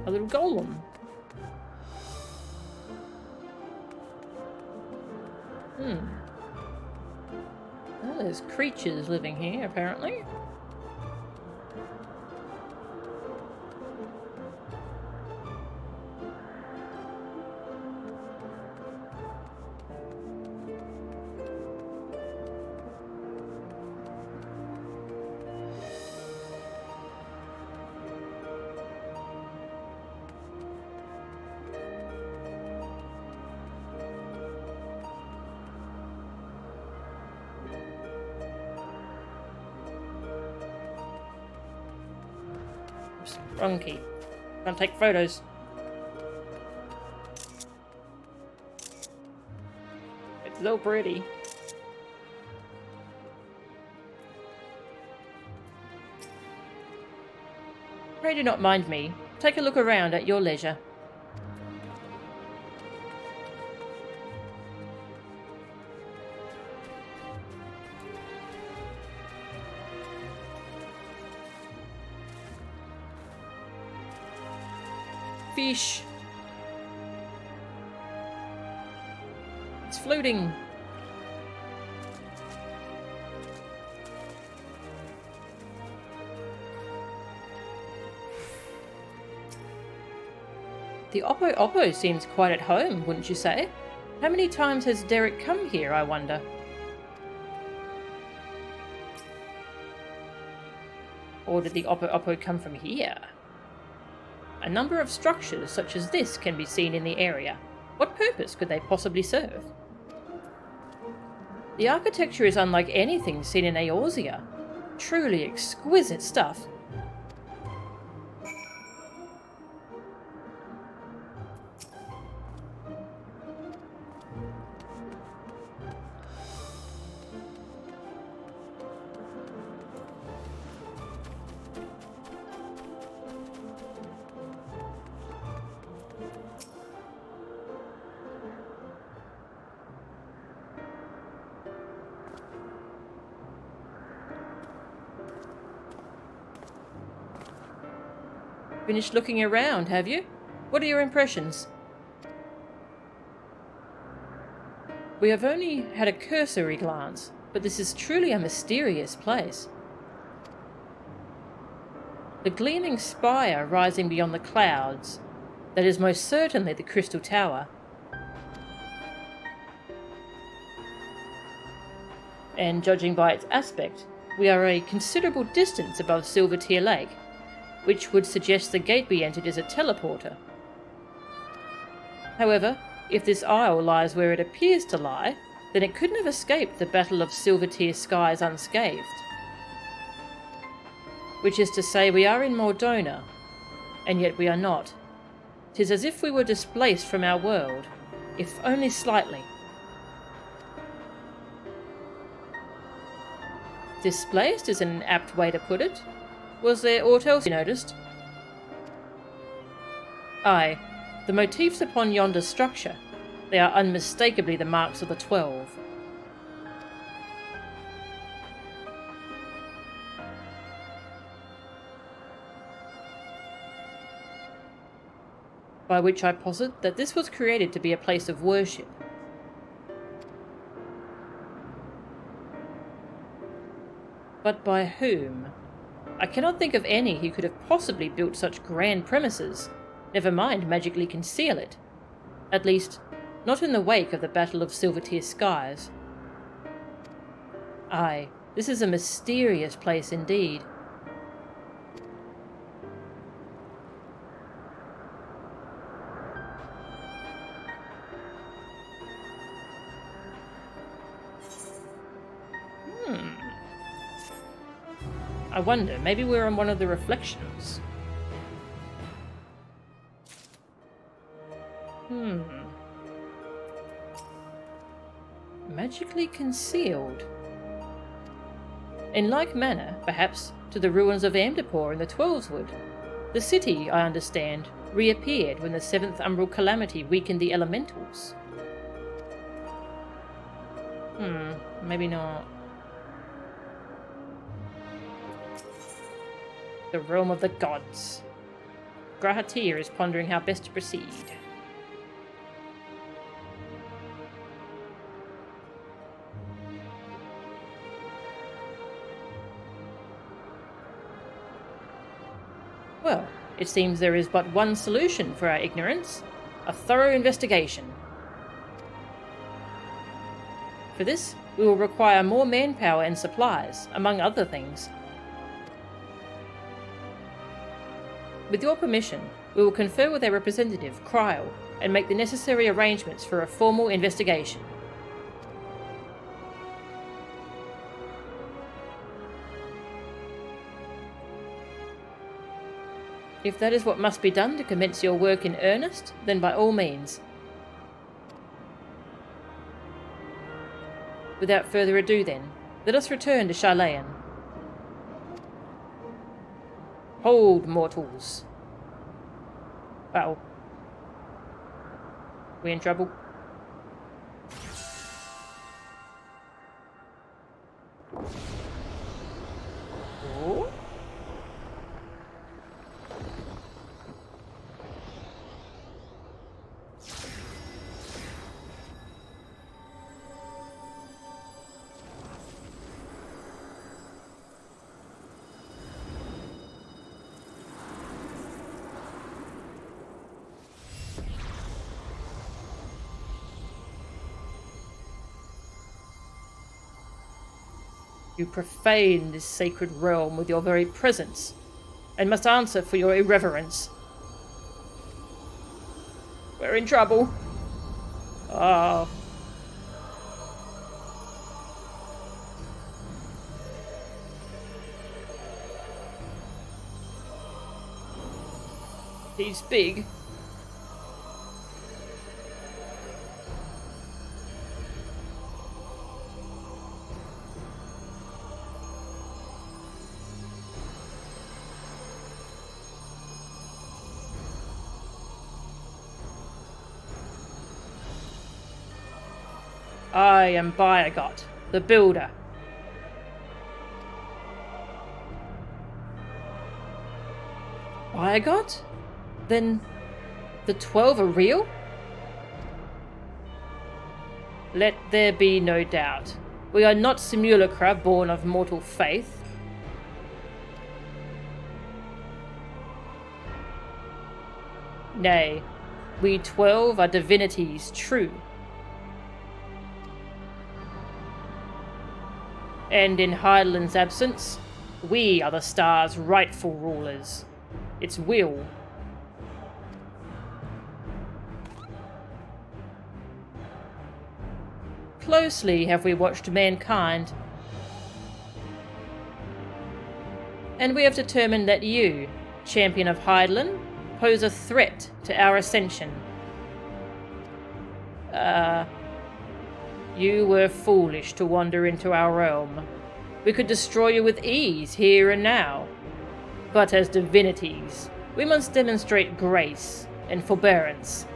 A little golem. Well, there's creatures living here, apparently. Wrong key. Can't take photos. It's so pretty. Pray do not mind me. Take a look around at your leisure. Fish. It's floating. The Oppo seems quite at home, wouldn't you say? How many times has Derek come here, I wonder? Or did the Oppo come from here? A number of structures such as this can be seen in the area. What purpose could they possibly serve? The architecture is unlike anything seen in Eorzea. Truly exquisite stuff. Finished looking around, have you? What are your impressions? We have only had a cursory glance, but this is truly a mysterious place. The gleaming spire rising beyond the clouds, that is most certainly the Crystal Tower. And judging by its aspect, we are a considerable distance above Silver Tear Lake. which would suggest the gate we entered is a teleporter. However, if this isle lies where it appears to lie, then it couldn't have escaped the Battle of Silvertear Skies unscathed. Which is to say, we are in Mordona, and yet we are not. 'Tis as if we were displaced from our world, if only slightly. Displaced is an apt way to put it. Was there aught else you noticed? Aye, the motifs upon yonder structure. They are unmistakably the marks of the 12. By which I posit that this was created to be a place of worship. But by whom? I cannot think of any who could have possibly built such grand premises, never mind magically conceal it. At least, not in the wake of the Battle of Silvertear Skies. Aye, this is a mysterious place indeed. I wonder, maybe we're on one of the reflections. Magically concealed. In like manner, perhaps, to the ruins of Amdapor in the Twelveswood. The city, I understand, reappeared when the 7th Umbral Calamity weakened the elementals. Maybe not. The realm of the gods. Grahatir is pondering how best to proceed. Well, it seems there is but one solution for our ignorance: a thorough investigation. For this, we will require more manpower and supplies, among other things. With your permission, we will confer with our representative, Kryl, and make the necessary arrangements for a formal investigation. If that is what must be done to commence your work in earnest, then by all means. Without further ado then, let us return to Sharlayan. Hold, mortals. Uh-oh. We in trouble? Oh? You profane this sacred realm with your very presence, and must answer for your irreverence. We're in trouble. Oh. He's big. I am Byagot, the Builder. Byagot? Then the 12 are real? Let there be no doubt. We are not simulacra born of mortal faith. Nay, we 12 are divinities true. And in Hydaelyn's absence, we are the star's rightful rulers. its will. Closely have we watched mankind, and we have determined that you, champion of Hydaelyn, pose a threat to our ascension. You were foolish to wander into our realm. We could destroy you with ease here and now. But as divinities, we must demonstrate grace and forbearance.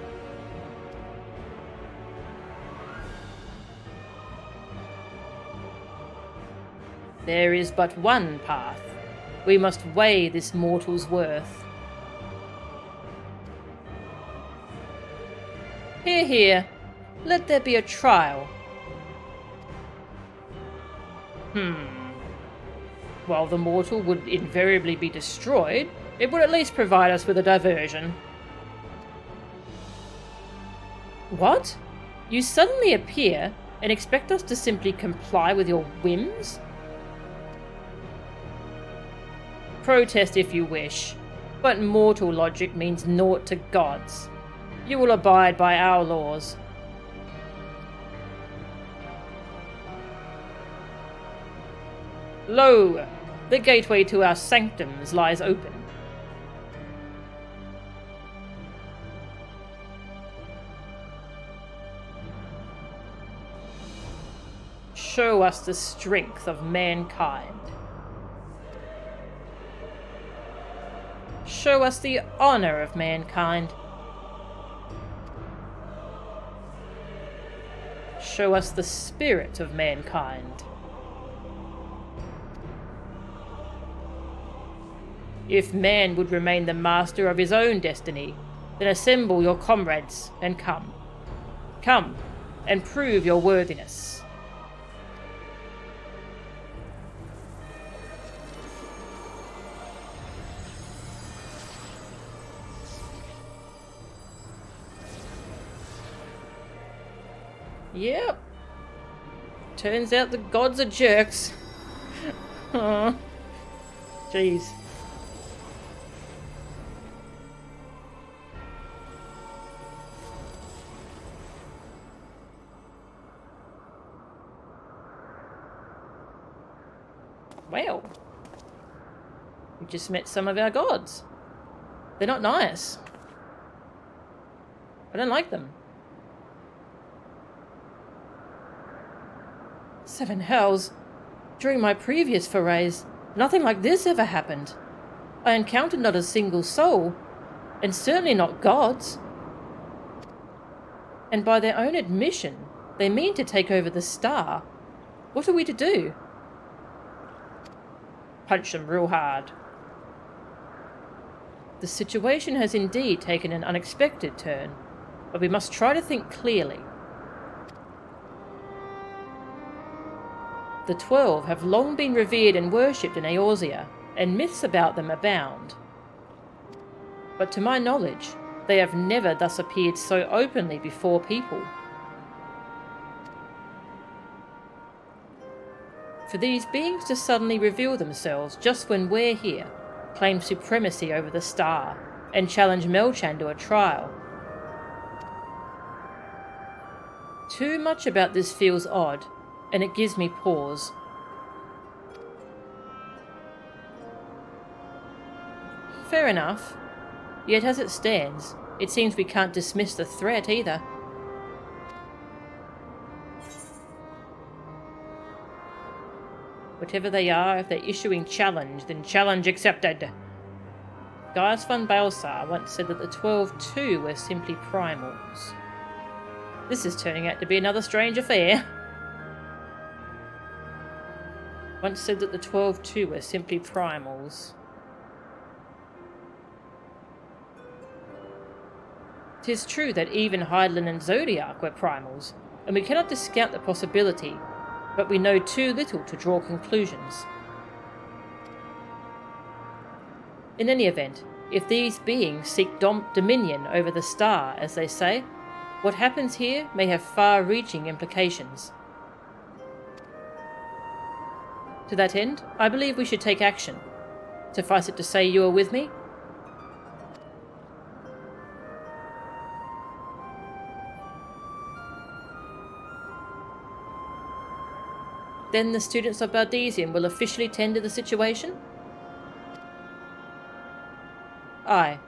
There is but one path. We must weigh this mortal's worth. Hear, hear. Let there be a trial. While the mortal would invariably be destroyed, it would at least provide us with a diversion. What? You suddenly appear and expect us to simply comply with your whims? Protest if you wish, but mortal logic means naught to gods. You will abide by our laws. Lo! The gateway to our sanctums lies open. Show us the strength of mankind. Show us the honor of mankind. Show us the spirit of mankind. If man would remain the master of his own destiny, then assemble your comrades and come. Come, and prove your worthiness. Yep. Turns out the gods are jerks. Aw. Jeez. Well, we just met some of our gods. They're not nice. I don't like them. 7 hells. During my previous forays, nothing like this ever happened. I encountered not a single soul, and certainly not gods. And by their own admission, they mean to take over the star. What are we to do? Punch them real hard. The situation has indeed taken an unexpected turn, but we must try to think clearly. The 12 have long been revered and worshipped in Eorzea, and myths about them abound. But to my knowledge, they have never thus appeared so openly before people. For these beings to suddenly reveal themselves just when we're here, claim supremacy over the star, and challenge Melchan to a trial. Too much about this feels odd, and it gives me pause. Fair enough. Yet as it stands, it seems we can't dismiss the threat either. Whatever they are, if they're issuing challenge, then challenge accepted. Gaius von Balsar once said that the 12 too were simply primals. This is turning out to be another strange affair. Once said that the 12 too were simply primals. 'Tis true that even Hydaelyn and Zodiac were primals, and we cannot discount the possibility, but we know too little to draw conclusions. In any event, if these beings seek dominion over the star, as they say, what happens here may have far-reaching implications. To that end, I believe we should take action. Suffice it to say you are with me? Then the students of Bardesian will officially tend to the situation? Aye.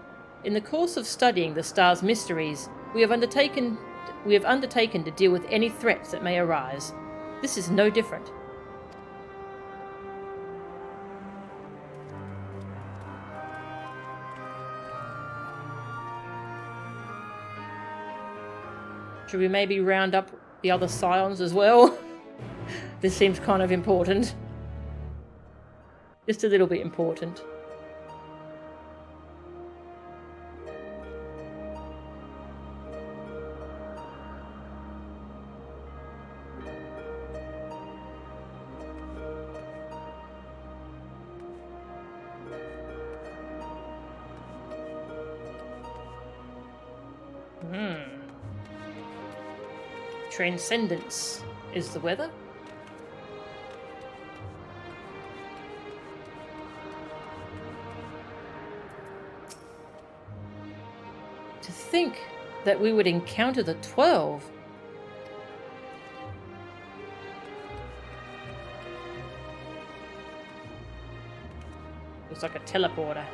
In the course of studying the star's mysteries, we have undertaken to deal with any threats that may arise. This is no different. Should we maybe round up the other scions as well? This seems kind of important. Just a little bit important. Transcendence is the weather. To think that we would encounter the 12. Looks like a teleporter.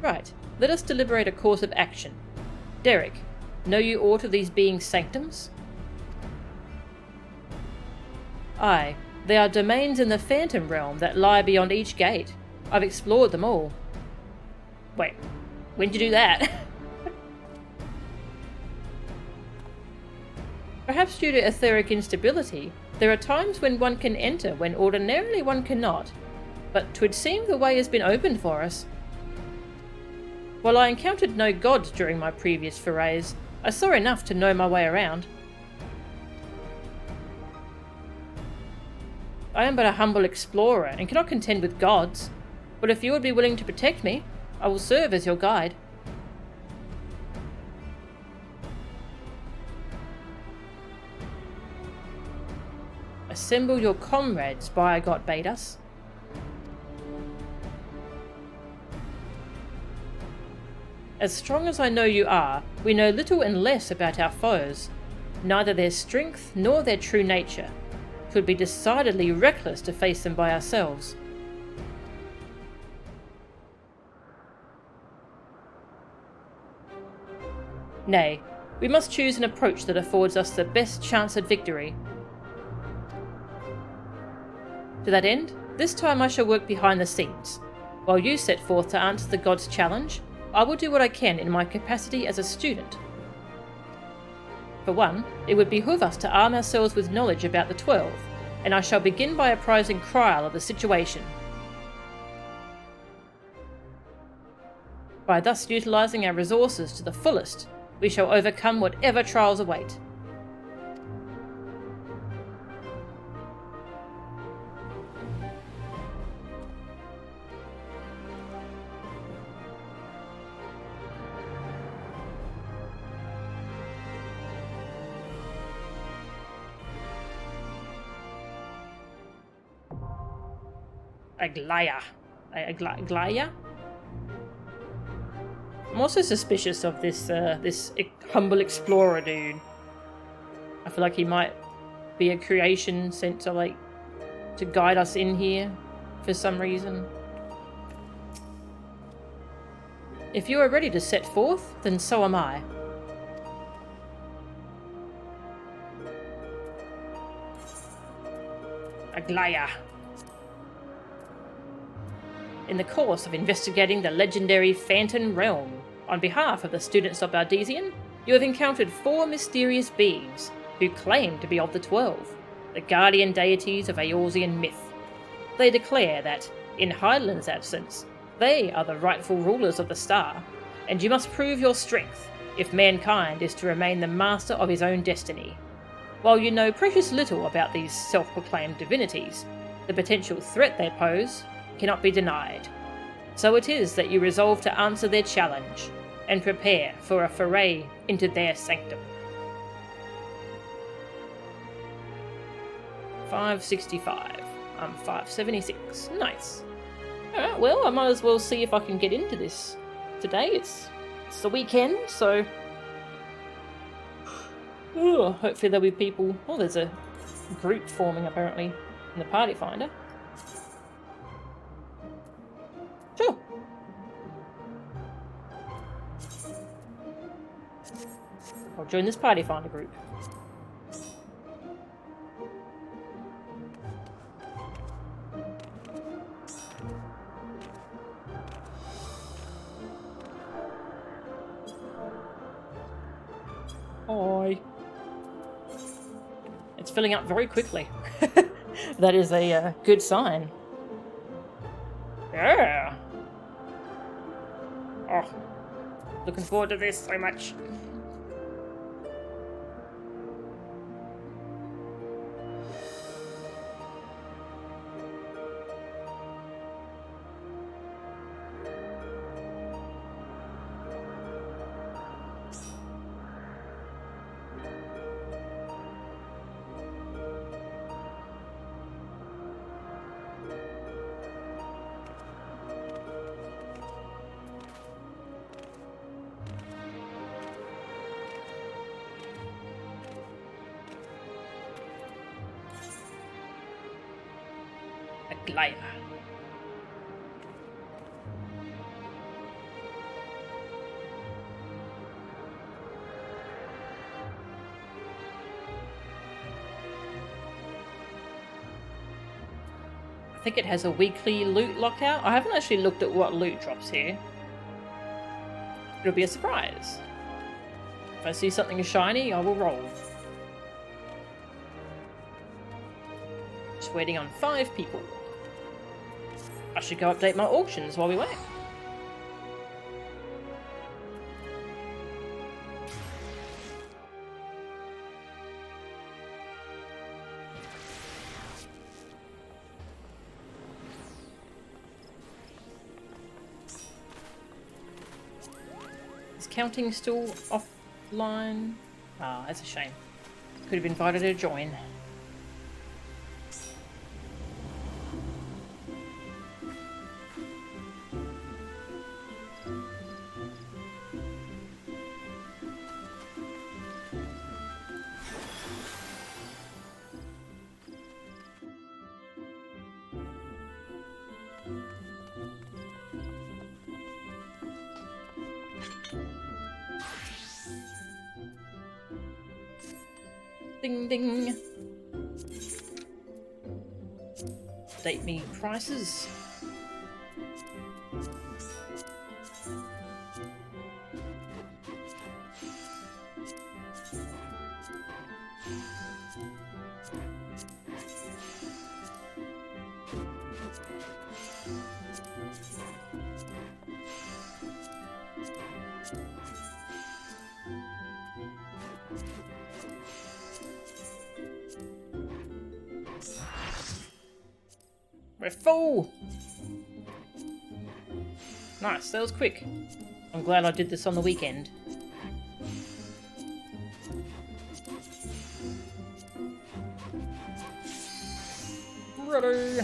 Right, let us deliberate a course of action. Derek, know you aught of these beings' sanctums? Aye, they are domains in the Phantom Realm that lie beyond each gate. I've explored them all. Wait, when'd you do that? Perhaps due to etheric instability, there are times when one can enter when ordinarily one cannot. But 'twould seem the way has been opened for us. While I encountered no gods during my previous forays, I saw enough to know my way around. I am but a humble explorer and cannot contend with gods, but if you would be willing to protect me, I will serve as your guide. Assemble your comrades, Biogot bade us. As strong as I know you are, we know little and less about our foes, neither their strength nor their true nature. 'Twould be decidedly reckless to face them by ourselves. Nay, we must choose an approach that affords us the best chance at victory. To that end, this time I shall work behind the scenes. While you set forth to answer the gods' challenge, I will do what I can in my capacity as a student. For one, it would behoove us to arm ourselves with knowledge about the 12, and I shall begin by apprising Kryl of the situation. By thus utilising our resources to the fullest, we shall overcome whatever trials await. Aglaya? I'm also suspicious of this humble explorer dude. I feel like he might be a creation sent to to guide us in here for some reason. If you are ready to set forth, then so am I. Aglaya. In the course of investigating the legendary Phantom Realm, on behalf of the students of Bardesian, you have encountered 4 mysterious beings who claim to be of the 12, the guardian deities of Eorzean myth. They declare that, in Hydaelyn's absence, they are the rightful rulers of the star, and you must prove your strength if mankind is to remain the master of his own destiny. While you know precious little about these self-proclaimed divinities, the potential threat they pose cannot be denied. So it is that you resolve to answer their challenge and prepare for a foray into their sanctum. 565. I'm 576. Nice. Alright, well, I might as well see if I can get into this today. It's the weekend, so... Ooh, hopefully there'll be people... Oh, there's a group forming, apparently, in the party finder. Sure. I'll join this party finder group. Hi. It's filling up very quickly. That is a good sign. Yeah. Oh, looking forward to this so much. A glider. I think it has a weekly loot lockout. I haven't actually looked at what loot drops here. It'll be a surprise. If I see something shiny, I will roll. Just waiting on 5 people. I should go update my auctions while we wait. Is counting still offline? Ah, that's a shame. Could have invited her to join. Ding ding. Update me prices. We're full! Nice, that was quick. I'm glad I did this on the weekend. Ready!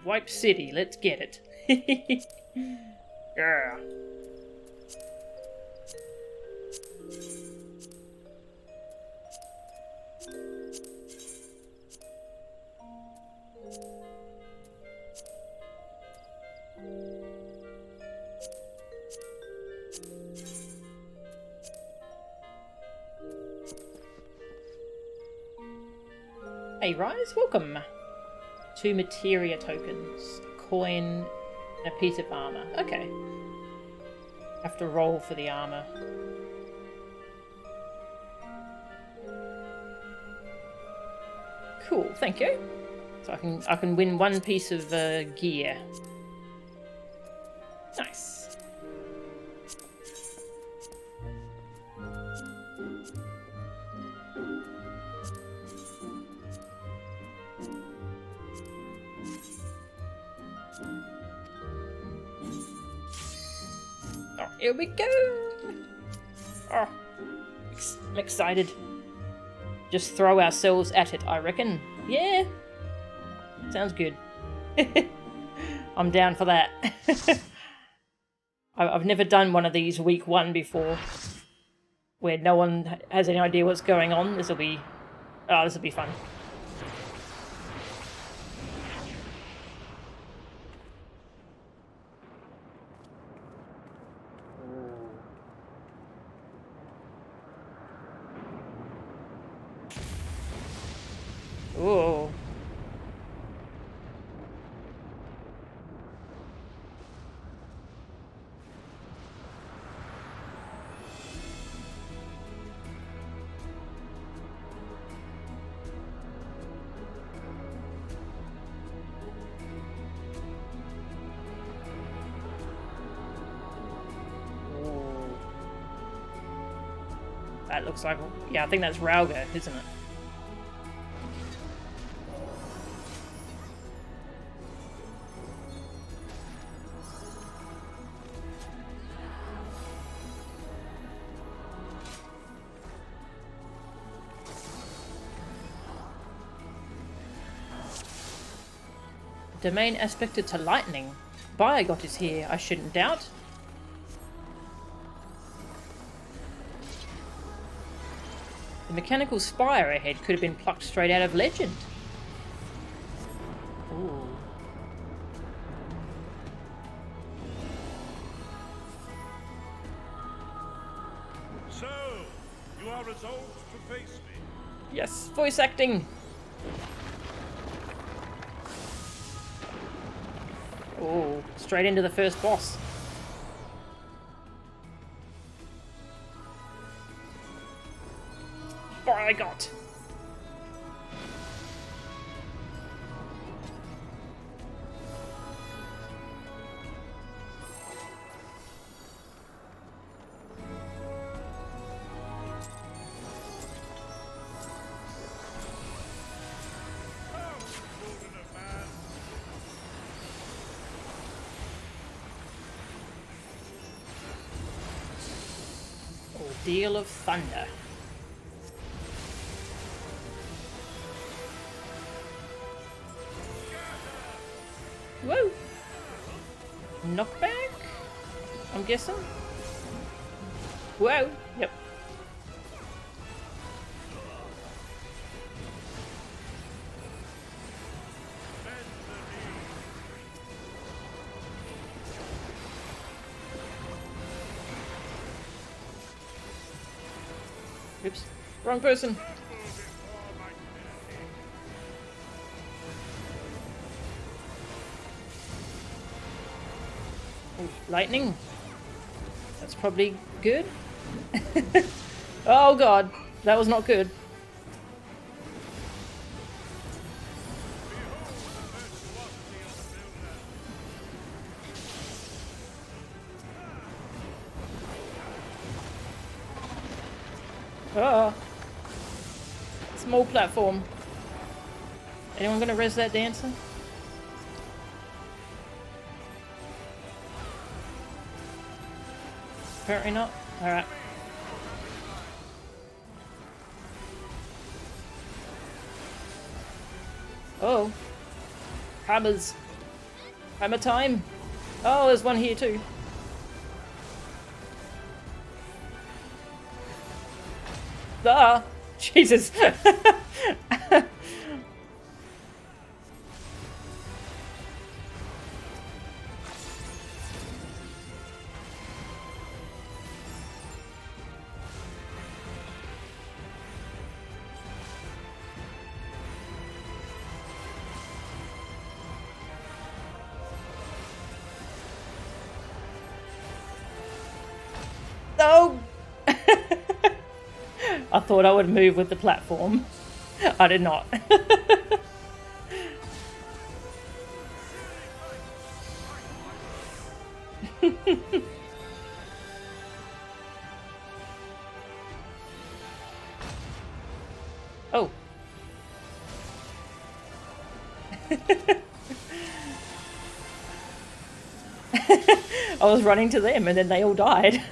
Wipe City, let's get it. Yeah. Hey Rise, welcome. 2 materia tokens, a coin, and a piece of armor. Okay. Have to roll for the armor. Cool, thank you. So I can win 1 piece of gear. Nice. Here we go! Oh, I'm excited. Just throw ourselves at it, I reckon. Yeah. Sounds good. I'm down for that. I've never done one of these week 1 before, where no one has any idea what's going on. This'll be fun. Ooh. That looks like... Yeah, I think that's Rauga, isn't it? Domain aspected to lightning. Biogot is here, I shouldn't doubt. The mechanical spire ahead could have been plucked straight out of Legend. Ooh. So, you are resolved to face me? Yes, voice acting. Oh, straight into the first boss. Biogot. Ordeal of Thunder. Whoa! Knockback? I'm guessing? Whoa! Yep. Oops. Wrong person. Ooh, lightning. That's probably good. Oh god, that was not good. Oh. Small platform. Anyone gonna res that dancer? Apparently not. Alright. Oh. Hammers. Hammer time. Oh, there's one here too. Ah! Jesus! No! I thought I would move with the platform. I did not. Oh. I was running to them and then they all died.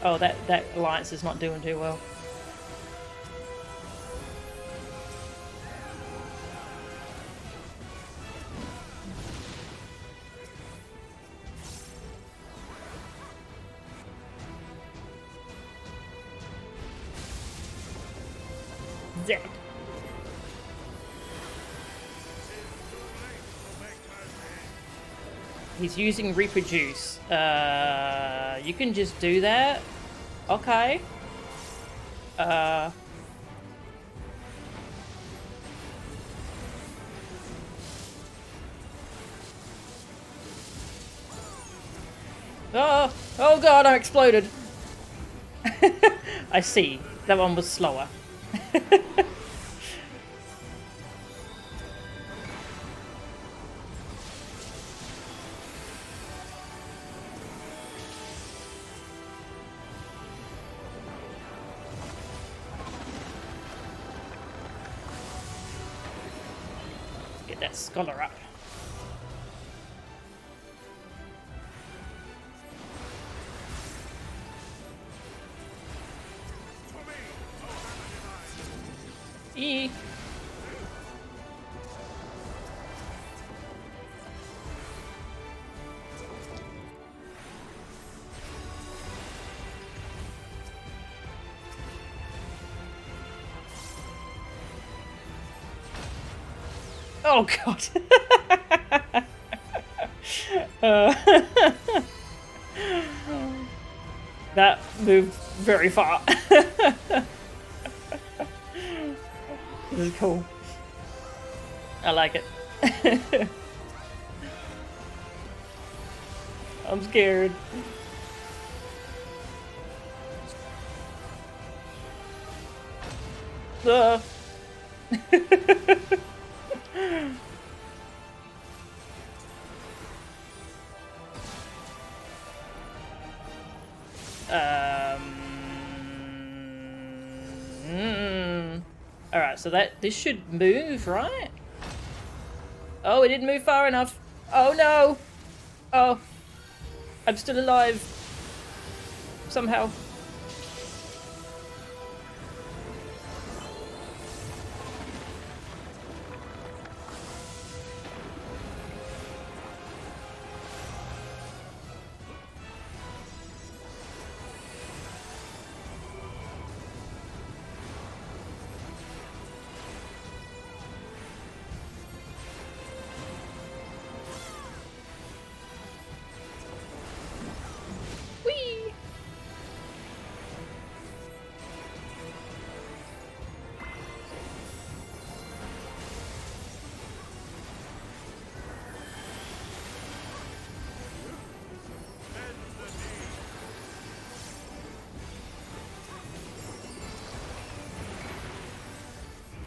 Oh, that alliance is not doing too well. Zed. He's using reproduce. You can just do that. Okay. Oh, oh god, I exploded. I see. That one was slower. Get that scholar up. E. Oh god. That moved very far. This is cool. I like it. I'm scared. Alright, so this should move, right? Oh, it didn't move far enough. Oh no! Oh. I'm still alive. Somehow.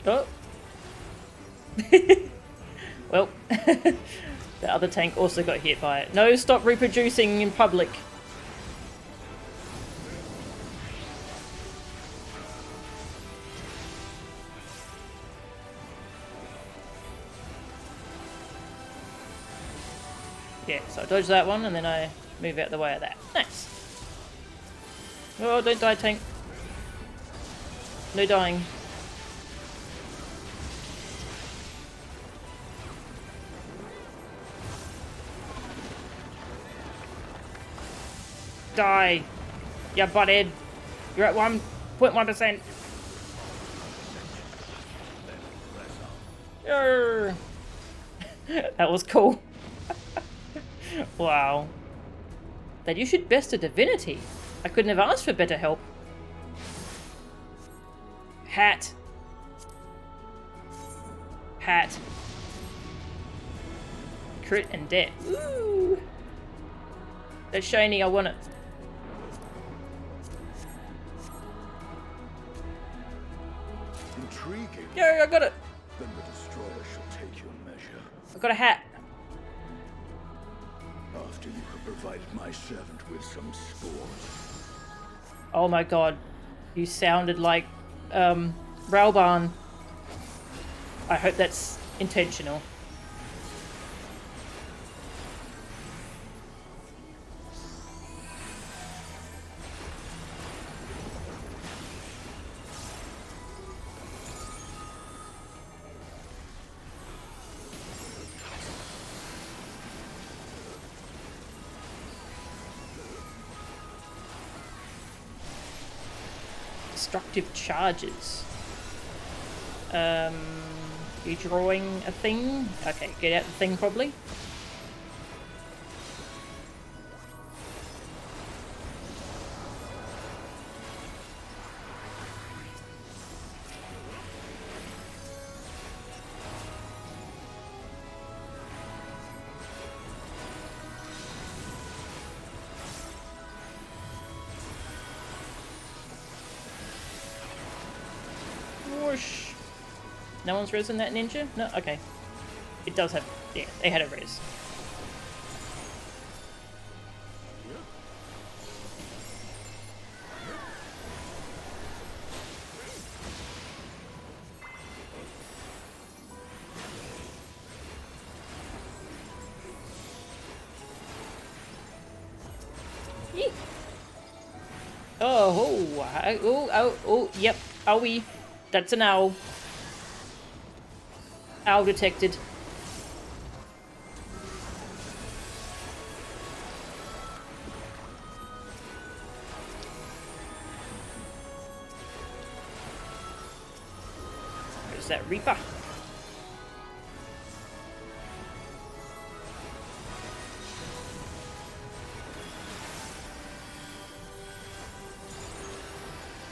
Oh. Well, the other tank also got hit by it. No, stop reproducing in public. Yeah, so I dodge that one and then I move out the way of that. Nice. Oh, don't die, tank. No dying. Die. You butthead. You're at 1.1%. That was cool. Wow. That you should best a divinity. I couldn't have asked for better help. Hat. Hat. Crit and debt. Ooh. That's shiny, I want it. Intriguing. Yeah, I got it. Then the destroyer shall take your measure. I got a hat. After you have provided my servant with some spores. Oh my god. You sounded like, Rauban. I hope that's intentional. Destructive charges. You drawing a thing? Okay, get out the thing probably. Whoosh. No one's risen that ninja? No? Okay. It does have... yeah, they had a res. Yeet. Oh, yep. Owie. That's an owl. Owl detected. There's that Reaper.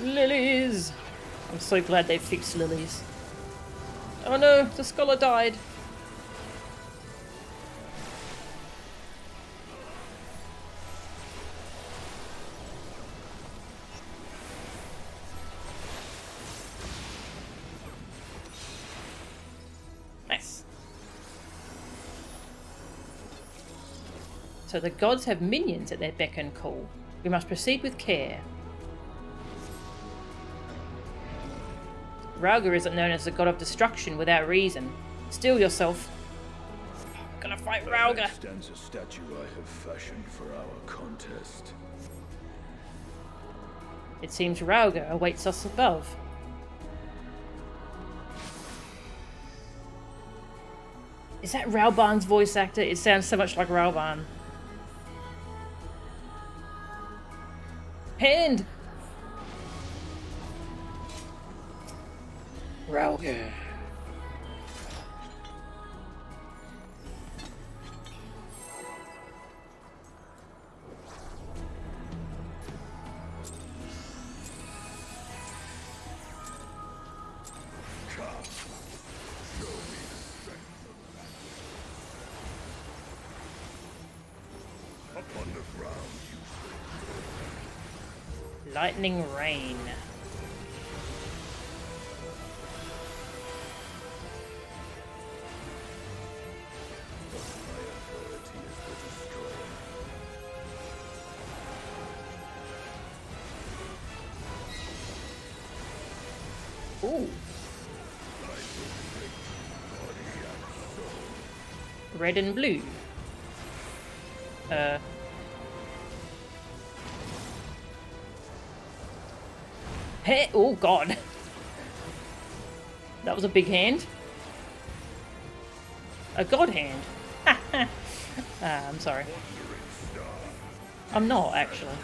Lilies! I'm so glad they fixed lilies. Oh no, the scholar died. Nice. So the gods have minions at their beck and call. We must proceed with care. Rauga isn't known as the god of destruction without reason. Steel yourself. I'm gonna fight Rauga. There stands a statue I have fashioned for our contest. It seems Rauga awaits us above. Is that Rauban's voice actor? It sounds so much like Rauban. Hand! Rauga. Upon the ground, Lightning rain. Ooh. Red and blue. Hey, oh god. That was a big hand. A god hand. I'm sorry. I'm not, actually.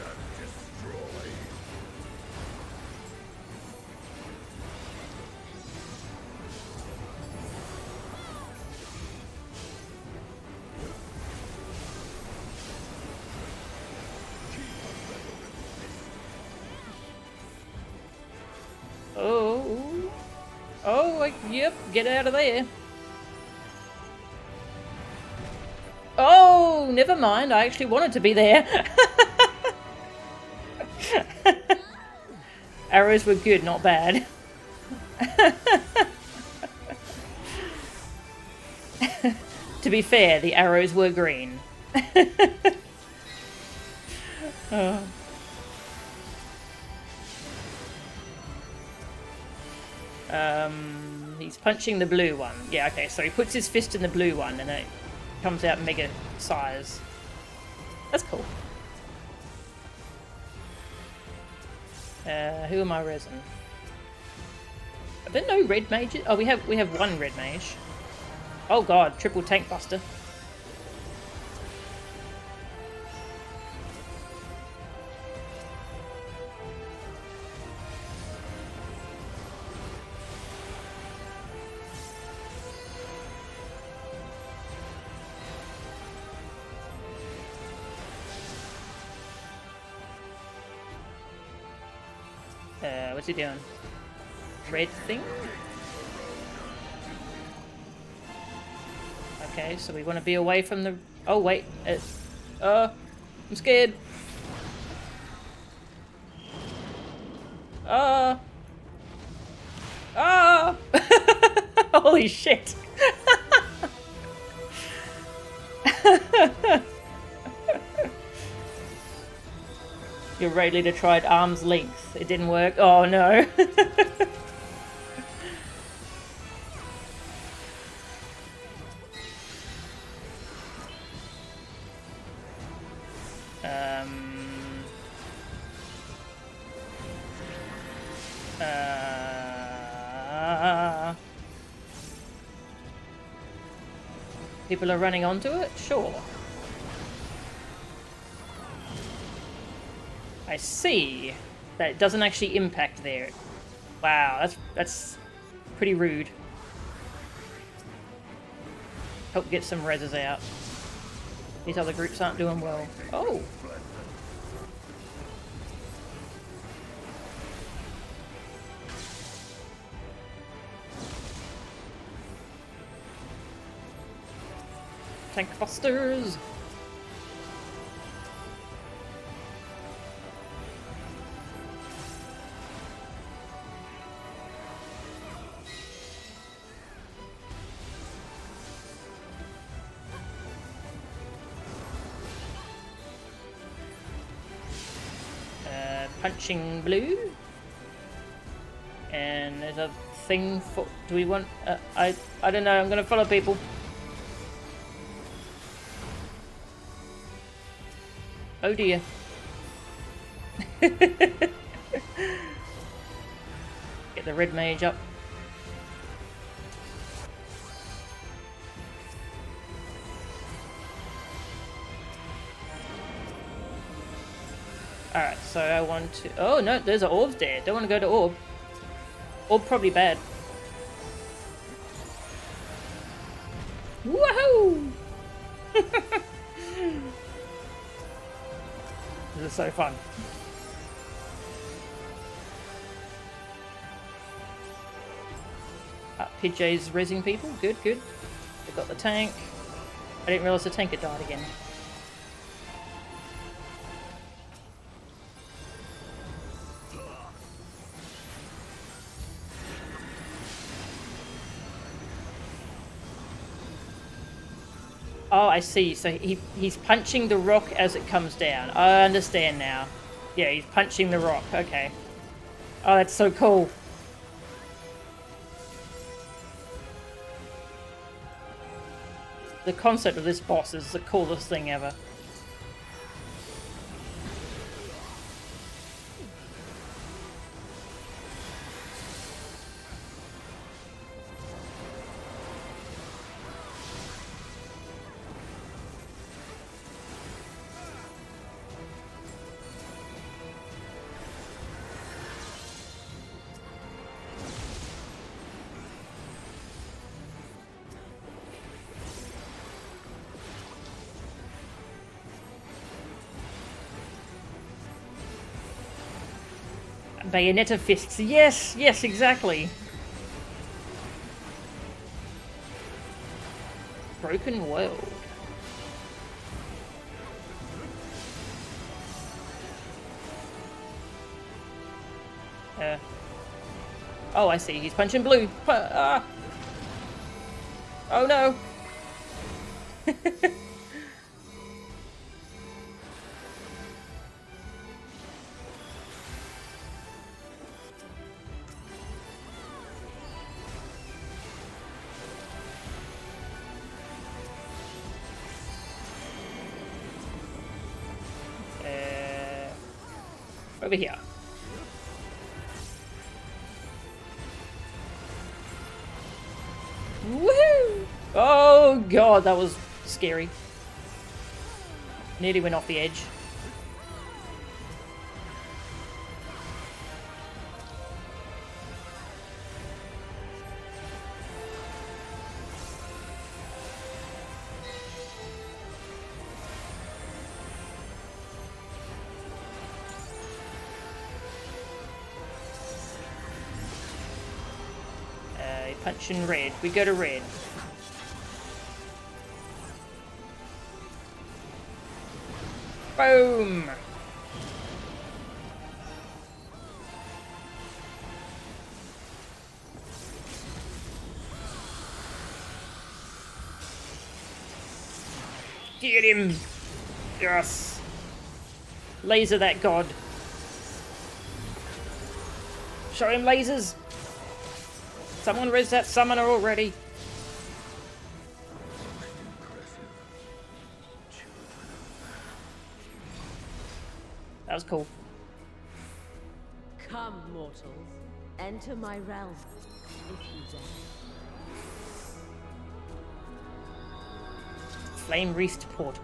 Yep, get out of there. Oh, never mind. I actually wanted to be there. Arrows were good, not bad. To be fair, the arrows were green. Oh. He's punching the blue one. Yeah, okay, so he puts his fist in the blue one and it comes out mega size. That's cool. Who am I resing? Are there no red mages? Oh, we have one red mage. Oh god, triple tank buster. What's he doing? Red thing? Okay, so we want to be away from the... Oh, wait. I'm scared. Holy shit. Your raid leader tried arm's length. It didn't work. Oh no. People are running onto it? Sure. I see that it doesn't actually impact there. Wow, that's pretty rude. Help get some reses out. These other groups aren't doing well. Oh! Tank busters! Punching blue, and there's a thing for. Do we want? I don't know. I'm gonna follow people. Oh dear. Get the red mage up. Alright, so I want to... Oh, no, there's an orb there. Don't want to go to orb. Orb probably bad. Woohoo! This is so fun. PJ's rezzing people. Good, good. They got the tank. I didn't realise the tank had died again. Oh, I see. So he's punching the rock as it comes down. I understand now. Yeah, he's punching the rock. Okay. Oh, that's so cool. The concept of this boss is the coolest thing ever. Bayonetta fists. Yes, yes, exactly. Broken world. Oh, I see. He's punching blue. Oh no. Over here. Woohoo! Oh god, that was scary. Nearly went off the edge. Punching red. We go to red. Boom! Get him! Yes! Laser that god. Show him lasers! Someone res that summoner already. That was cool. Come, mortals. Enter my realm, if you dare. Flame Wreathed Portal.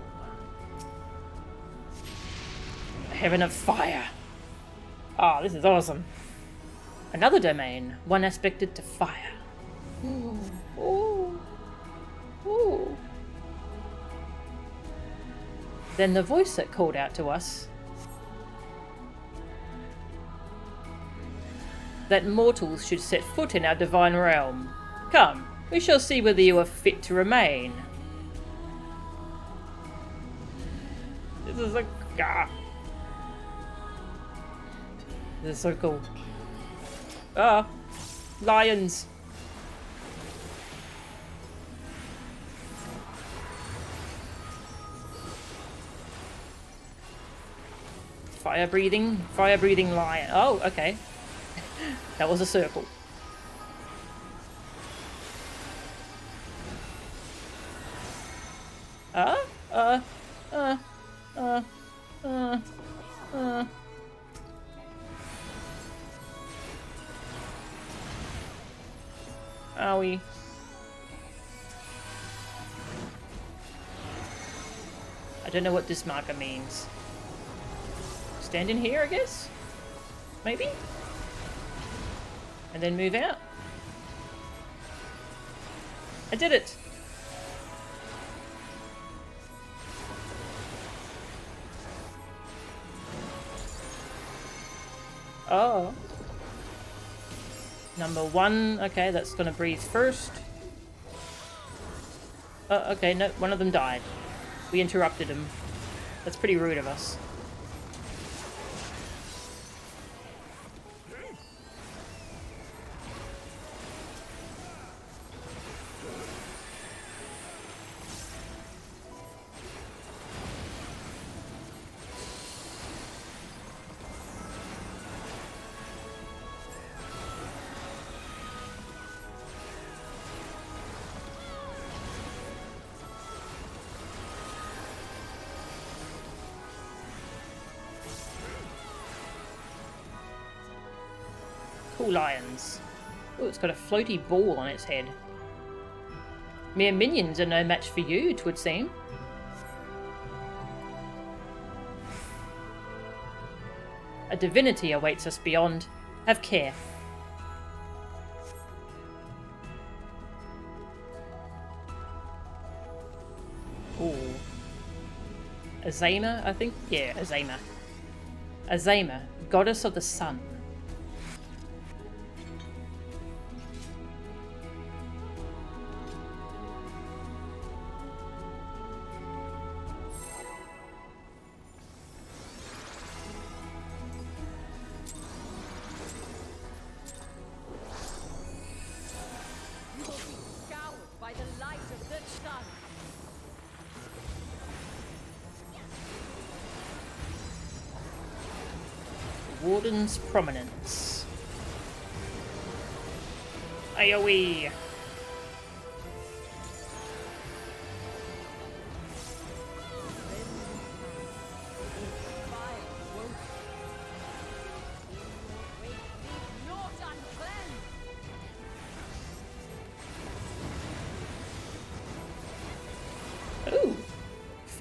A heaven of fire. Oh, this is awesome. Another domain, one aspected to fire. Ooh. Ooh. Ooh. Then the voice that called out to us, that mortals should set foot in our divine realm. Come, we shall see whether you are fit to remain. This is a... Ah. This is so cool. Ah, lions. Fire breathing lion. Oh, okay. That was a circle. Owie. I don't know what this marker means. Stand in here, I guess? Maybe? And then move out? I did it! Oh. Number one. Okay, that's gonna breathe first. Oh, okay, no, one of them died. We interrupted him. That's pretty rude of us. Cool lions. Oh, it's got a floaty ball on its head. Mere minions are no match for you, 'twould seem. A divinity awaits us beyond. Have care. Ooh. Azema, I think? Yeah, Azema. Azema, goddess of the sun. Warden's Prominence. AoE.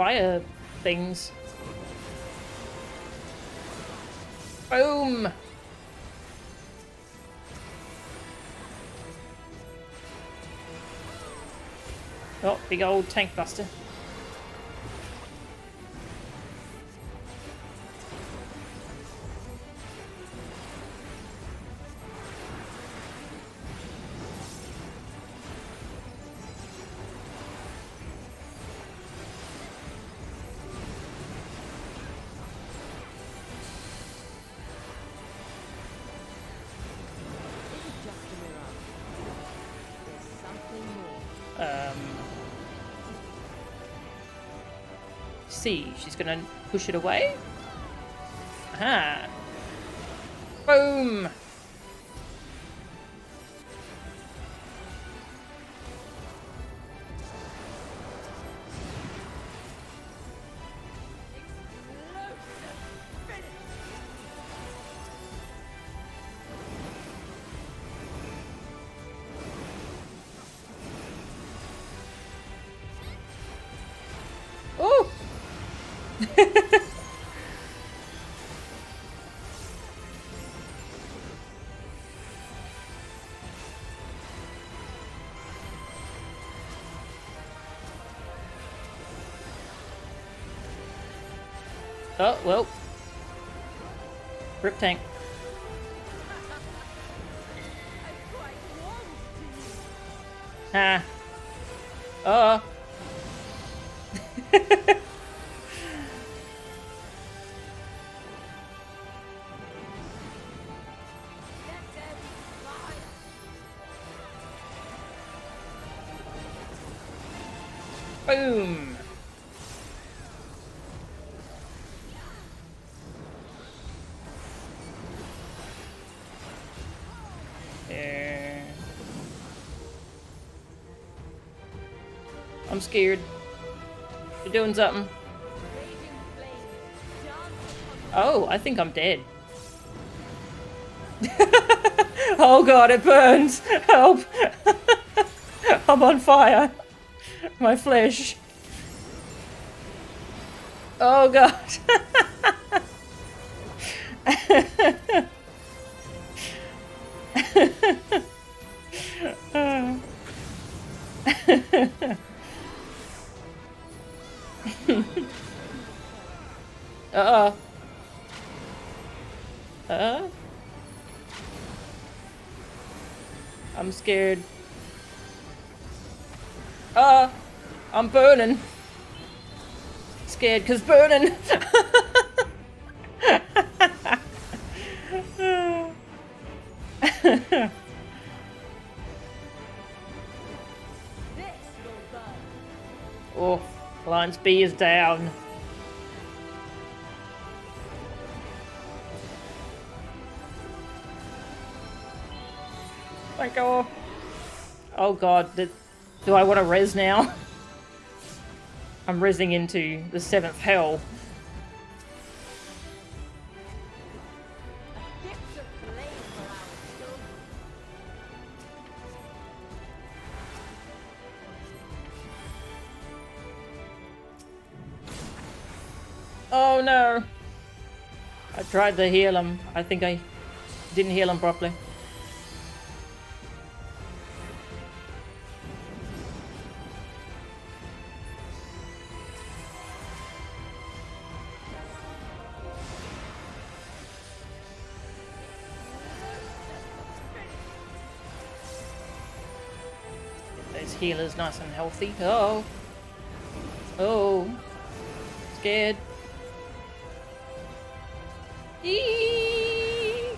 fire things. Boom! Oh, big old tank buster. See, she's gonna push it away. Aha! Boom! Oh! Oh, well. Rip tank. Ah. Oh. Boom. Yeah. I'm scared. You're doing something. Oh, I think I'm dead. Oh god, it burns! Help! I'm on fire. My flesh. Oh god. Uh-oh. I'm scared. I'm burning. Scared 'cause burning. Oh, Alliance B is down. Thank you. Oh god, do I want to res now? I'm resing into the 7th hell. Oh no! I tried to heal him. I think I didn't heal him properly. Those healers nice and healthy. Oh. Oh. Scared. Eee!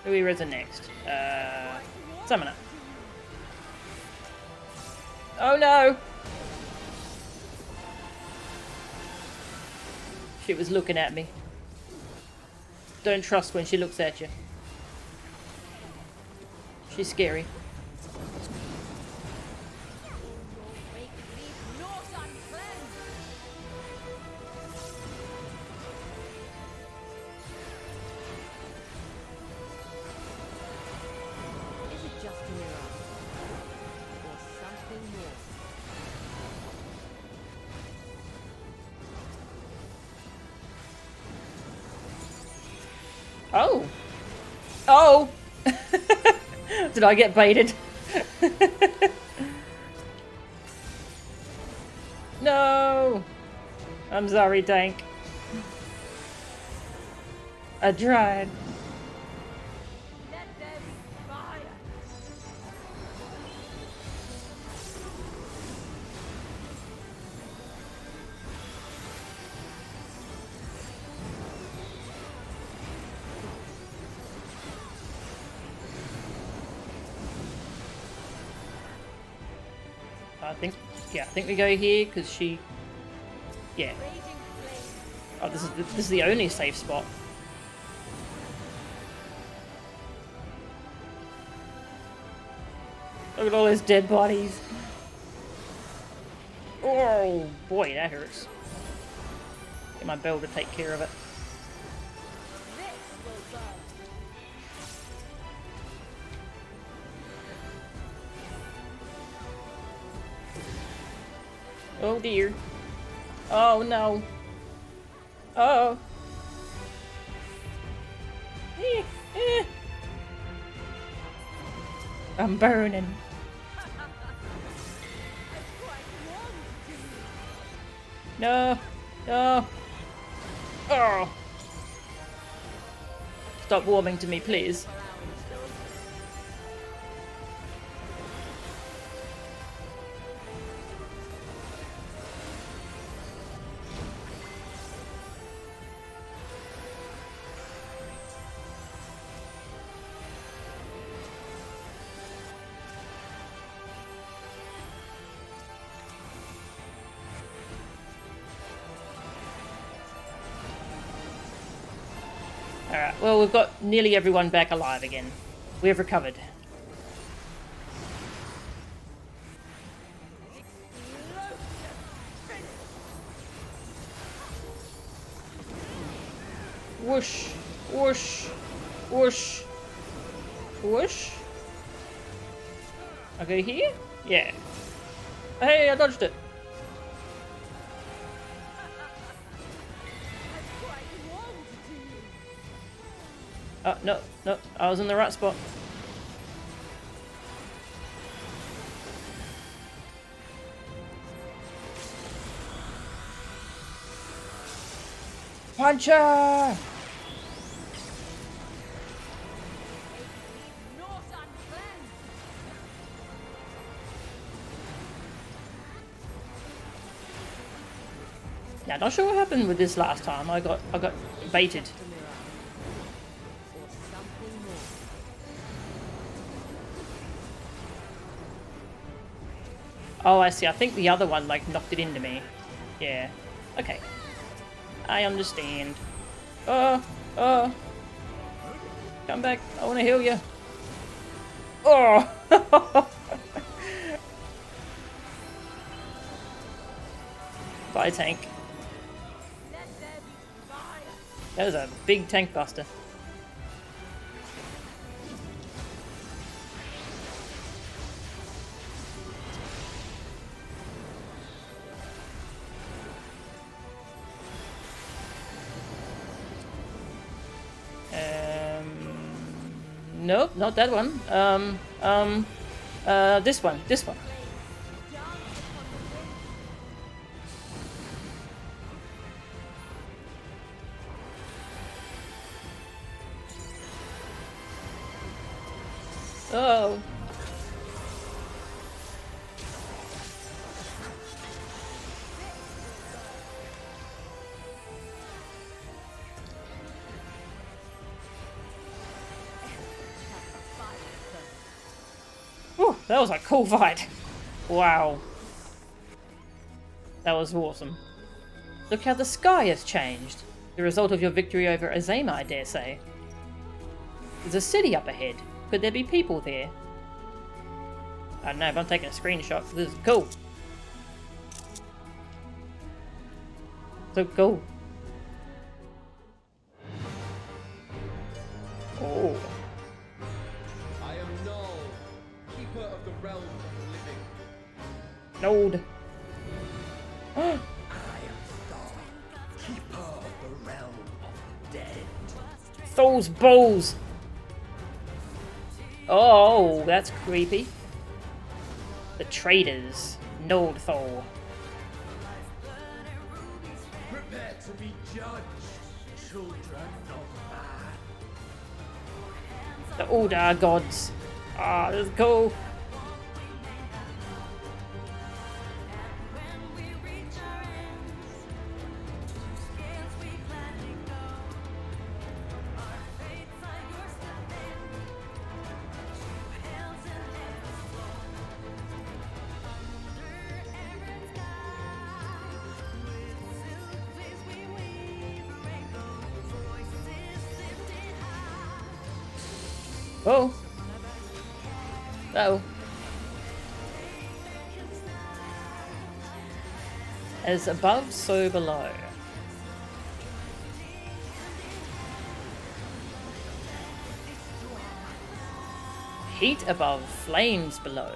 Who we resin next? Summoner. Oh no! She was looking at me. Don't trust when she looks at you. She's scary. Oh. Oh! Did I get baited? No! I'm sorry, tank. I tried. Let them fire. I think we go here because she. Yeah. Raging flame. Oh, this is the only safe spot. Look at all those dead bodies. Oh boy, that hurts. Get my bell to take care of it. This will burn. Oh dear. Oh no. Oh. I'm burning. No. No. Oh. Stop warming to me, please. Alright, well, we've got nearly everyone back alive again. We have recovered. Whoosh, whoosh, whoosh, whoosh. I'll go here? Yeah. Hey, I dodged it. Oh, no, no, I was in the right spot. Puncher! Yeah, not sure what happened with this last time. I got baited. Oh, I see. I think the other one, like, knocked it into me. Yeah. Okay. I understand. Oh. Come back. I want to heal you. Oh! Bye, tank. That was a big tank buster. Nope, not that one. This one. Oh. Whew, that was a cool fight. Wow. That was awesome. Look how the sky has changed. The result of your victory over Azema, I dare say. There's a city up ahead. Could there be people there? I don't know, if I'm taking a screenshot, this is cool. So cool. Oh. I am Null, keeper of the realm of the living. Node. I am Thor, keeper of the realm of the dead. Thor's balls! Oh, that's creepy. The traitors. Nold Thor. Prepare to be judged, children of man. The Uldar gods. Ah, this is cool. Oh. Uh-oh. As above, so below. Heat above, flames below.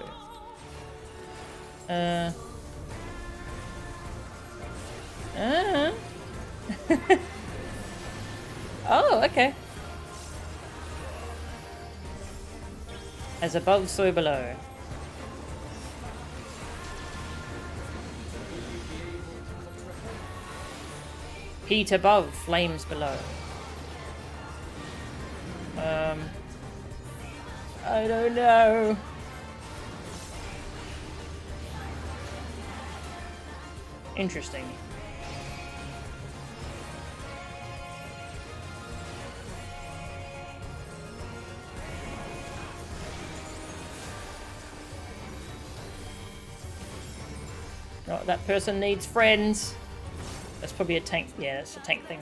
Oh, okay. As above, so below. Heat above, flames below. I don't know. Interesting. Oh, that person needs friends. That's probably a tank. Yeah, that's a tank thing.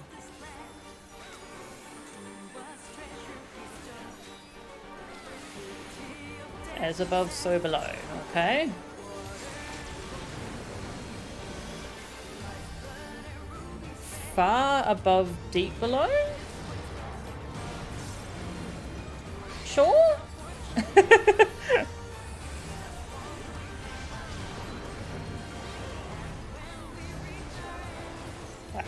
As above, so below. Okay. Far above, deep below? Sure?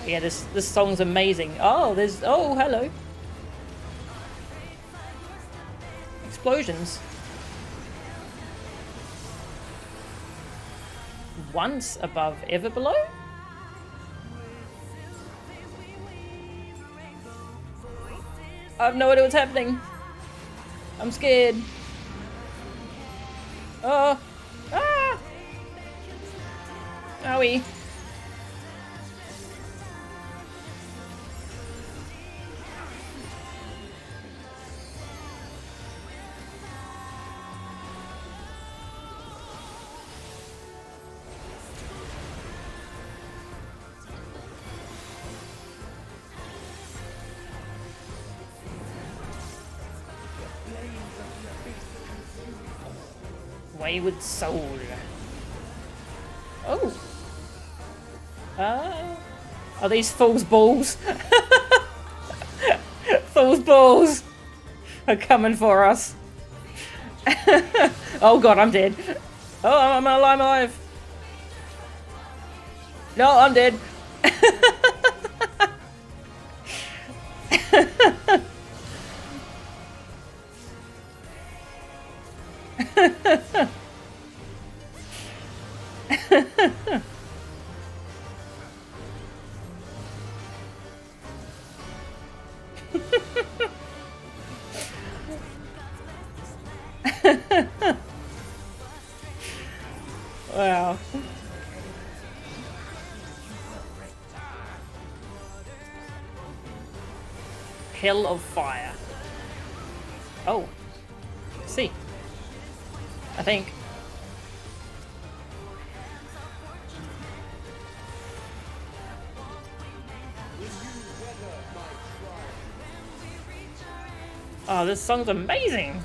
Yeah, this song's amazing. Oh, there's... Oh, hello. Explosions. Once above, ever below? I have no idea what's happening. I'm scared. Oh. Ah! Owie. Wayward soul. Oh. Are these Thor's balls? Thor's balls are coming for us. Oh god, I'm dead. Oh, I'm alive. No, I'm dead. Wow. Hell of fire. Oh. See. I think. Oh, this song's amazing.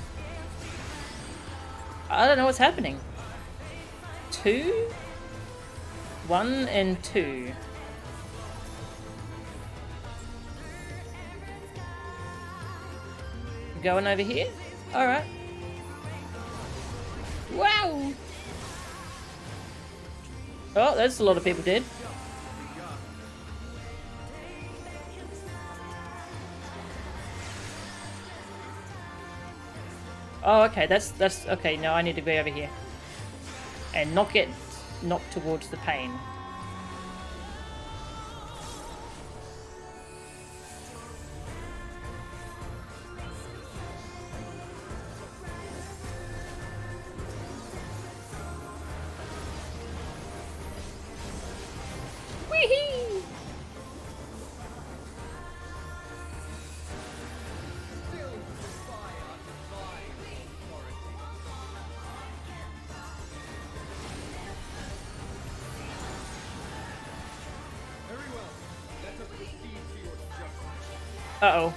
I don't know what's happening. 2, 1 and 2. Going over here? Alright. Wow! Oh, that's a lot of people dead. Oh, okay, that's okay. Now I need to be over here and not get knocked towards the pain. Whee! Still defy our divine authority. Very well. Let us proceed to your judgment. Uh-oh.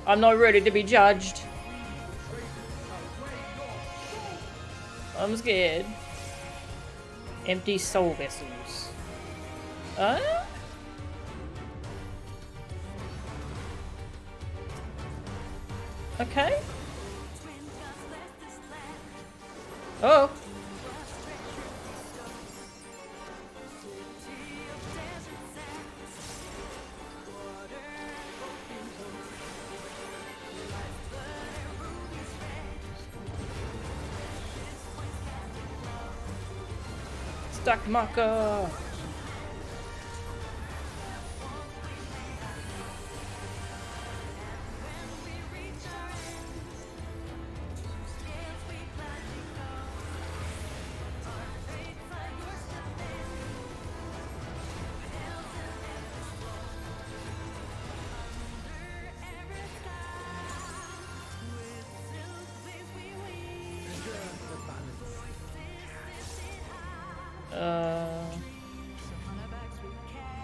I'm not ready to be judged. I'm scared. Empty soul vessels. Okay. Oh. Stack marker.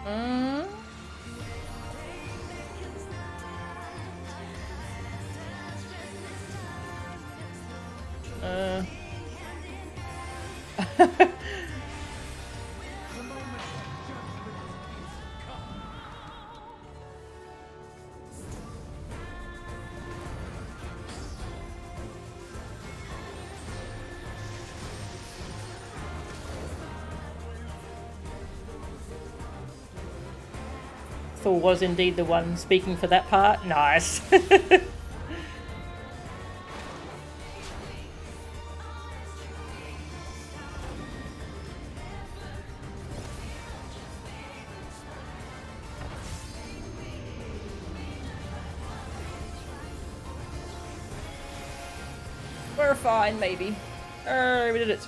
Mm. Thor was indeed the one speaking for that part. Nice. We're fine, maybe. We did it.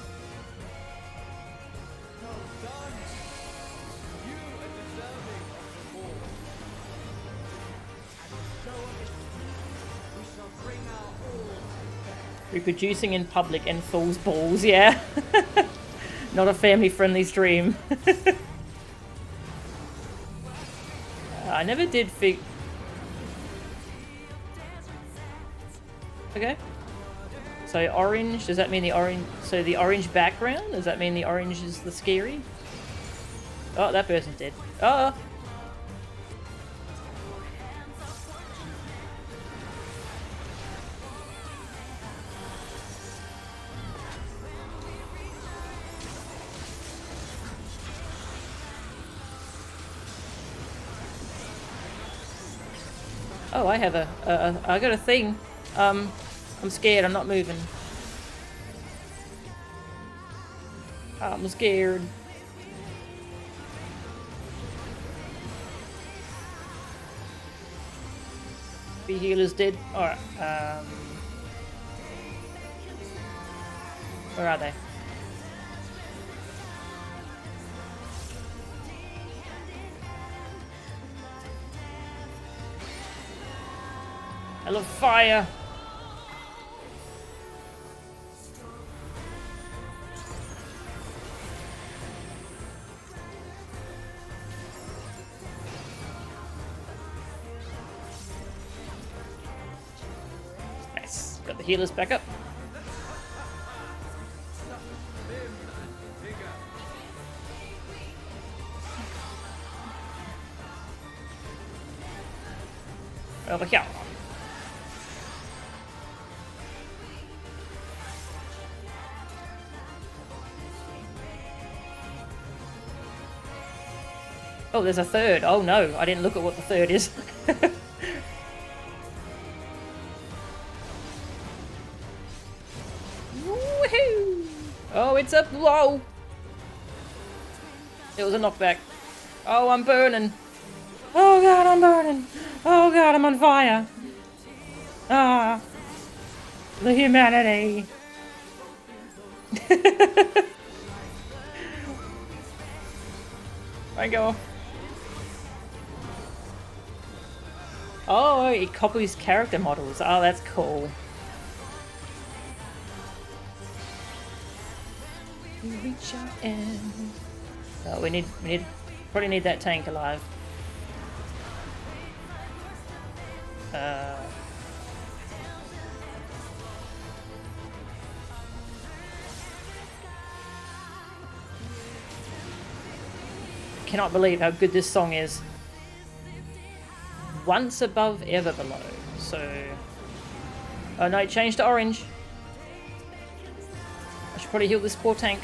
Reproducing in public and Thor's balls, yeah. Not a family-friendly stream. I never did Okay. So orange, does that mean the orange... So the orange background? Does that mean the orange is the scary? Oh, that person's dead. Oh! Oh, I have I got a thing. I'm scared, I'm not moving. I'm scared. The healer's dead. Alright, where are they? I love fire. Nice. Got the healers back up. Over here. Oh, there's a third. Oh no, I didn't look at what the third is. Oh, it's a blow. It was a knockback. Oh, I'm burning. Oh god, I'm burning. Oh god, I'm on fire. Ah. The humanity. I go. Oh, it copies character models. Oh, that's cool. We reach our end. Oh, we probably need that tank alive. Cannot believe how good this song is. Once above, ever below. So, oh no, it changed to orange. I should probably heal this poor tank.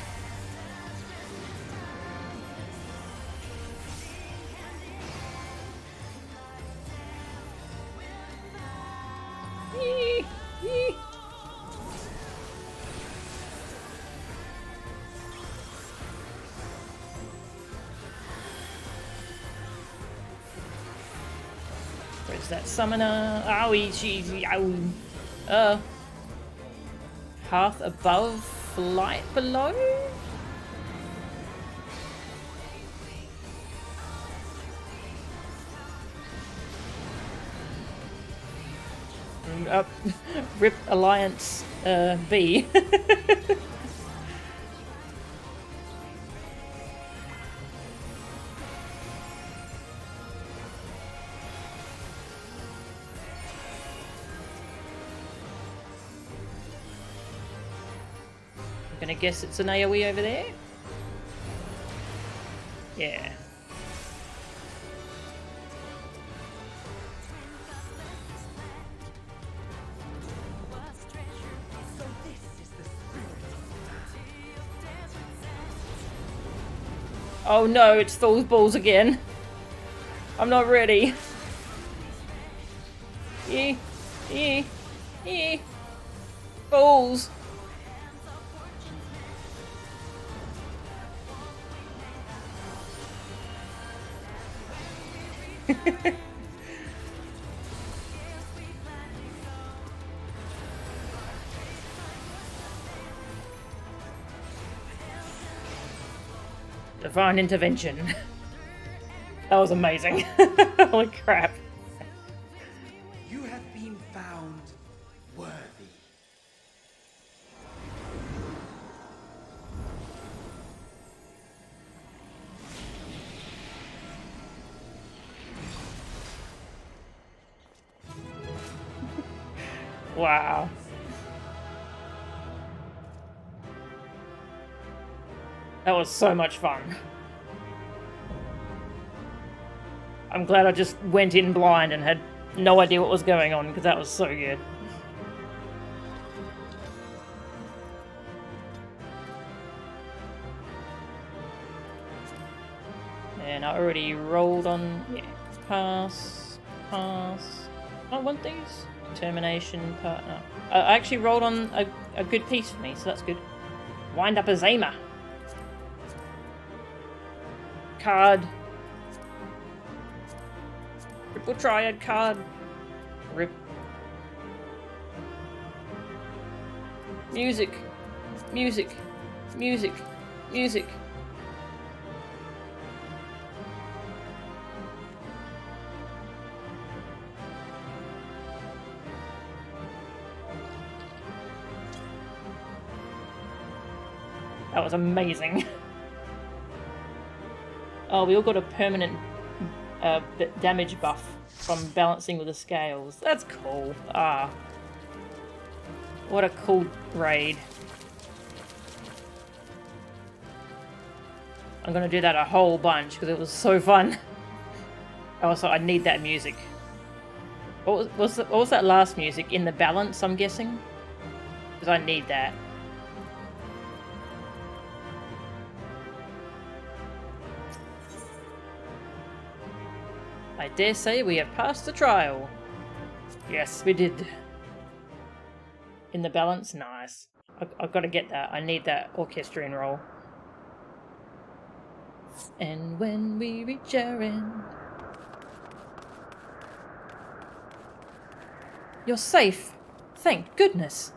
Yee, yee. Where's that summoner? Owie, jeez, ow. Path above, flight below? Rip Alliance B. Gonna guess it's an AoE over there? Yeah. Oh no, it's those balls again. I'm not ready. Balls. Divine intervention. That was amazing. Holy crap. You have been found worthy. Wow. That was so much fun. I'm glad I just went in blind and had no idea what was going on, because that was so good. And I already rolled on... yeah. Pass. Pass. I want these. Determination, partner. I actually rolled on a good piece for me, so that's good. Wind up a Zama. Card. Triple Triad card. Rip. Music. Music. Music. Music. That was amazing. Oh, we all got a permanent damage buff from balancing with the scales. That's cool. Ah. What a cool raid. I'm gonna do that a whole bunch because it was so fun. Also, I need that music. What was that last music? In the balance, I'm guessing? Because I need that. I dare say we have passed the trial. Yes, we did. In the balance, nice. I've got to get that. I need that orchestrion roll. And when we reach our end... You're safe. Thank goodness.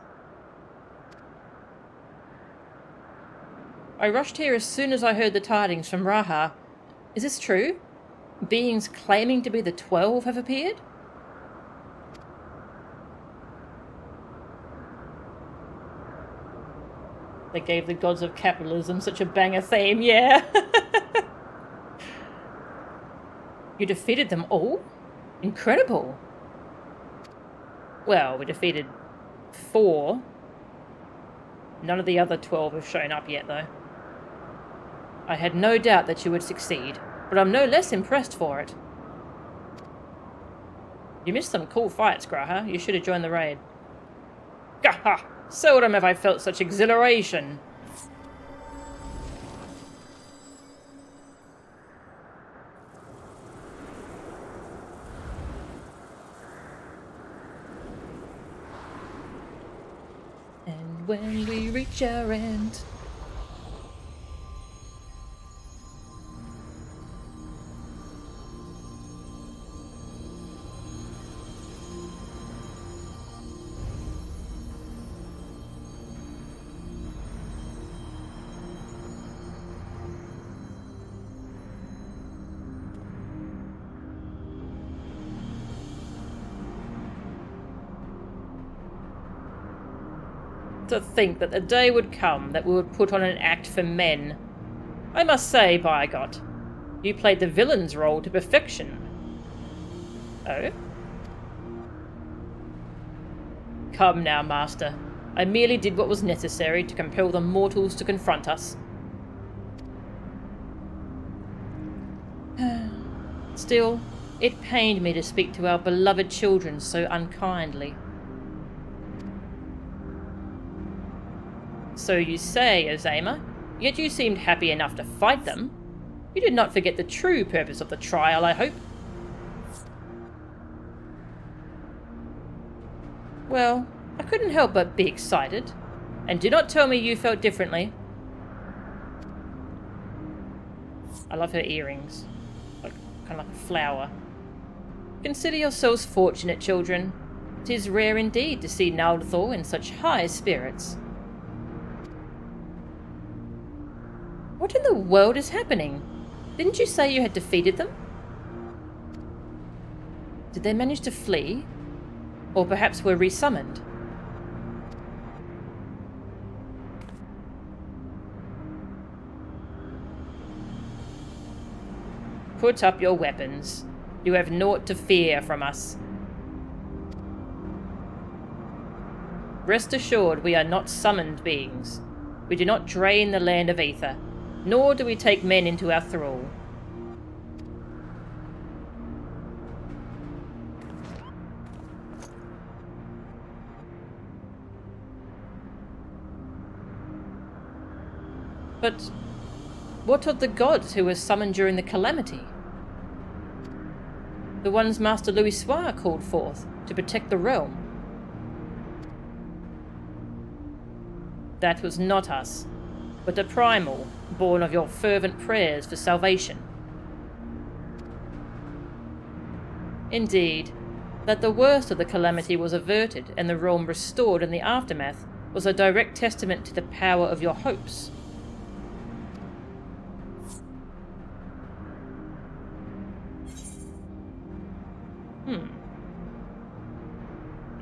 I rushed here as soon as I heard the tidings from Raha. Is this true? Beings claiming to be the 12 have appeared? They gave the gods of capitalism such a banger theme, yeah. You defeated them all? Incredible. Well, we defeated 4. None of the other 12 have shown up yet, though. I had no doubt that you would succeed, but I'm no less impressed for it. You missed some cool fights, Graha. You should have joined the raid. Gaha! Seldom have I felt such exhilaration. And when we reach our end... To think that the day would come that we would put on an act for men. I must say, by God, you played the villain's role to perfection. Oh? Come now, Master. I merely did what was necessary to compel the mortals to confront us. Still, it pained me to speak to our beloved children so unkindly. So you say, Ozama, yet you seemed happy enough to fight them. You did not forget the true purpose of the trial, I hope. Well, I couldn't help but be excited. And do not tell me you felt differently. I love her earrings. Kind of like a flower. Consider yourselves fortunate, children. 'Tis rare indeed to see Naldthor in such high spirits. What in the world is happening? Didn't you say you had defeated them? Did they manage to flee? Or perhaps were resummoned? Put up your weapons. You have naught to fear from us. Rest assured we are not summoned beings. We do not drain the land of ether. Nor do we take men into our thrall. But what of the gods who were summoned during the calamity? The ones Master Louisoix called forth to protect the realm? That was not us, but a primal, born of your fervent prayers for salvation. Indeed, that the worst of the calamity was averted and the realm restored in the aftermath was a direct testament to the power of your hopes.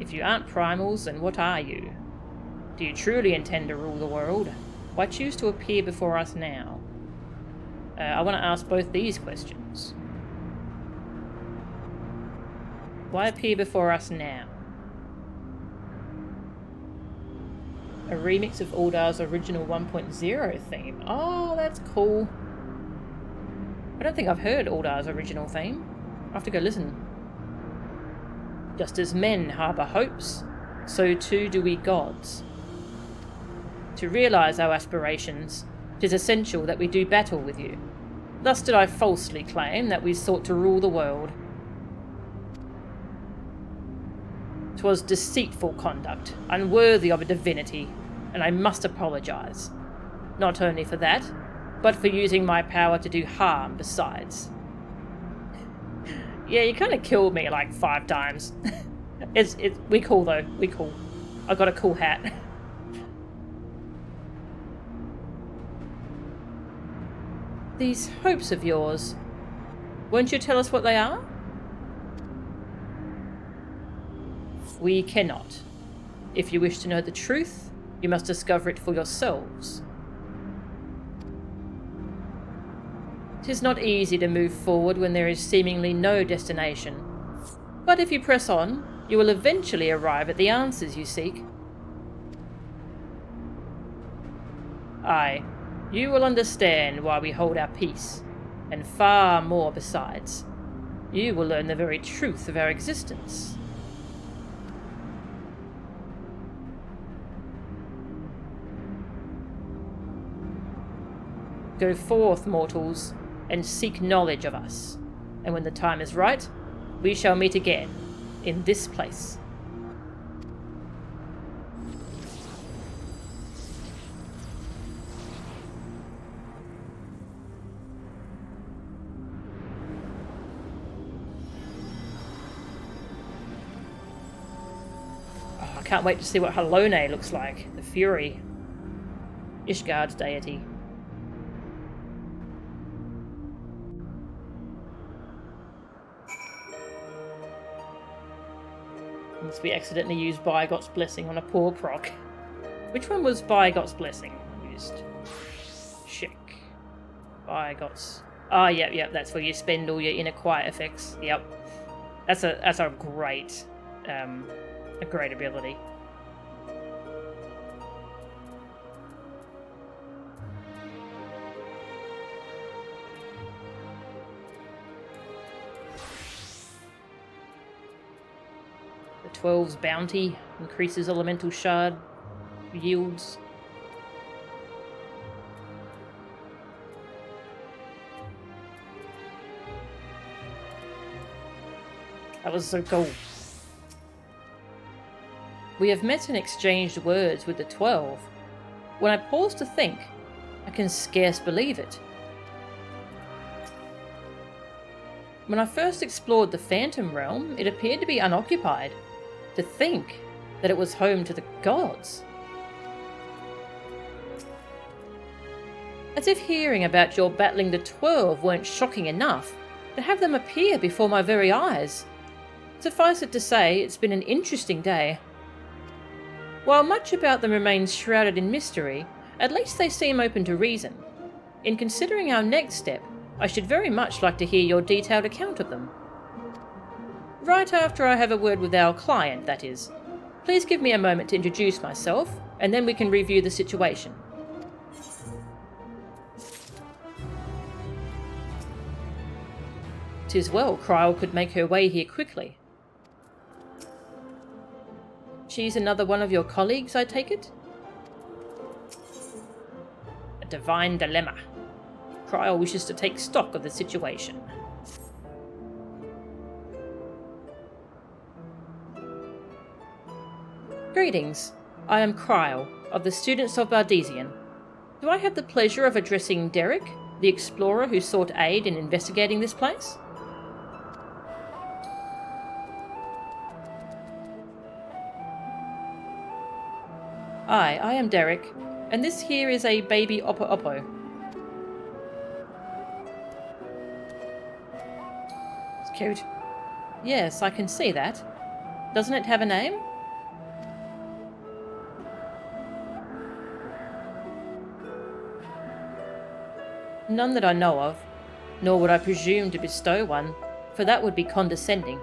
If you aren't primals, then what are you? Do you truly intend to rule the world? Why choose to appear before us now? I want to ask both these questions. Why appear before us now? A remix of Uldar's original 1.0 theme. Oh, that's cool. I don't think I've heard Uldar's original theme. I'll have to go listen. Just as men harbour hopes, so too do we gods. To realise our aspirations, 'tis essential that we do battle with you. Thus did I falsely claim that we sought to rule the world. 'Twas deceitful conduct, unworthy of a divinity. and I must apologize. Not only for that, but for using my power to do harm besides. Yeah, you kind of killed me like 5 times. We cool though, we cool. I got a cool hat. These hopes of yours, won't you tell us what they are? We cannot. If you wish to know the truth, you must discover it for yourselves. 'Tis not easy to move forward when there is seemingly no destination. But if you press on, you will eventually arrive at the answers you seek. Aye, you will understand why we hold our peace, and far more besides. You will learn the very truth of our existence. Go forth, mortals, and seek knowledge of us, and when the time is right, we shall meet again, in this place. Oh, I can't wait to see what Halone looks like, the Fury, Ishgard's deity. Unless we accidentally used Bygot's Blessing on a poor proc. Which one was Bygot's Blessing used? Check. Bygot's... Ah, yep, that's where you spend all your inner quiet effects. Yep. That's a great ability. The 12's bounty increases elemental shard yields. That was so cool. We have met and exchanged words with the 12. When I pause to think, I can scarce believe it. When I first explored the Phantom Realm, it appeared to be unoccupied. To think that it was home to the gods. As if hearing about your battling the 12 weren't shocking enough, to have them appear before my very eyes. Suffice it to say, it's been an interesting day. While much about them remains shrouded in mystery, at least they seem open to reason. In considering our next step, I should very much like to hear your detailed account of them. Right after I have a word with our client, that is. Please give me a moment to introduce myself, and then we can review the situation. "'Tis well Kryl could make her way here quickly. She's another one of your colleagues, I take it? A divine dilemma. Kryl wishes to take stock of the situation. Greetings. I am Kryl, of the Students of Bardesian. Do I have the pleasure of addressing Derek, the explorer who sought aid in investigating this place? Aye, I am Derek, and this here is a baby Oppo Oppo. It's cute. Yes, I can see that. Doesn't it have a name? None that I know of, nor would I presume to bestow one, for that would be condescending.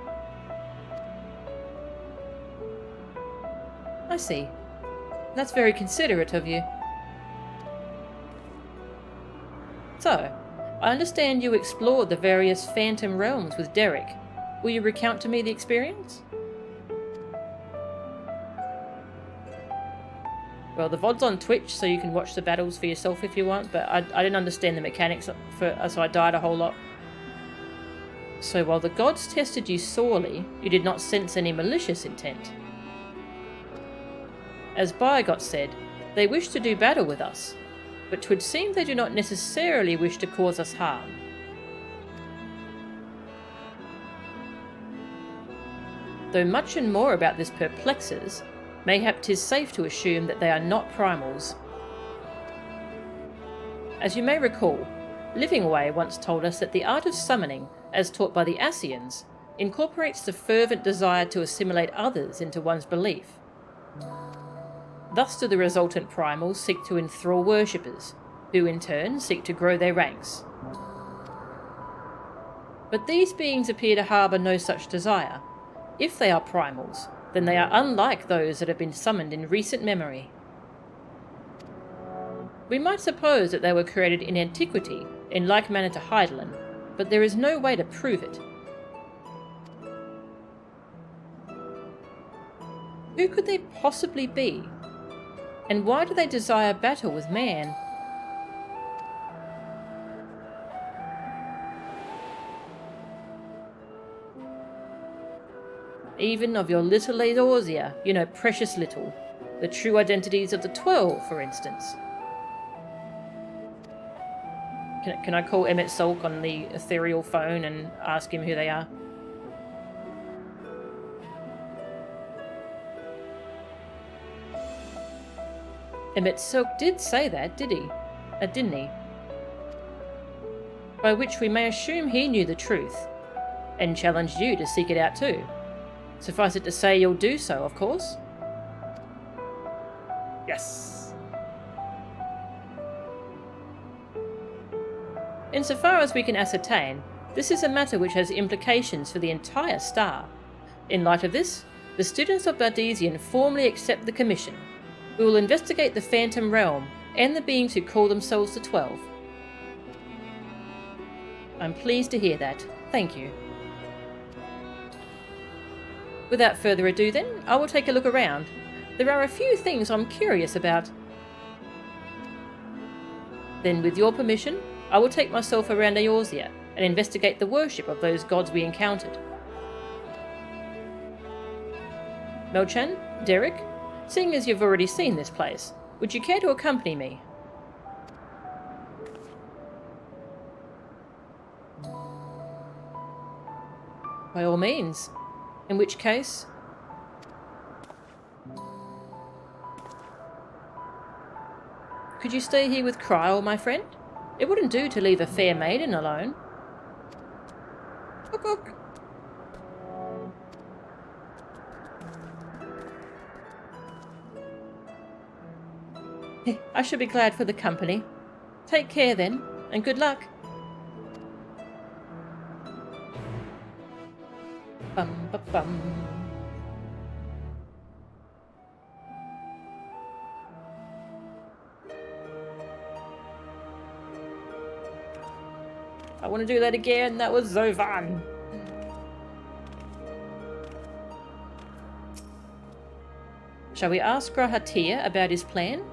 I see. That's very considerate of you. So, I understand you explored the various Phantom Realms with Derek. Will you recount to me the experience? Well, the VOD's on Twitch, so you can watch the battles for yourself if you want, but I didn't understand the mechanics, so I died a whole lot. So while the gods tested you sorely, you did not sense any malicious intent. As Bygot said, They wish to do battle with us, but 'twould seem they do not necessarily wish to cause us harm. Though much and more about this perplexes, mayhap 'tis safe to assume that they are not primals. As you may recall, Livingway once told us that the art of summoning, as taught by the Ascians, incorporates the fervent desire to assimilate others into one's belief. Thus do the resultant primals seek to enthrall worshippers, who in turn seek to grow their ranks. But these beings appear to harbour no such desire. If they are primals, then they are unlike those that have been summoned in recent memory. We might suppose that they were created in antiquity, in like manner to Heidelin, but there is no way to prove it. Who could they possibly be? And why do they desire battle with man? Even of your little Eorzea, you know, precious little. The true identities of the 12, for instance. Can I call Emmett Sulk on the ethereal phone and ask him who they are? Emmett Sulk did say that, did he? Didn't he? By which we may assume he knew the truth, and challenged you to seek it out too. Suffice it to say you'll do so, of course. Yes. Insofar as we can ascertain, this is a matter which has implications for the entire star. In light of this, the students of Bardesian formally accept the commission. We will investigate the Phantom Realm and the beings who call themselves the 12. I'm pleased to hear that. Thank you. Without further ado then, I will take a look around. There are a few things I'm curious about. Then with your permission, I will take myself around Eorzea and investigate the worship of those gods we encountered. Melchan, Derek, seeing as you've already seen this place, would you care to accompany me? By all means. In which case... Could you stay here with Kryl, my friend? It wouldn't do to leave a fair maiden alone. Look, look. I should be glad for the company. Take care then, and good luck. Bum, bum, bum. I want to do that again. That was so fun. Shall we ask Grahatir about his plan?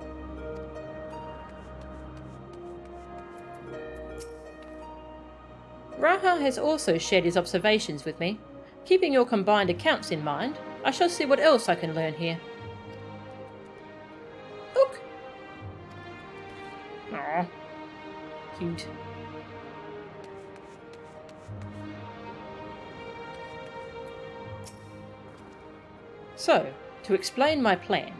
Raha has also shared his observations with me. Keeping your combined accounts in mind, I shall see what else I can learn here. Look! Aww. Cute. So, to explain my plan.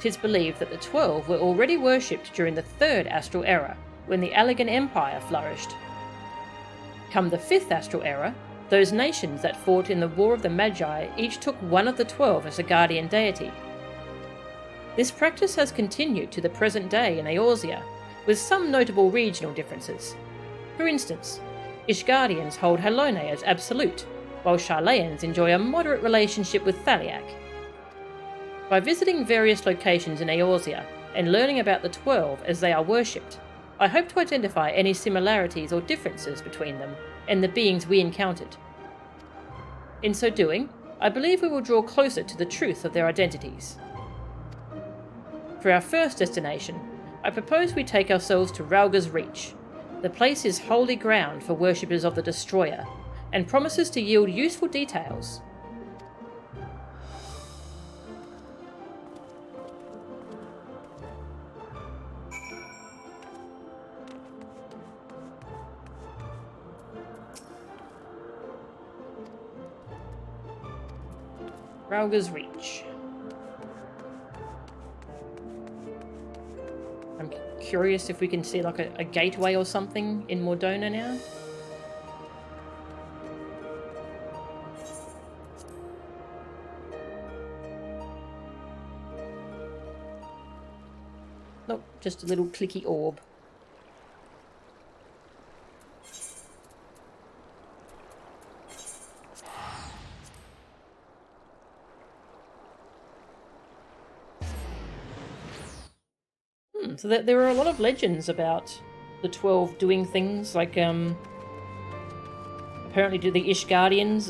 'Tis believed that the 12 were already worshipped during the Third Astral Era, when the Allegan Empire flourished. Come the Fifth Astral Era, those nations that fought in the War of the Magi each took one of the 12 as a guardian deity. This practice has continued to the present day in Eorzea, with some notable regional differences. For instance, Ishgardians hold Halone as absolute, while Sharlayans enjoy a moderate relationship with Thaliak. By visiting various locations in Eorzea and learning about the 12 as they are worshipped, I hope to identify any similarities or differences between them and the beings we encountered. In so doing, I believe we will draw closer to the truth of their identities. For our first destination, I propose we take ourselves to Rauga's Reach. The place is holy ground for worshippers of the Destroyer, and promises to yield useful details. Rauga's Reach. I'm curious if we can see like a gateway or something in Mordona now. Nope, just a little clicky orb. So there are a lot of legends about the 12 doing things, like apparently do the Ishgardians,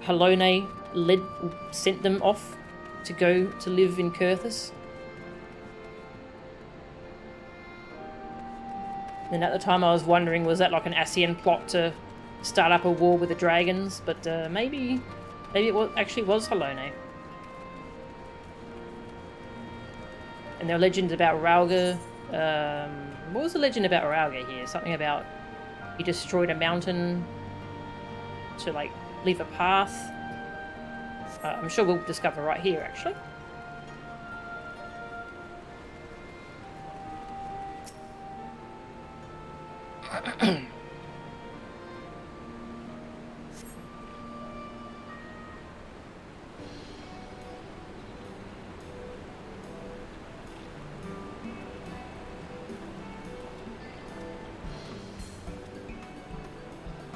Halone sent them off to go to live in Kurthus. And at the time I was wondering, was that like an Ascian plot to start up a war with the dragons? But maybe it actually was Halone. And there are legends about Rauga. What was the legend about Rauga here? Something about he destroyed a mountain to like leave a path. I'm sure we'll discover right here, actually.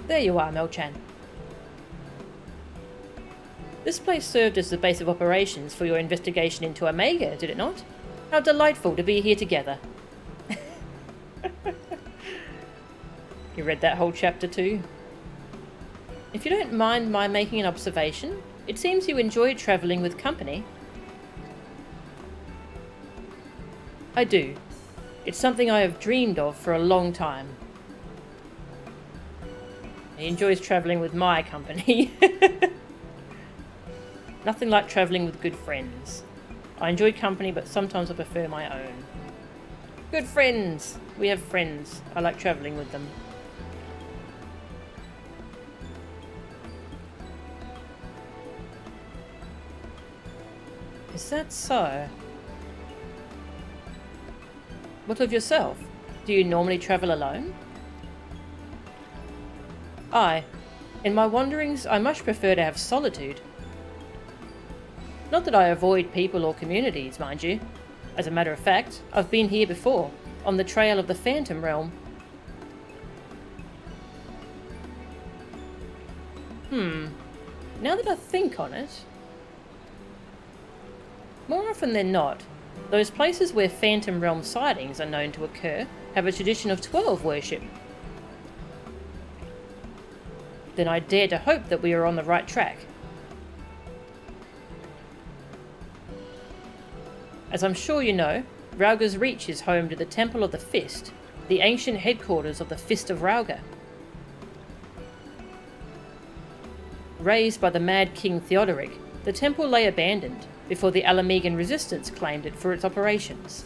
There you are, Melchan. This place served as the base of operations for your investigation into Omega, did it not? How delightful to be here together. You read that whole chapter too? If you don't mind my making an observation, it seems you enjoy travelling with company. I do. It's something I have dreamed of for a long time. He enjoys travelling with my company. Nothing like travelling with good friends. I enjoy company, but sometimes I prefer my own. Good friends! We have friends. I like travelling with them. Is that so? What of yourself? Do you normally travel alone? Aye. In my wanderings, I much prefer to have solitude. Not that I avoid people or communities, mind you. As a matter of fact, I've been here before, on the trail of the Phantom Realm. Now that I think on it... More often than not, those places where Phantom Realm sightings are known to occur have a tradition of 12 worship. Then I dare to hope that we are on the right track. As I'm sure you know, Rauga's Reach is home to the Temple of the Fist, the ancient headquarters of the Fist of Rauga. Raised by the mad King Theodoric, the temple lay abandoned before the Alamegan resistance claimed it for its operations.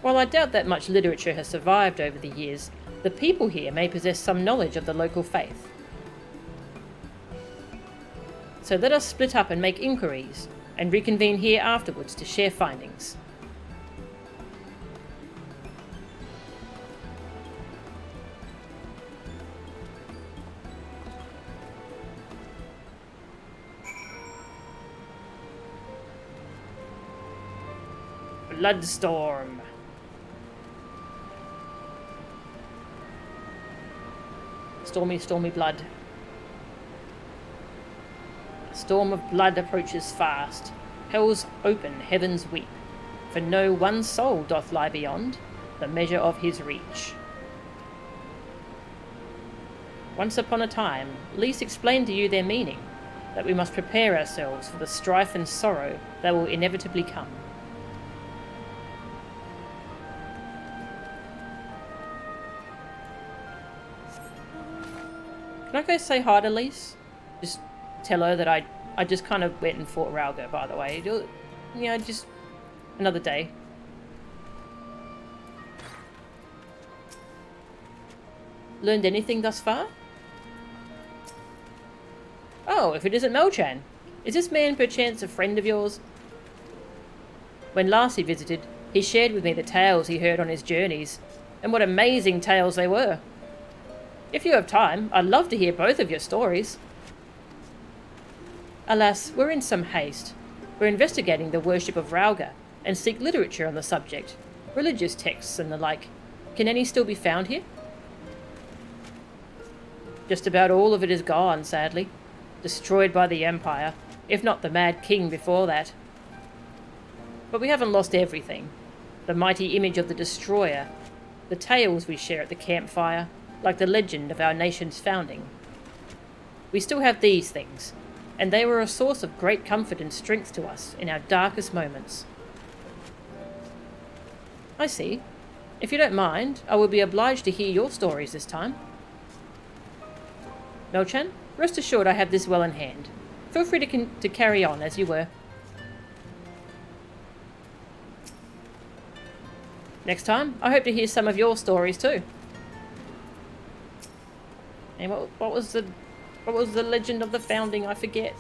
While I doubt that much literature has survived over the years, the people here may possess some knowledge of the local faith. So let us split up and make inquiries, and reconvene here afterwards to share findings. Bloodstorm. Stormy, stormy blood. A storm of blood approaches fast. Hell's open, heavens weep. For no one soul doth lie beyond the measure of his reach. Once upon a time, Lys explained to you their meaning, that we must prepare ourselves for the strife and sorrow that will inevitably come. Can I go say hi to Lys? Just tell her that I just kind of went and fought Rauga, by the way. Yeah, just another day. Learned anything thus far? Oh, if it isn't Melchan. Is this man perchance a friend of yours? When last he visited, he shared with me the tales he heard on his journeys, and what amazing tales they were. If you have time, I'd love to hear both of your stories. Alas, we're in some haste. We're investigating the worship of Rauga, and seek literature on the subject, religious texts and the like. Can any still be found here? Just about all of it is gone, sadly. Destroyed by the Empire, if not the Mad King before that. But we haven't lost everything. The mighty image of the Destroyer, the tales we share at the campfire, like the legend of our nation's founding. We still have these things, and they were a source of great comfort and strength to us in our darkest moments. I see. If you don't mind, I will be obliged to hear your stories this time. Melchan, rest assured I have this well in hand. Feel free to carry on as you were. Next time, I hope to hear some of your stories too. And what was the legend of the founding? I forget.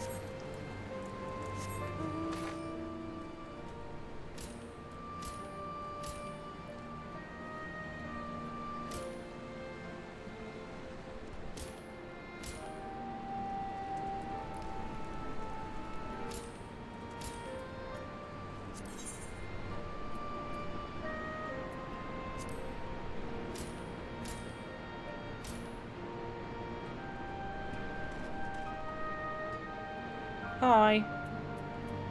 Hi.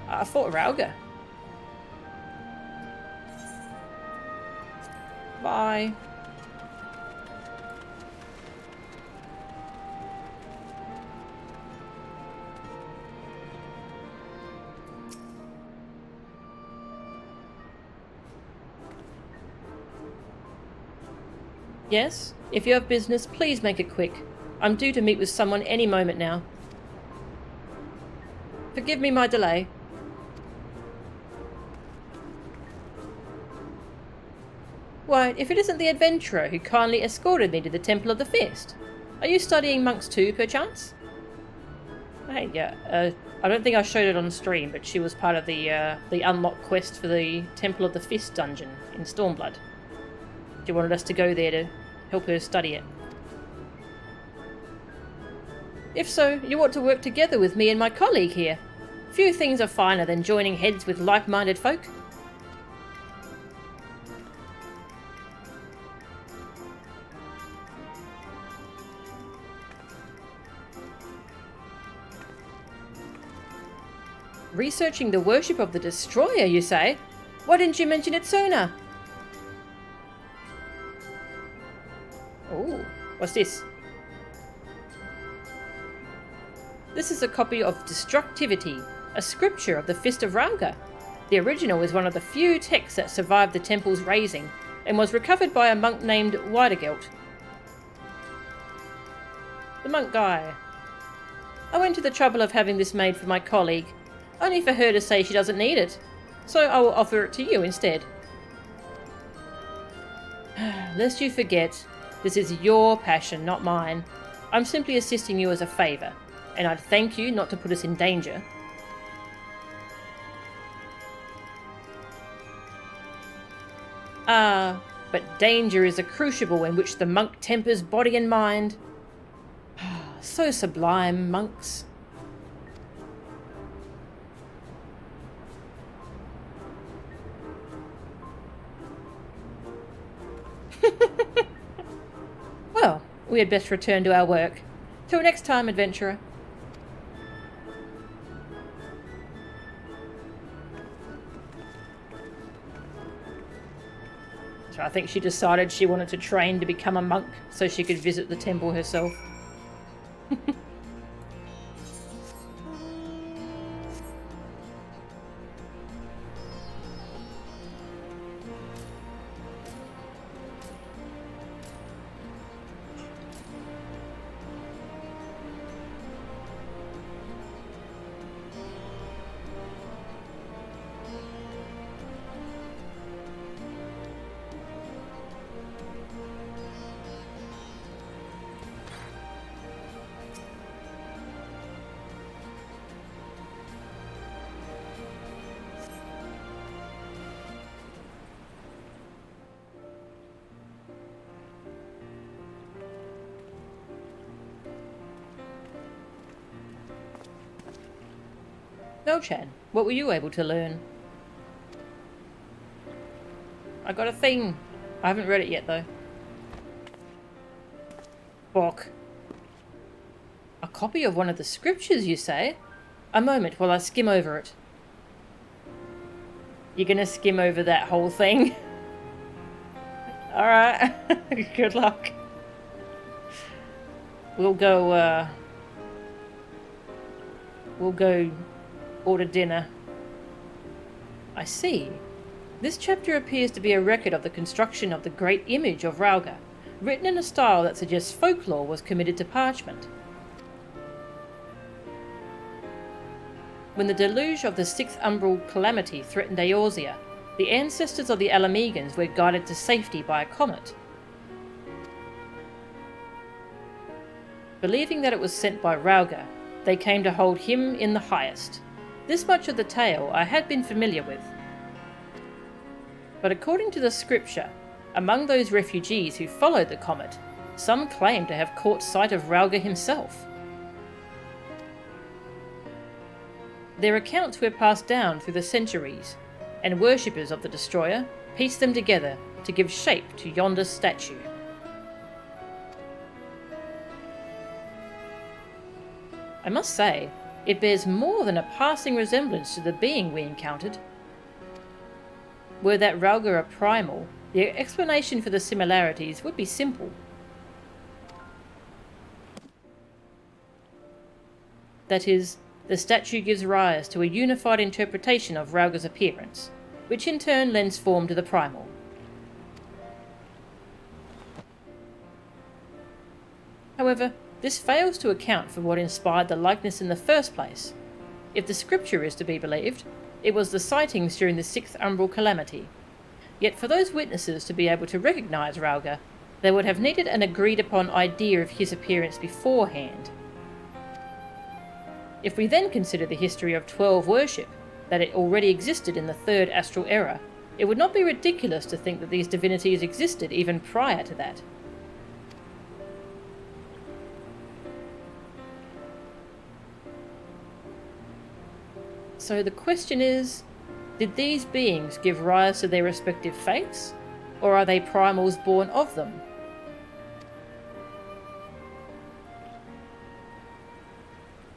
I thought Rauga. Bye. Yes? If you have business, please make it quick. I'm due to meet with someone any moment now. Forgive me my delay. Why, if it isn't the adventurer who kindly escorted me to the Temple of the Fist. Are you studying monks too, perchance? Hey, yeah, I don't think I showed it on stream, but she was part of the unlock quest for the Temple of the Fist dungeon in Stormblood. She wanted us to go there to help her study it. If so, you ought to work together with me and my colleague here. Few things are finer than joining heads with like-minded folk. Researching the worship of the Destroyer, you say? Why didn't you mention it sooner? Oh, what's this? This is a copy of Destructivity, a scripture of the Fist of Rauga. The original is one of the few texts that survived the temple's razing, and was recovered by a monk named Widegelt. The monk guy. I went to the trouble of having this made for my colleague, only for her to say she doesn't need it, so I will offer it to you instead. Lest you forget, this is your passion, not mine. I'm simply assisting you as a favour, and I'd thank you not to put us in danger. Ah, but danger is a crucible in which the monk tempers body and mind. So sublime, monks. Well, we had best return to our work. Till next time, adventurer. So I think she decided she wanted to train to become a monk so she could visit the temple herself. No-chan, what were you able to learn? I got a thing. I haven't read it yet, though. Bok. A copy of one of the scriptures, you say? A moment while I skim over it. You're gonna skim over that whole thing? Alright. Good luck. We'll go order dinner. I see. This chapter appears to be a record of the construction of the great image of Rauga, written in a style that suggests folklore was committed to parchment. When the deluge of the sixth umbral calamity threatened Eorzea, the ancestors of the Alamegans were guided to safety by a comet. Believing that it was sent by Rauga, they came to hold him in the highest. This much of the tale I had been familiar with. But according to the scripture, among those refugees who followed the comet, some claim to have caught sight of Rauga himself. Their accounts were passed down through the centuries, and worshippers of the destroyer pieced them together to give shape to yonder statue. I must say, it bears more than a passing resemblance to the being we encountered. Were that Rauga a primal, the explanation for the similarities would be simple. That is, the statue gives rise to a unified interpretation of Rauga's appearance, which in turn lends form to the primal. However, this fails to account for what inspired the likeness in the first place. If the scripture is to be believed, it was the sightings during the sixth umbral calamity. Yet for those witnesses to be able to recognise Rauga, they would have needed an agreed upon idea of his appearance beforehand. If we then consider the history of 12 worship, that it already existed in the third astral era, it would not be ridiculous to think that these divinities existed even prior to that. So the question is, did these beings give rise to their respective fates, or are they primals born of them?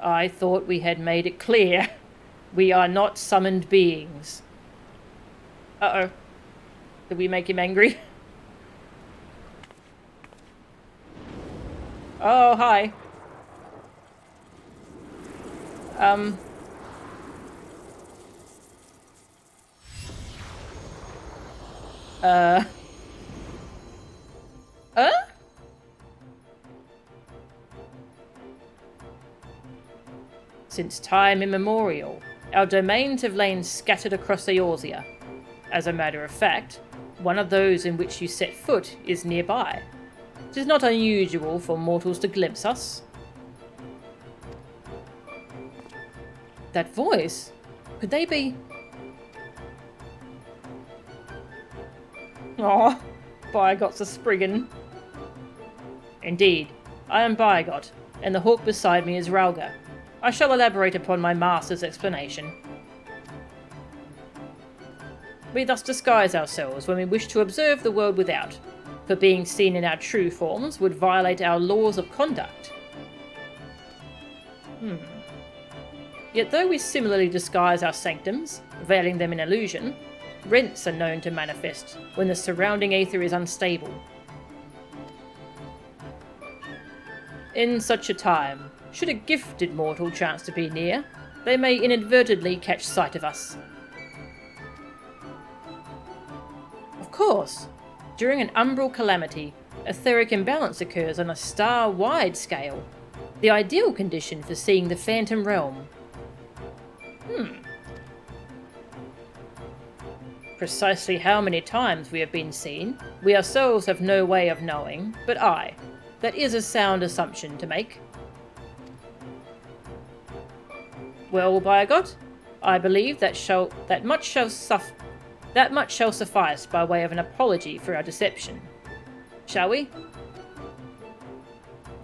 I thought we had made it clear. We are not summoned beings. Uh-oh. Did we make him angry? Oh, hi. Since time immemorial, our domains have lain scattered across Eorzea. As a matter of fact, one of those in which you set foot is nearby. It is not unusual for mortals to glimpse us. That voice? Could they be... Aw, Bygot's a Spriggan. Indeed, I am Bygot, and the hawk beside me is Rauga. I shall elaborate upon my master's explanation. We thus disguise ourselves when we wish to observe the world without, for being seen in our true forms would violate our laws of conduct. Yet though we similarly disguise our sanctums, veiling them in illusion, rents are known to manifest when the surrounding aether is unstable. In such a time, should a gifted mortal chance to be near, they may inadvertently catch sight of us. Of course, during an umbral calamity, etheric imbalance occurs on a star-wide scale, the ideal condition for seeing the phantom realm. Precisely how many times we have been seen, we ourselves have no way of knowing, but that is a sound assumption to make. Well, Bygot, I believe that much shall suffice by way of an apology for our deception. Shall we?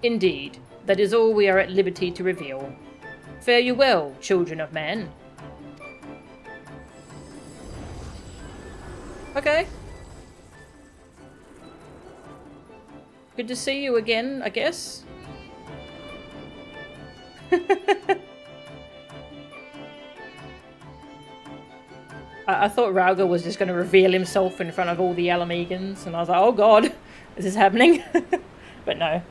Indeed, that is all we are at liberty to reveal. Fare you well, children of man. Okay. Good to see you again, I guess. I thought Rauga was just going to reveal himself in front of all the Alamegans, and I was like, oh god, is this happening? But no.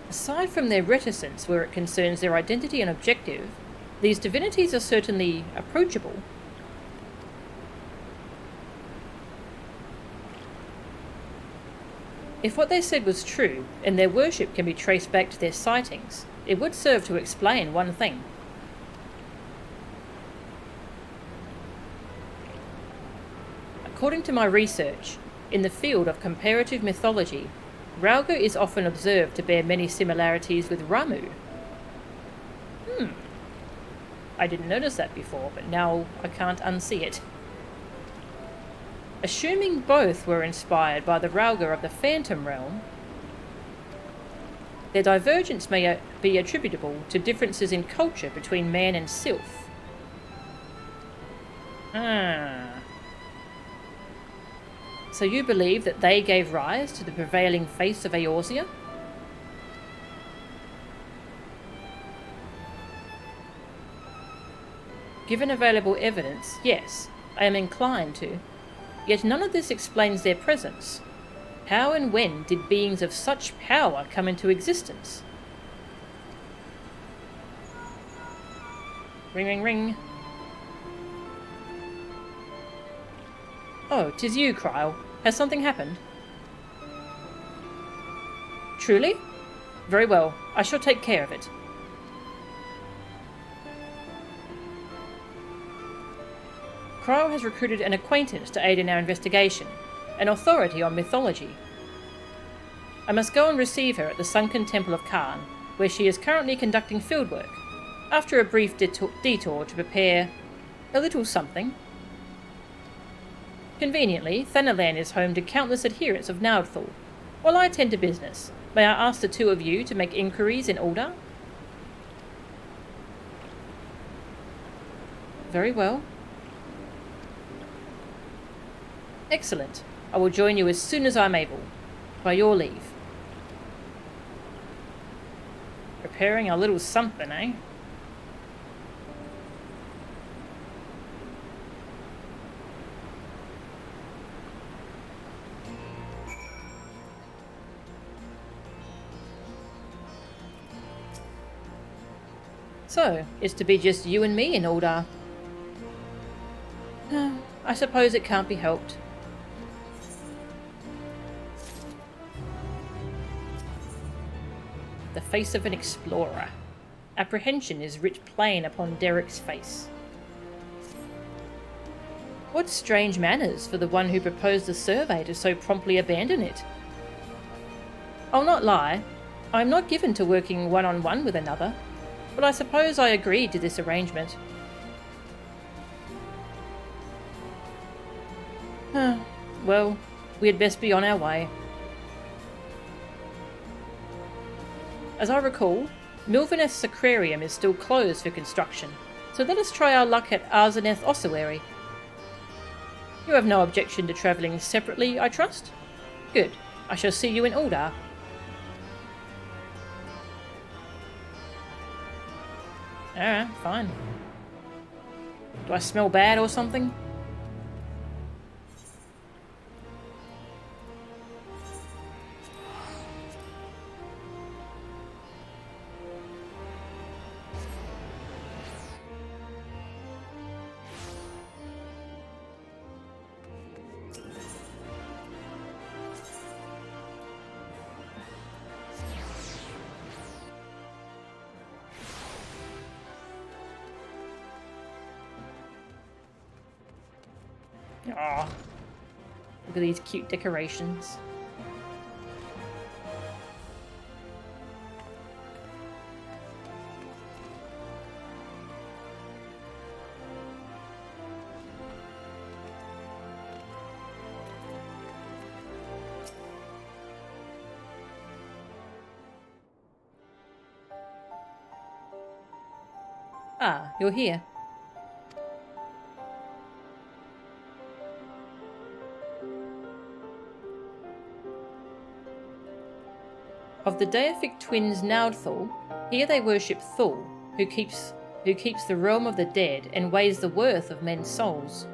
Aside from their reticence where it concerns their identity and objective, these divinities are certainly approachable. If what they said was true, and their worship can be traced back to their sightings, it would serve to explain one thing. According to my research, in the field of comparative mythology, Rauga is often observed to bear many similarities with Ramu. I didn't notice that before, but now I can't unsee it. Assuming both were inspired by the Rauga of the Phantom Realm, their divergence may be attributable to differences in culture between man and sylph. So you believe that they gave rise to the prevailing face of Eorzea? Given available evidence, yes, I am inclined to. Yet none of this explains their presence. How and when did beings of such power come into existence? Ring, ring, ring. Oh, 'tis you, Kryle. Has something happened? Truly? Very well. I shall take care of it. Kryle has recruited an acquaintance to aid in our investigation, an authority on mythology. I must go and receive her at the sunken Temple of Khan, where she is currently conducting fieldwork, after a brief detour to prepare a little something. Conveniently, Thanalan is home to countless adherents of Naudthal. While I attend to business, may I ask the two of you to make inquiries in Ul'dah? Very well. Excellent. I will join you as soon as I'm able. By your leave. Preparing a little something, eh? So, it's to be just you and me in Ul'dah. I suppose it can't be helped. The face of an explorer. Apprehension is writ plain upon Derek's face. What strange manners for the one who proposed the survey to so promptly abandon it. I'll not lie, I am not given to working one-on-one with another, but I suppose I agreed to this arrangement. Well, we had best be on our way. As I recall, Milvaneth's Sacrarium is still closed for construction, so let us try our luck at Arzeneth Ossuary. You have no objection to travelling separately, I trust? Good. I shall see you in Ul'dah. Alright, fine. Do I smell bad or something? Aw. Look at these cute decorations. Ah, you're here. Of the deific twins Naudthal, here they worship Thul, who keeps the realm of the dead and weighs the worth of men's souls.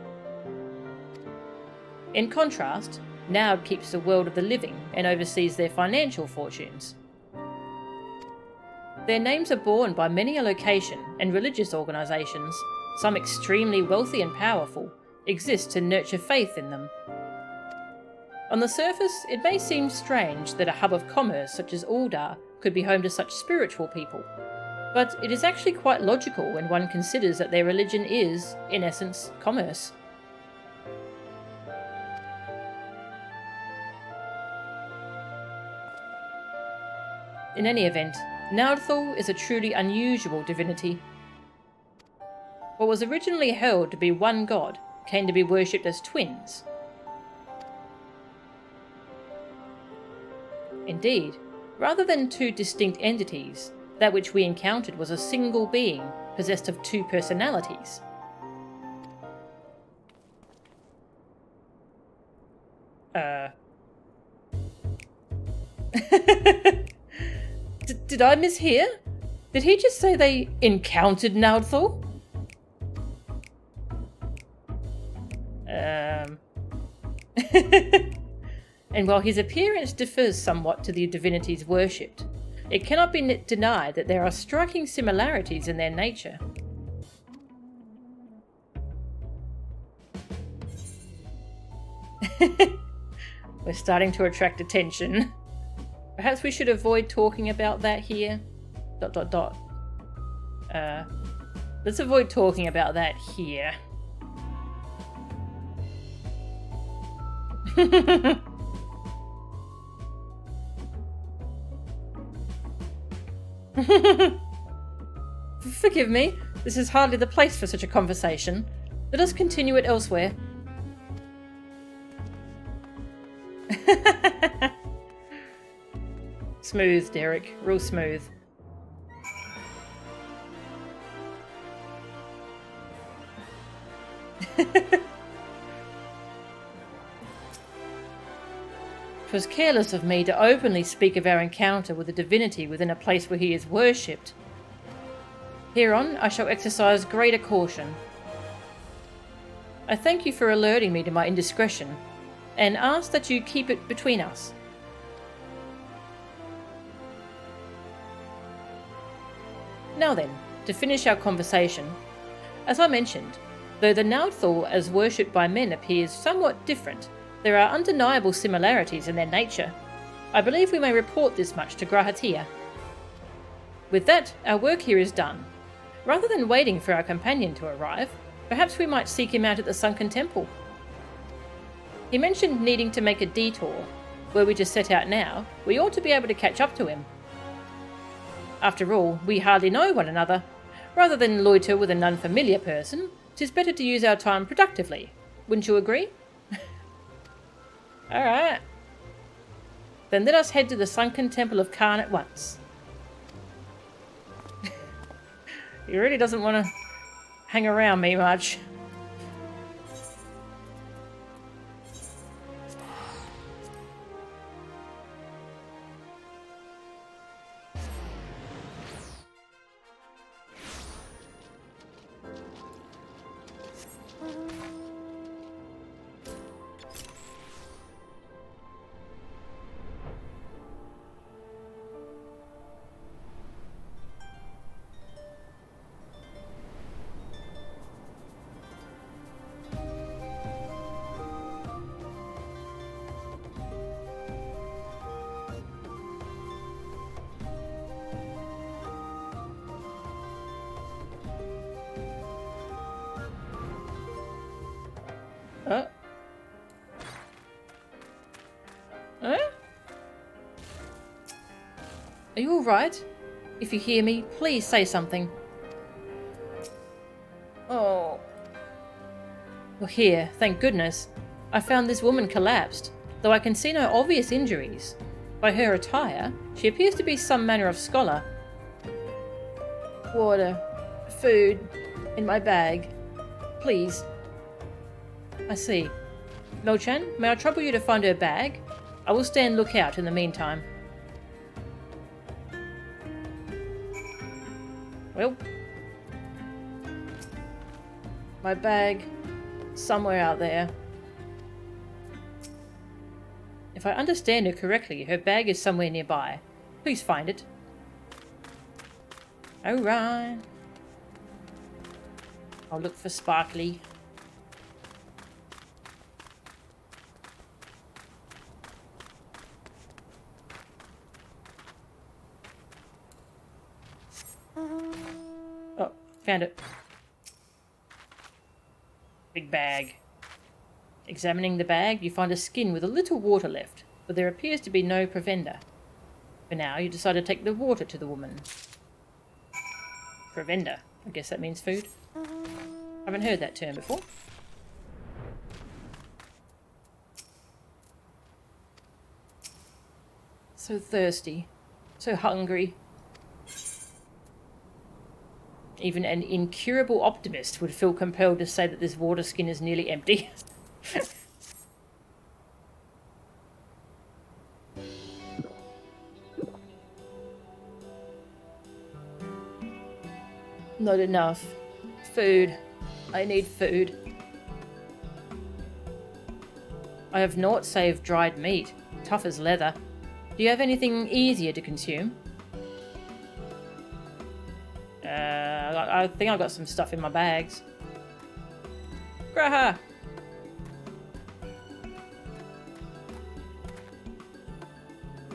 In contrast, Naud keeps the world of the living and oversees their financial fortunes. Their names are borne by many a location and religious organisations, some extremely wealthy and powerful, exist to nurture faith in them. On the surface, it may seem strange that a hub of commerce such as Uldar could be home to such spiritual people, but it is actually quite logical when one considers that their religion is, in essence, commerce. In any event, Naudthal is a truly unusual divinity. What was originally held to be one god came to be worshipped as twins. Indeed, rather than two distinct entities, that which we encountered was a single being possessed of two personalities. Did I mishear? Did he just say they encountered Naudthal? And while his appearance differs somewhat to the divinities worshipped, it cannot be denied that there are striking similarities in their nature. We're starting to attract attention. Perhaps we should avoid talking about that here. ... Let's avoid talking about that here. Forgive me, this is hardly the place for such a conversation. Let us continue it elsewhere. Smooth, Derek. Real smooth. It was careless of me to openly speak of our encounter with a divinity within a place where he is worshipped. Hereon, I shall exercise greater caution. I thank you for alerting me to my indiscretion, and ask that you keep it between us. Now then, to finish our conversation. As I mentioned, though the Naudthal as worshipped by men appears somewhat different, there are undeniable similarities in their nature. I believe we may report this much to Grahatia. With that, our work here is done. Rather than waiting for our companion to arrive, perhaps we might seek him out at the Sunken Temple. He mentioned needing to make a detour. Were we to set out now, we ought to be able to catch up to him. After all, we hardly know one another. Rather than loiter with an unfamiliar person, 'tis better to use our time productively. Wouldn't you agree? Alright. Then let us head to the Sunken Temple of Khan at once. He really doesn't want to hang around me much. Are you alright? If you hear me, please say something. Oh. Well, here, thank goodness. I found this woman collapsed, though I can see no obvious injuries. By her attire, she appears to be some manner of scholar. What a food in my bag. Please. I see. Mel-chan, may I trouble you to find her bag? I will stand lookout in the meantime. Well, my bag somewhere out there. If I understand her correctly, her bag is somewhere nearby. Please find it. Alright. I'll look for Sparkly. Oh, found it. Big bag. Examining the bag, you find a skin with a little water left, but there appears to be no provender. For now, you decide to take the water to the woman. Provender. I guess that means food. Haven't heard that term before. So thirsty. So hungry. Even an incurable optimist would feel compelled to say that this water skin is nearly empty. Not enough. Food. I need food. I have naught save dried meat, tough as leather. Do you have anything easier to consume? I think I've got some stuff in my bags. Graha!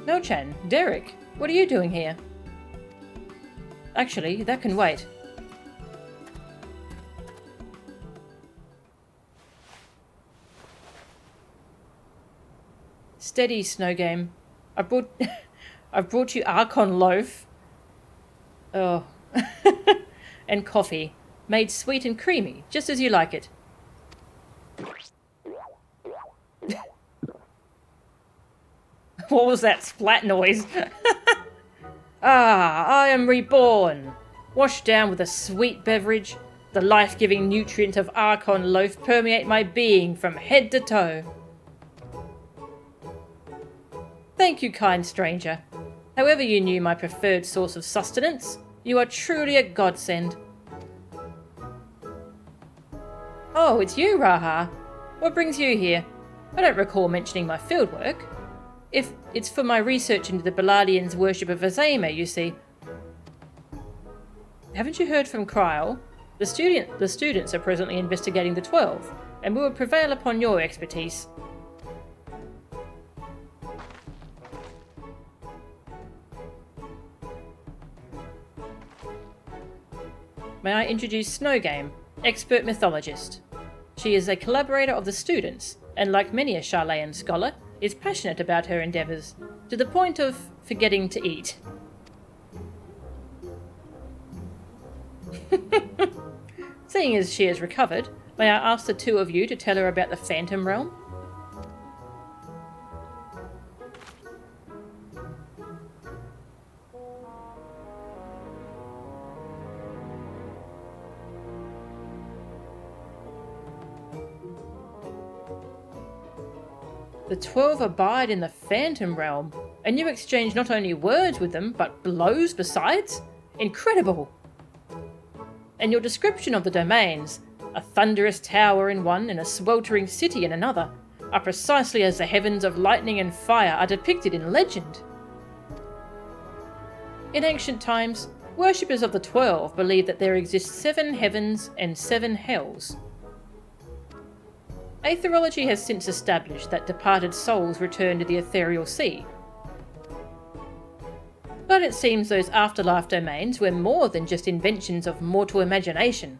No-chan, Derek, what are you doing here? Actually, that can wait. Steady, Snow Game. I've brought you Archon loaf. Oh. And coffee. Made sweet and creamy, just as you like it. What was that splat noise? Ah, I am reborn. Washed down with a sweet beverage, the life-giving nutrient of Archon loaf permeate my being from head to toe. Thank you, kind stranger. However you knew my preferred source of sustenance, you are truly a godsend. Oh, it's you, Raha. What brings you here? I don't recall mentioning my fieldwork. If it's for my research into the Balladians' worship of Azema, you see. Haven't you heard from Kryl? The students are presently investigating the 12, and we will prevail upon your expertise. May I introduce Snow Game, expert mythologist. She is a collaborator of the students, and like many a Charlayan scholar, is passionate about her endeavours, to the point of forgetting to eat. Seeing as she has recovered, may I ask the two of you to tell her about the Phantom Realm? The 12 abide in the Phantom Realm, and you exchange not only words with them, but blows besides? Incredible! And your description of the domains, a thunderous tower in one and a sweltering city in another, are precisely as the heavens of lightning and fire are depicted in legend. In ancient times, worshippers of the 12 believed that there exist 7 heavens and 7 hells. Aetherology has since established that departed souls return to the ethereal sea. But it seems those afterlife domains were more than just inventions of mortal imagination.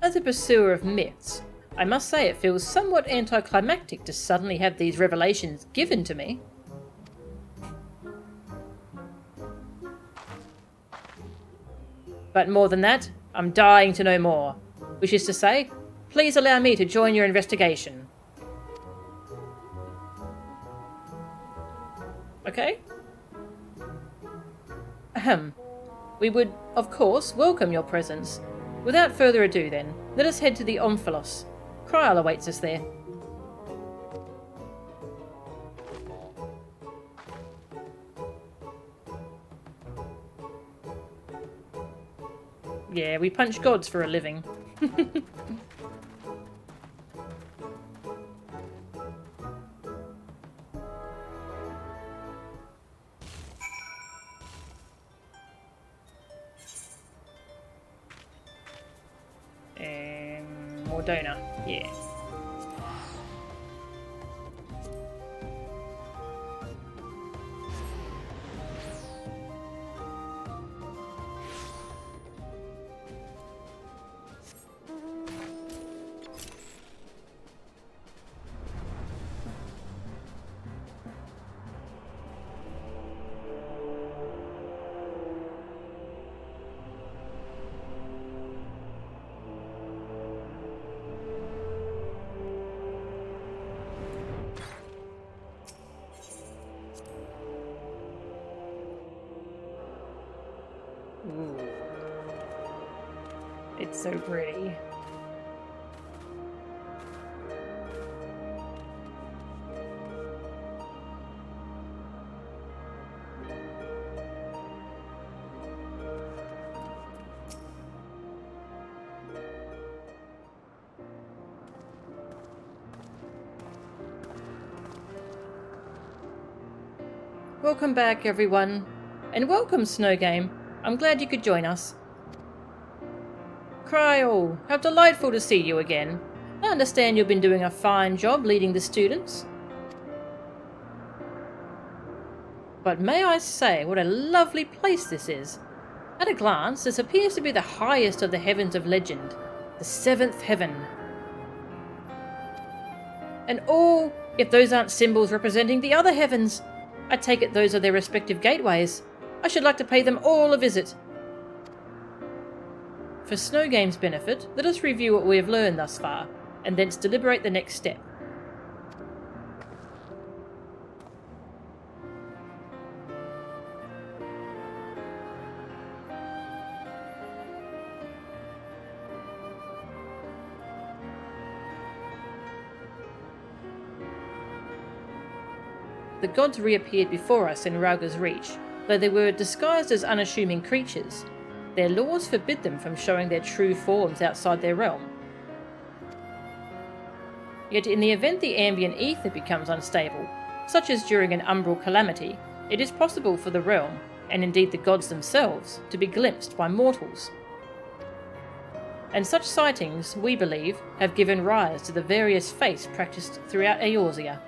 As a pursuer of myths, I must say it feels somewhat anticlimactic to suddenly have these revelations given to me. But more than that, I'm dying to know more. Which is to say, please allow me to join your investigation. Okay? Ahem. We would, of course, welcome your presence. Without further ado then, let us head to the Omphalos. Kryl awaits us there. Yeah, we punch gods for a living. Mordona, yeah. Ooh. It's so pretty. Welcome back, everyone. And welcome, Snow Game. I'm glad you could join us. Kryl, how delightful to see you again. I understand you've been doing a fine job leading the students. But may I say what a lovely place this is. At a glance, this appears to be the highest of the heavens of legend, the seventh heaven. And oh, if those aren't symbols representing the other heavens! I take it those are their respective gateways. I should like to pay them all a visit. For Snow Game's benefit, let us review what we have learned thus far, and thence deliberate the next step. The gods reappeared before us in Rauga's Reach, though they were disguised as unassuming creatures. Their laws forbid them from showing their true forms outside their realm. Yet in the event the ambient ether becomes unstable, such as during an umbral calamity, it is possible for the realm, and indeed the gods themselves, to be glimpsed by mortals. And such sightings, we believe, have given rise to the various faiths practiced throughout Eorzea.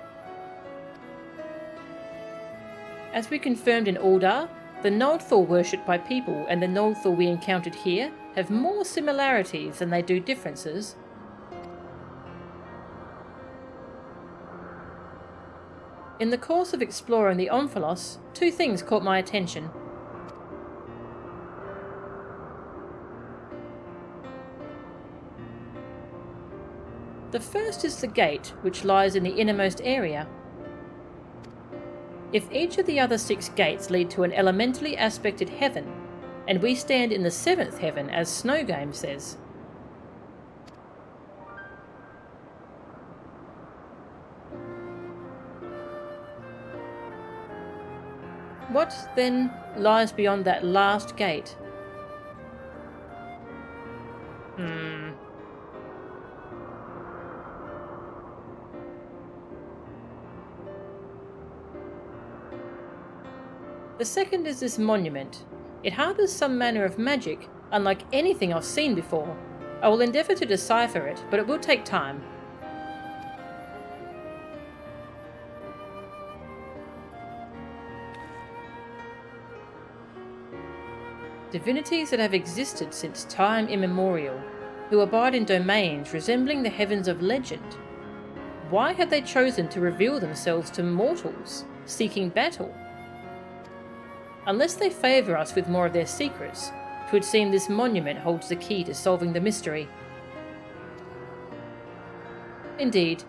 As we confirmed in Ul'dah, the Noldthor worshipped by people and the Noldthor we encountered here have more similarities than they do differences. In the course of exploring the Omphalos, two things caught my attention. The first is the gate, which lies in the innermost area. If each of the other 6 gates lead to an elementally aspected heaven, and we stand in the 7th heaven as Snow Game says, what, then, lies beyond that last gate? The second is this monument. It harbours some manner of magic, unlike anything I've seen before. I will endeavour to decipher it, but it will take time. Divinities that have existed since time immemorial, who abide in domains resembling the heavens of legend. Why have they chosen to reveal themselves to mortals, seeking battle? Unless they favour us with more of their secrets, 'twould seem this monument holds the key to solving the mystery. Indeed,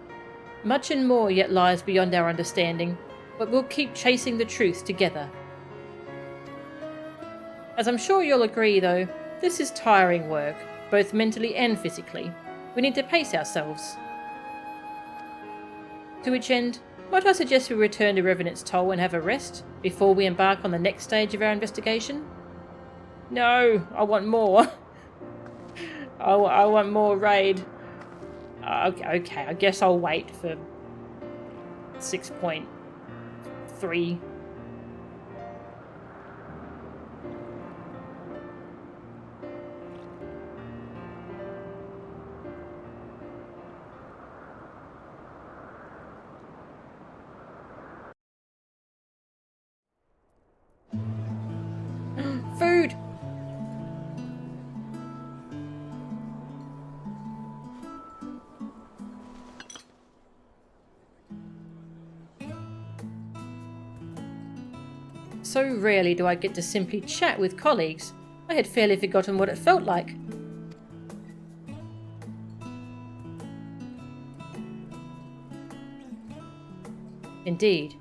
much and more yet lies beyond our understanding, but we'll keep chasing the truth together. As I'm sure you'll agree though, this is tiring work, both mentally and physically. We need to pace ourselves. To which end, might I suggest we return to Revenant's Toll and have a rest before we embark on the next stage of our investigation? No, I want more. I want more raid. Okay, I guess I'll wait for 6.3. Food! So rarely do I get to simply chat with colleagues. I had fairly forgotten what it felt like. Indeed.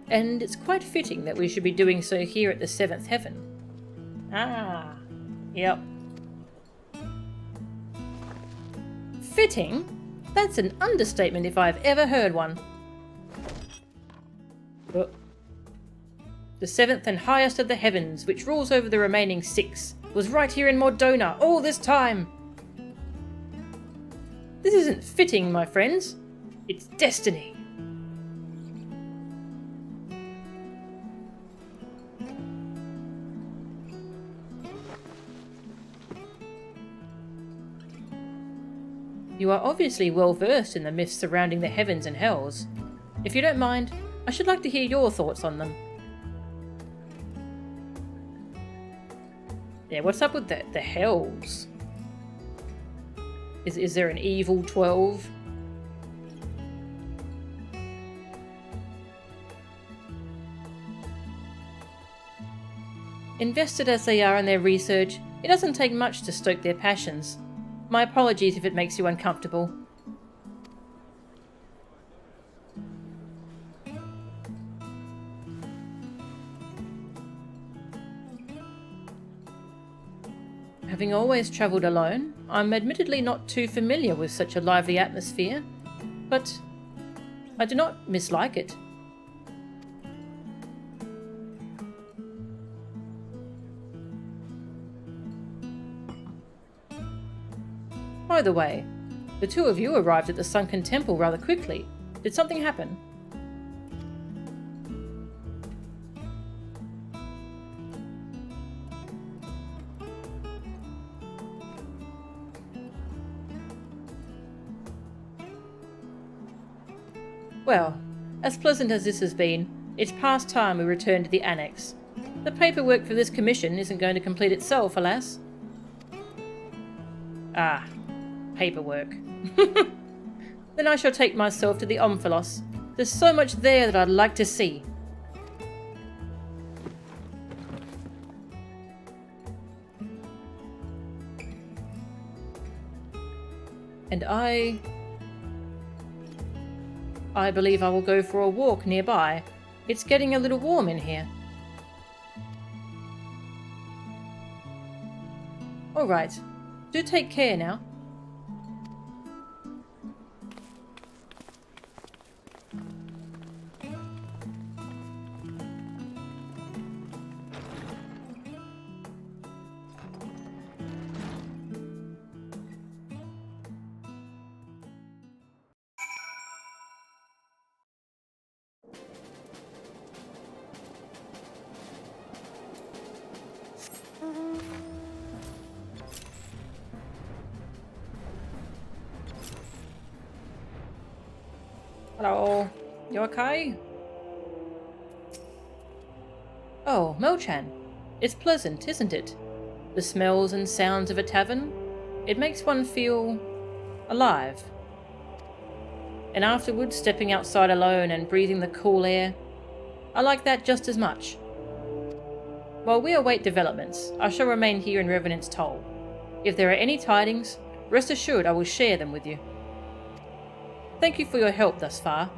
And it's quite fitting that we should be doing so here at the Seventh Heaven. Ah, yep. Fitting? That's an understatement if I've ever heard one. The seventh and highest of the heavens, which rules over the remaining 6, was right here in Mordona all this time. This isn't fitting, my friends. It's destiny. You are obviously well versed in the myths surrounding the heavens and hells. If you don't mind, I should like to hear your thoughts on them. Yeah, what's up with the hells? Is there an evil 12? Invested as they are in their research, it doesn't take much to stoke their passions. My apologies if it makes you uncomfortable. Having always travelled alone, I'm admittedly not too familiar with such a lively atmosphere, but I do not mislike it. By the way, the two of you arrived at the sunken temple rather quickly. Did something happen? Well, as pleasant as this has been, it's past time we return to the Annex. The paperwork for this commission isn't going to complete itself, alas. Ah, paperwork. Then I shall take myself to the Omphalos. There's so much there that I'd like to see. And I believe I will go for a walk nearby. It's getting a little warm in here. Alright, do take care now. Hello, you okay? Oh, Melchan. It's pleasant, isn't it? The smells and sounds of a tavern. It makes one feel alive. And afterwards, stepping outside alone and breathing the cool air. I like that just as much. While we await developments, I shall remain here in Revenant's Toll. If there are any tidings, rest assured I will share them with you. Thank you for your help thus far.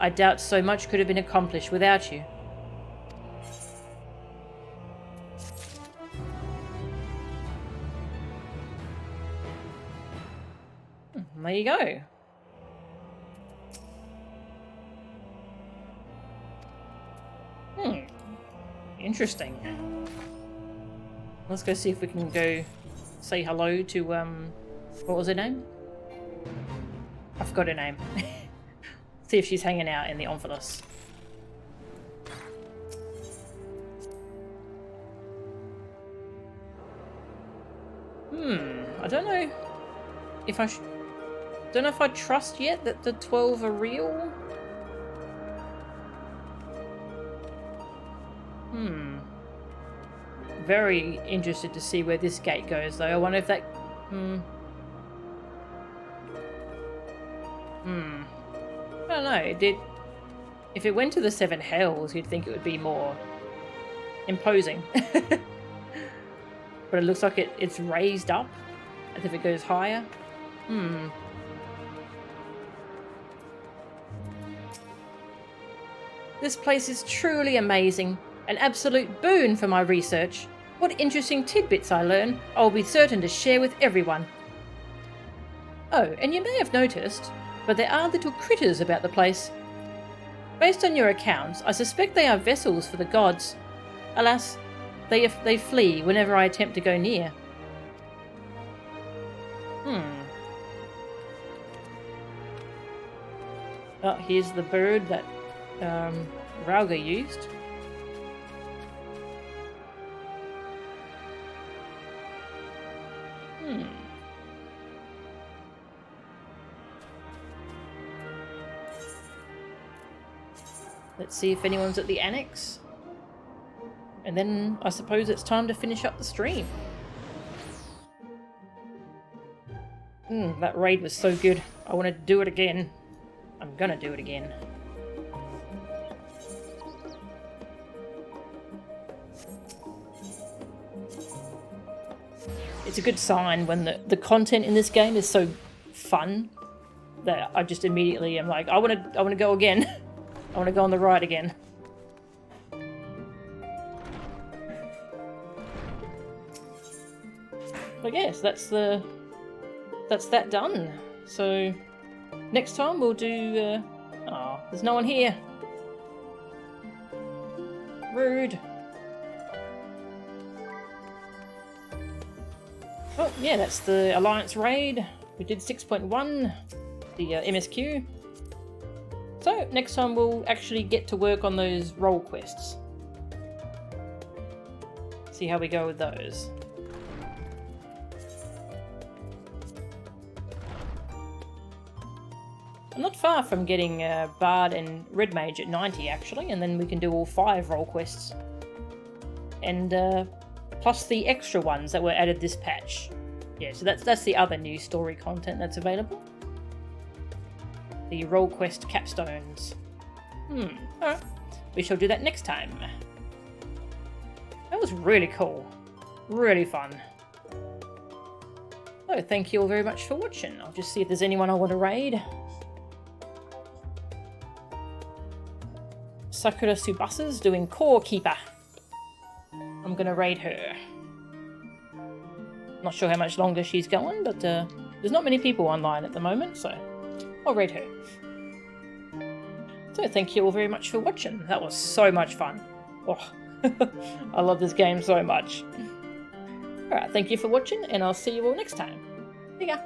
I doubt so much could have been accomplished without you. And there you go. Interesting. Let's go see if we can go say hello to, what was her name? I forgot her name. See if she's hanging out in the Omphalos. I don't know if I don't know if I trust yet that the 12 are real. Very interested to see where this gate goes, though. I wonder if that... I don't know. If it went to the 7 hells, you'd think it would be more imposing. But it looks like it's raised up, as if it goes higher. This place is truly amazing. An absolute boon for my research. What interesting tidbits I learn, I'll be certain to share with everyone. Oh, and you may have noticed, but there are little critters about the place. Based on your accounts, I suspect they are vessels for the gods. Alas, they flee whenever I attempt to go near. Oh, here's the bird that Rauga used. Let's see if anyone's at the annex. And then I suppose it's time to finish up the stream. That raid was so good. I want to do it again. I'm gonna do it again. It's a good sign when the content in this game is so fun that I just immediately am like, I want to go again. I want to go on the ride again. But yes, that's that done. So next time we'll do. Oh, there's no one here. Rude. Oh yeah, that's the Alliance raid. We did 6.1, the MSQ. So next time we'll actually get to work on those role quests. See how we go with those. I'm not far from getting Bard and Red Mage at 90 actually, and then we can do all 5 role quests. And plus the extra ones that were added this patch. Yeah, so that's the other new story content that's available. The role quest capstones. Alright. We shall do that next time. That was really cool. Really fun. So thank you all very much for watching. I'll just see if there's anyone I want to raid. Sakura Tsubasa's doing Core Keeper. I'm gonna raid her. Not sure how much longer she's going, but there's not many people online at the moment, so I'll raid her. So thank you all very much for watching. That was so much fun. Oh, I love this game so much. Alright, thank you for watching, and I'll see you all next time. See ya!